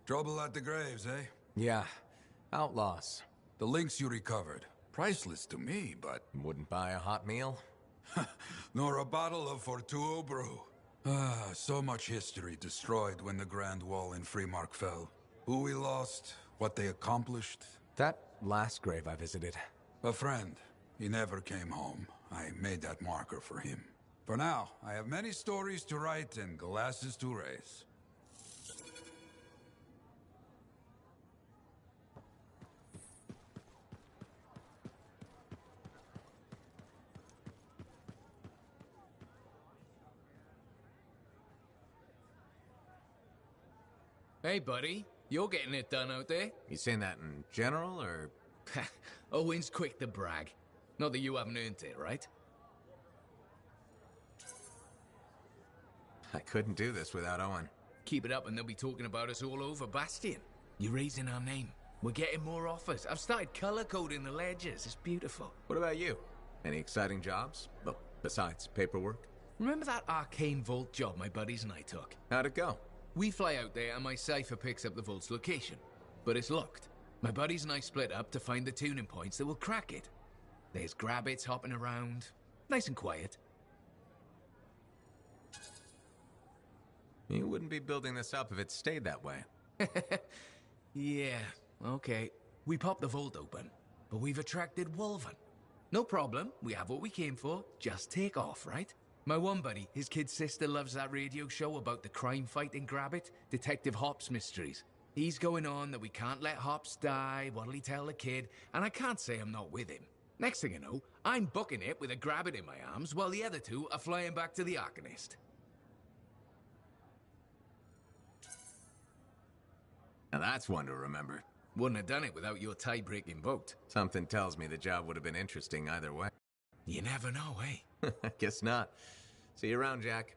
Trouble at the graves, eh? Yeah. Outlaws. The links you recovered. Priceless to me, but... Wouldn't buy a hot meal? Nor a bottle of Fortuo brew. Ah, so much history destroyed when the Grand Wall in Freemark fell. Who we lost, what they accomplished. That last grave I visited. A friend. He never came home. I made that marker for him. For now, I have many stories to write and glasses to raise. Hey, buddy. You're getting it done out there. You saying that in general, or...? Owen's quick to brag. Not that you haven't earned it, right? I couldn't do this without Owen. Keep it up and they'll be talking about us all over Bastion. You're raising our name. We're getting more offers. I've started color-coding the ledgers. It's beautiful. What about you? Any exciting jobs? Well, besides paperwork? Remember that arcane vault job my buddies and I took? How'd it go? We fly out there and my cipher picks up the vault's location. But it's locked. My buddies and I split up to find the tuning points that will crack it. There's grabbits hopping around. Nice and quiet. You wouldn't be building this up if it stayed that way. Yeah, okay. We popped the vault open, but we've attracted Wolven. No problem, we have what we came for. Just take off, right? My one buddy, his kid's sister loves that radio show about the crime fight in Grabbit, Detective Hops Mysteries. He's going on that we can't let Hops die, what'll he tell the kid, and I can't say I'm not with him. Next thing you know, I'm booking it with a Grabbit in my arms while the other two are flying back to the Arcanist. Now that's one to remember. Wouldn't have done it without your tie-breaking vote. Something tells me the job would have been interesting either way. You never know, eh? Guess not. See you around, Jack.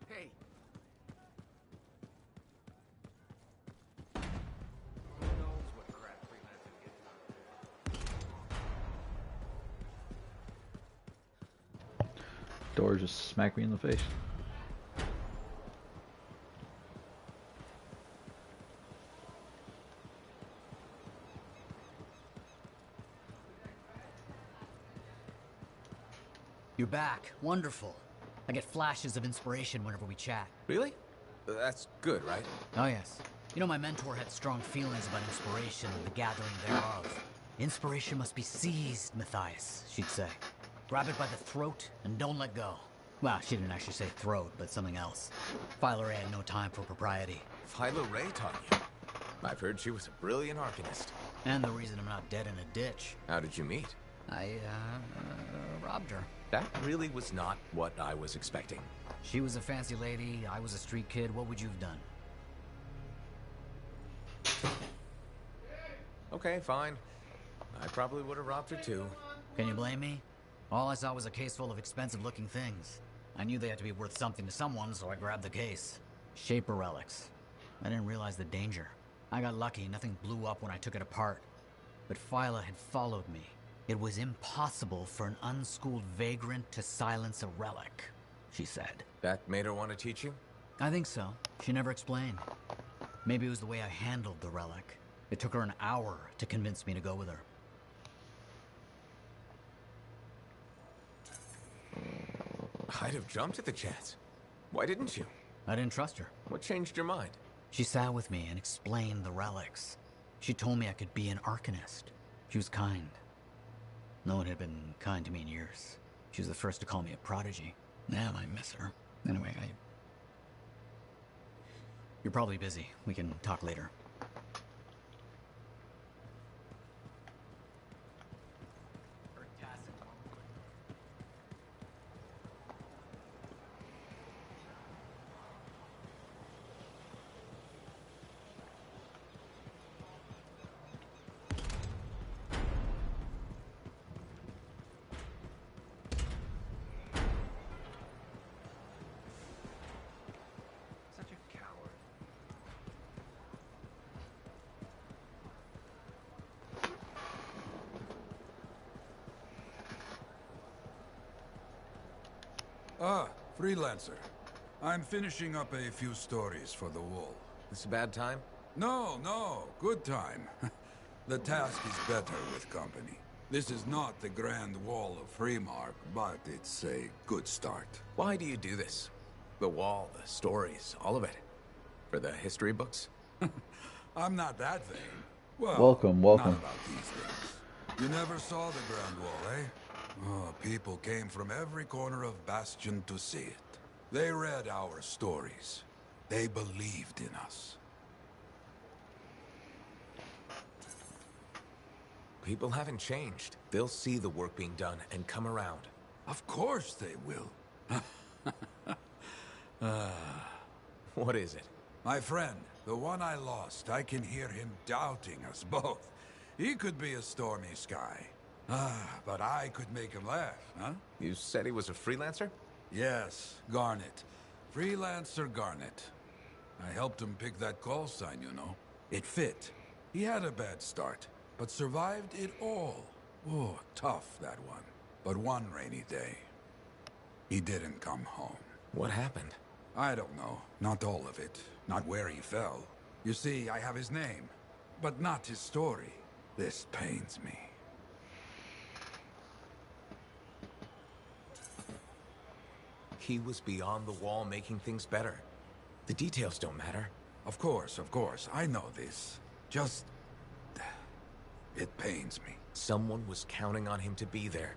Hey. Door just smacked me in the face. You're back. Wonderful. I get flashes of inspiration whenever we chat. Really? That's good, right? Oh, yes. You know, my mentor had strong feelings about inspiration and the gathering thereof. Inspiration must be seized, Matthias, she'd say. Grab it by the throat and don't let go. Well, she didn't actually say throat, but something else. Philo Ray had no time for propriety. Philo Ray taught you? I've heard she was a brilliant arcanist. And the reason I'm not dead in a ditch. How did you meet? I, robbed her. That really was not what I was expecting. She was a fancy lady, I was a street kid. What would you have done? Okay, fine. I probably would have robbed her too. Can you blame me? All I saw was a case full of expensive-looking things. I knew they had to be worth something to someone, so I grabbed the case. Shaper relics. I didn't realize the danger. I got lucky, nothing blew up when I took it apart. But Phyla had followed me. It was impossible for an unschooled vagrant to silence a relic, she said. That made her want to teach you? I think so. She never explained. Maybe it was the way I handled the relic. It took her an hour to convince me to go with her. I'd have jumped at the chance. Why didn't you? I didn't trust her. What changed your mind? She sat with me and explained the relics. She told me I could be an arcanist. She was kind. No one had been kind to me in years. She was the first to call me a prodigy. Damn, I miss her. Anyway, You're probably busy. We can talk later. Ah, freelancer. I'm finishing up a few stories for the wall. This a bad time? No, good time. The task is better with company. This is not the Grand Wall of Freemark, but it's a good start. Why do you do this? The wall, the stories, all of it. For the history books? I'm not that vain. Well, welcome. Not about these things. You never saw the Grand Wall, eh? Oh, people came from every corner of Bastion to see it. They read our stories. They believed in us. People haven't changed. They'll see the work being done and come around. Of course they will. What is it? My friend, the one I lost, I can hear him doubting us both. He could be a stormy sky. But I could make him laugh, huh? You said he was a freelancer? Yes, Garnet. Freelancer Garnet. I helped him pick that call sign, you know. It fit. He had a bad start, but survived it all. Oh, tough, that one. But one rainy day, he didn't come home. What happened? I don't know. Not all of it. Not where he fell. You see, I have his name, but not his story. This pains me. He was beyond the wall making things better. The details don't matter. Of course. I know this. Just... it pains me. Someone was counting on him to be there.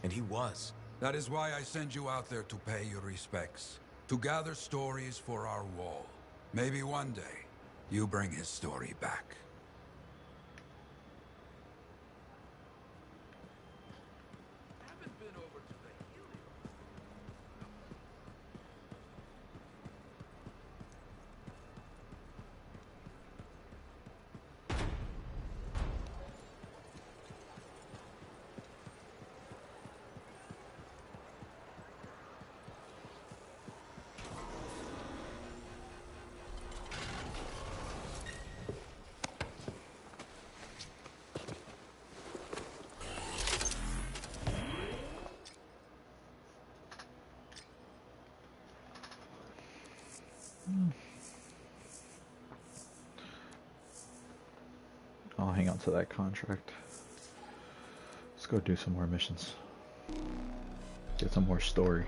And he was. That is why I send you out there to pay your respects. To gather stories for our wall. Maybe one day, you bring his story back. I'll hang on to that contract. Let's go do some more missions. Get some more story.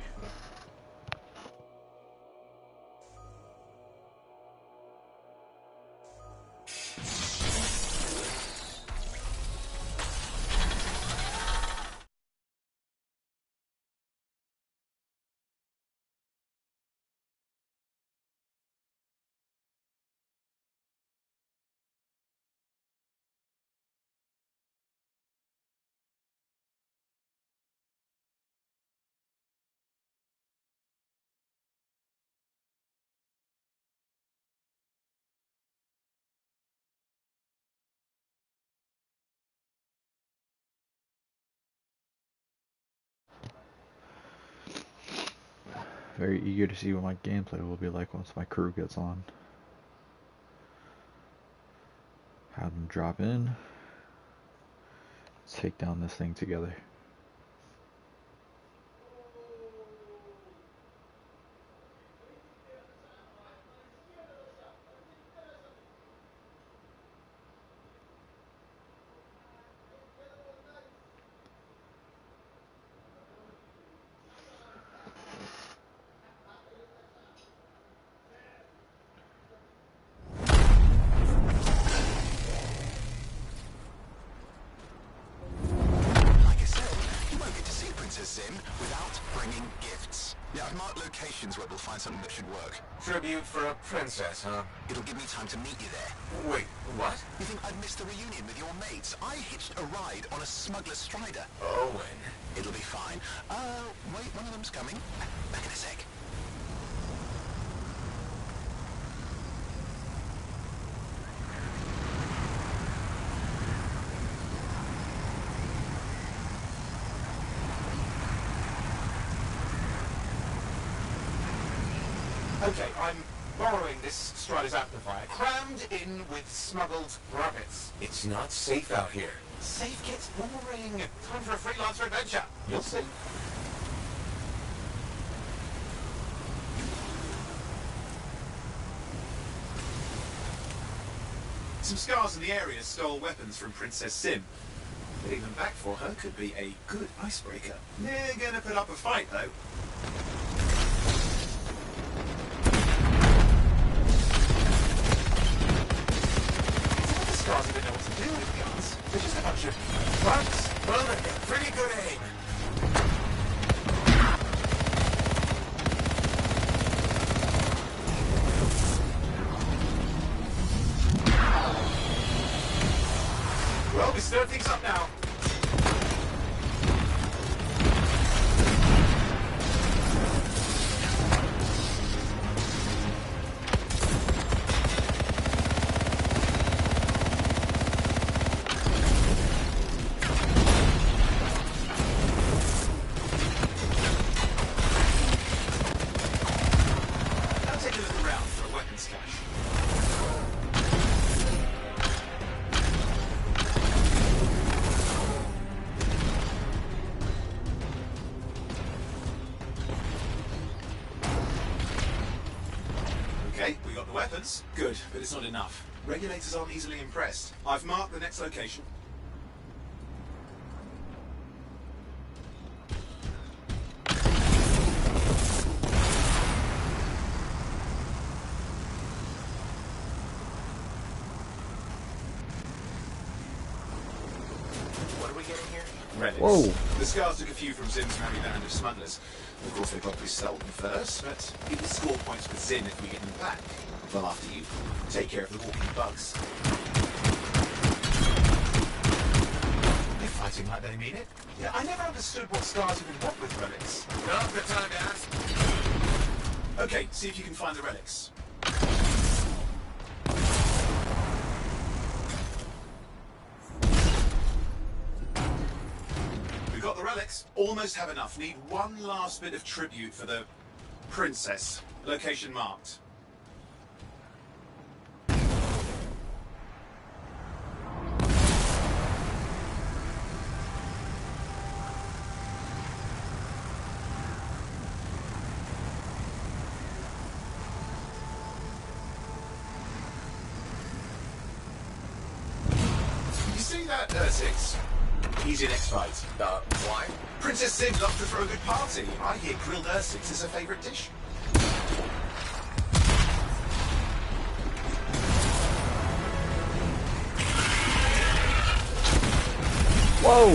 Very eager to see what my gameplay will be like once my crew gets on. Have them drop in. Let's take down this thing together. Without bringing gifts. Yeah, I've marked locations where we'll find something that should work. Tribute for a princess, huh? It'll give me time to meet you there. Wait, what? You think I'd miss the reunion with your mates? I hitched a ride on a smuggler's strider. Owen. It'll be fine. Wait, one of them's coming. Back in a sec. Okay, I'm borrowing this Strider's amplifier, crammed in with smuggled rabbits. It's not safe out here. Safe gets boring. Time for a freelancer adventure. You'll see. Some scars in the area stole weapons from Princess Sim. Getting them back for her could be a good icebreaker. They're gonna put up a fight, though. The scars don't know what to do with guns. They're just a bunch of bugs. Well, they've got pretty good aim. Well, we stir things up now. Now take a look around for a weapons cache. Okay, we got the weapons. Good, but it's not enough. Regulators aren't easily impressed. I've marked the next location. What are we getting here? Relics. Whoa. The scars took a few from Zim's merry band of smugglers. Of course, they probably stole them first, but you can score points with Zim if we get them back. Well, after you take care of the walking bugs. They're fighting like they mean it. Yeah, I never understood what scars even want with relics. Not the time to ask. Okay, see if you can find the relics. We've got the relics. Almost have enough. Need one last bit of tribute for the princess. Location marked. You see that, Six? He's in X-Fight. Why? Princess Sim loves to throw a good party. I hear grilled Ursix is her favourite dish. Whoa!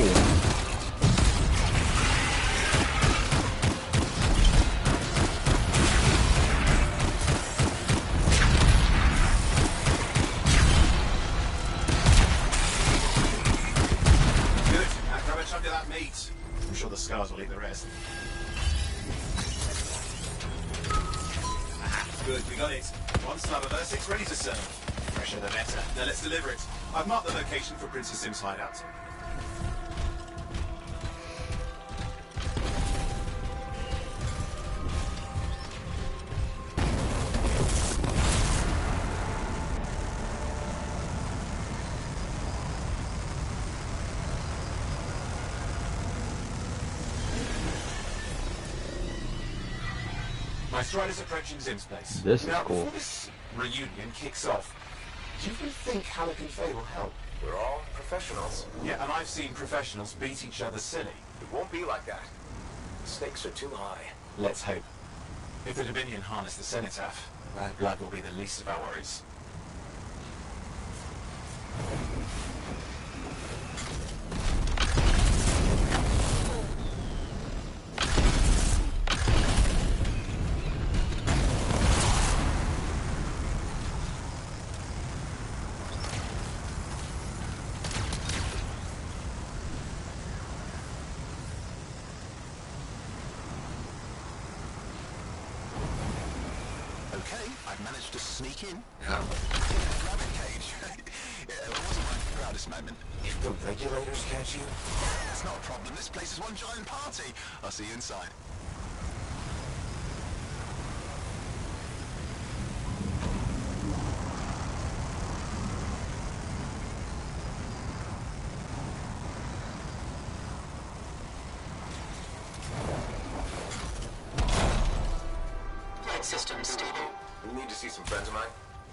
Good. Now grab a chunk of that meat. I'm sure the scars will eat the rest. Aha, good, we got it. One slab of Ursix ready to serve. Fresher the better. Now let's deliver it. I've marked the location for Princess Sim's hideout. My stride is approaching Zim's place. This is now, cool. before this reunion kicks off, do you think Halleck and Faye will help? We're all professionals. Yeah, and I've seen professionals beat each other silly. It won't be like that. The stakes are too high. Let's hope. If the Dominion harness the Cenotaph, bad blood will be the least of our worries. Okay, I've managed to sneak in. Rabbit cage. Yeah, it wasn't my proudest moment. If the regulators catch you... It's not a problem. This place is one giant party. I'll see you inside. Flight system stable. We need to see some friends of mine.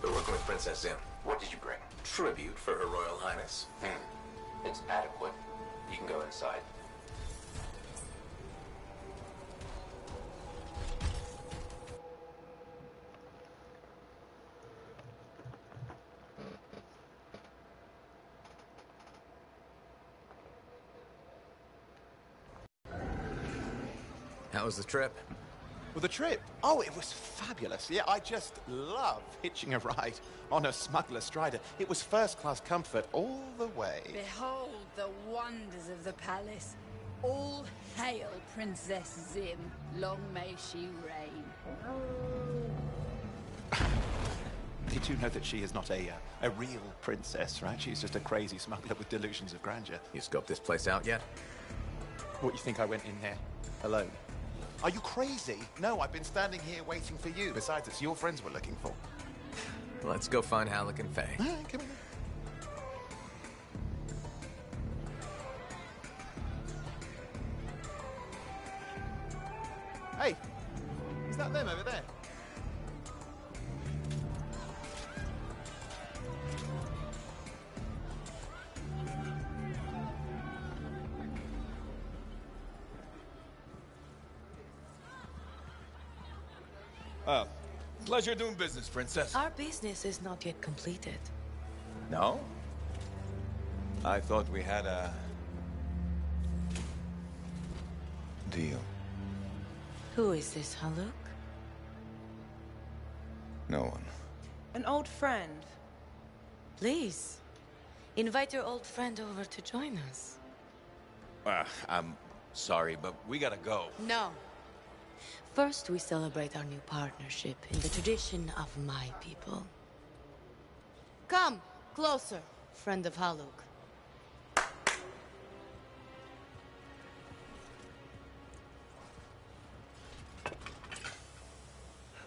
They're working with Princess Sim. What did you bring? Tribute for Her Royal Highness. It's adequate. You can go inside. How was the trip? Well, the trip? Oh, it was fabulous. Yeah, I just love hitching a ride on a smuggler strider. It was first-class comfort all the way. Behold the wonders of the palace. All hail Princess Zim. Long may she reign. Did you know that she is not a real princess, right? She's just a crazy smuggler with delusions of grandeur. You scoped this place out yet? What, you think I went in there alone? Are you crazy? No, I've been standing here waiting for you. Besides, it's your friends we're looking for. Let's go find Halleck and Faye. All right, come on. Hey, is that them over there? Pleasure doing business, Princess. Our business is not yet completed. No? I thought we had a... deal. Who is this, Haluk? No one. An old friend. Please, invite your old friend over to join us. I'm sorry, but we gotta go. No. First, we celebrate our new partnership in the tradition of my people. Come, closer, friend of Haluk.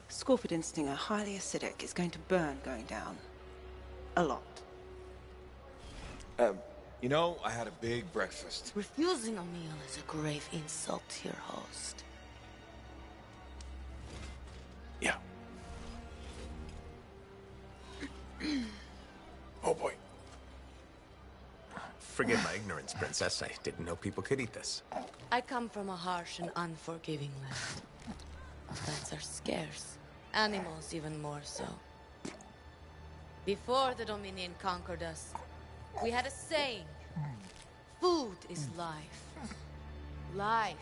Scorpidin stinger, highly acidic. It's going to burn going down. A lot. You know, I had a big breakfast. Refusing a meal is a grave insult to your host. Yeah. Oh boy. Forgive my ignorance, Princess. I didn't know people could eat this. I come from a harsh and unforgiving land. Plants are scarce. Animals even more so. Before the Dominion conquered us, we had a saying. Food is life. Life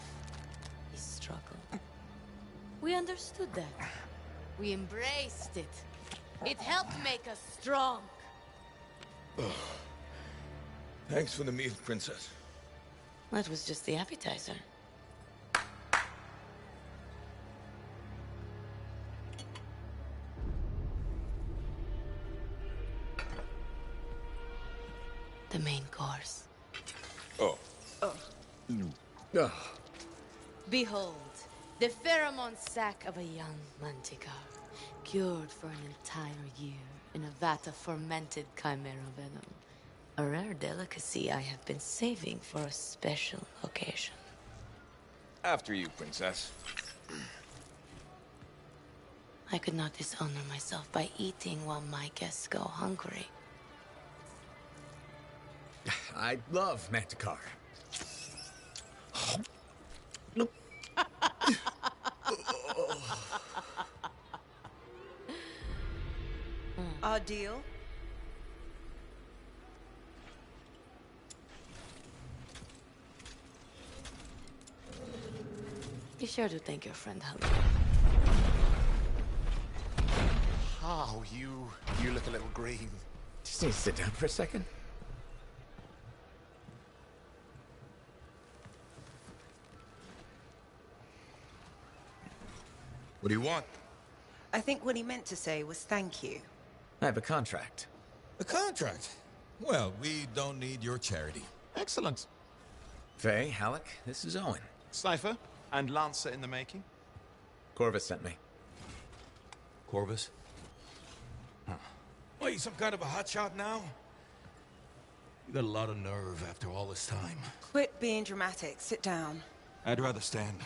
is struggle. We understood that. We embraced it. It helped make us strong. Thanks for the meal, Princess. That was just the appetizer. The main course. Oh. Behold, the pheromone sac of a young manticore, cured for an entire year in a vat of fermented chimera venom. A rare delicacy I have been saving for a special occasion. After you, Princess. I could not dishonor myself by eating while my guests go hungry. I love Manticore. Our deal? Be sure to thank your friend Haluk. Oh, you look a little green. Just need to sit down for a second. What do you want? I think what he meant to say was thank you. I have a contract. A contract? Well, we don't need your charity. Excellent. Faye, Halleck, this is Owen. Cypher and Lancer in the making. Corvus sent me. Corvus? Huh. What, you some kind of a hotshot now? You got a lot of nerve after all this time. Quit being dramatic. Sit down. I'd rather stand.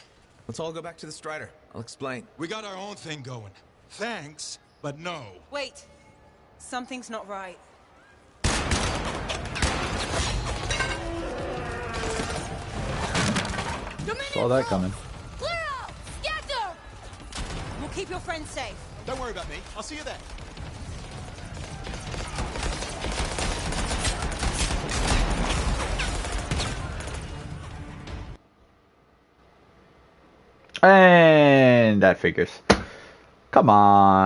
Let's all go back to the Strider. I'll explain. We got our own thing going. Thanks, but no. Wait. Something's not right. Saw that coming. Clear out! Scatter! We'll keep your friends safe. Don't worry about me. I'll see you there. And that figures. Come on.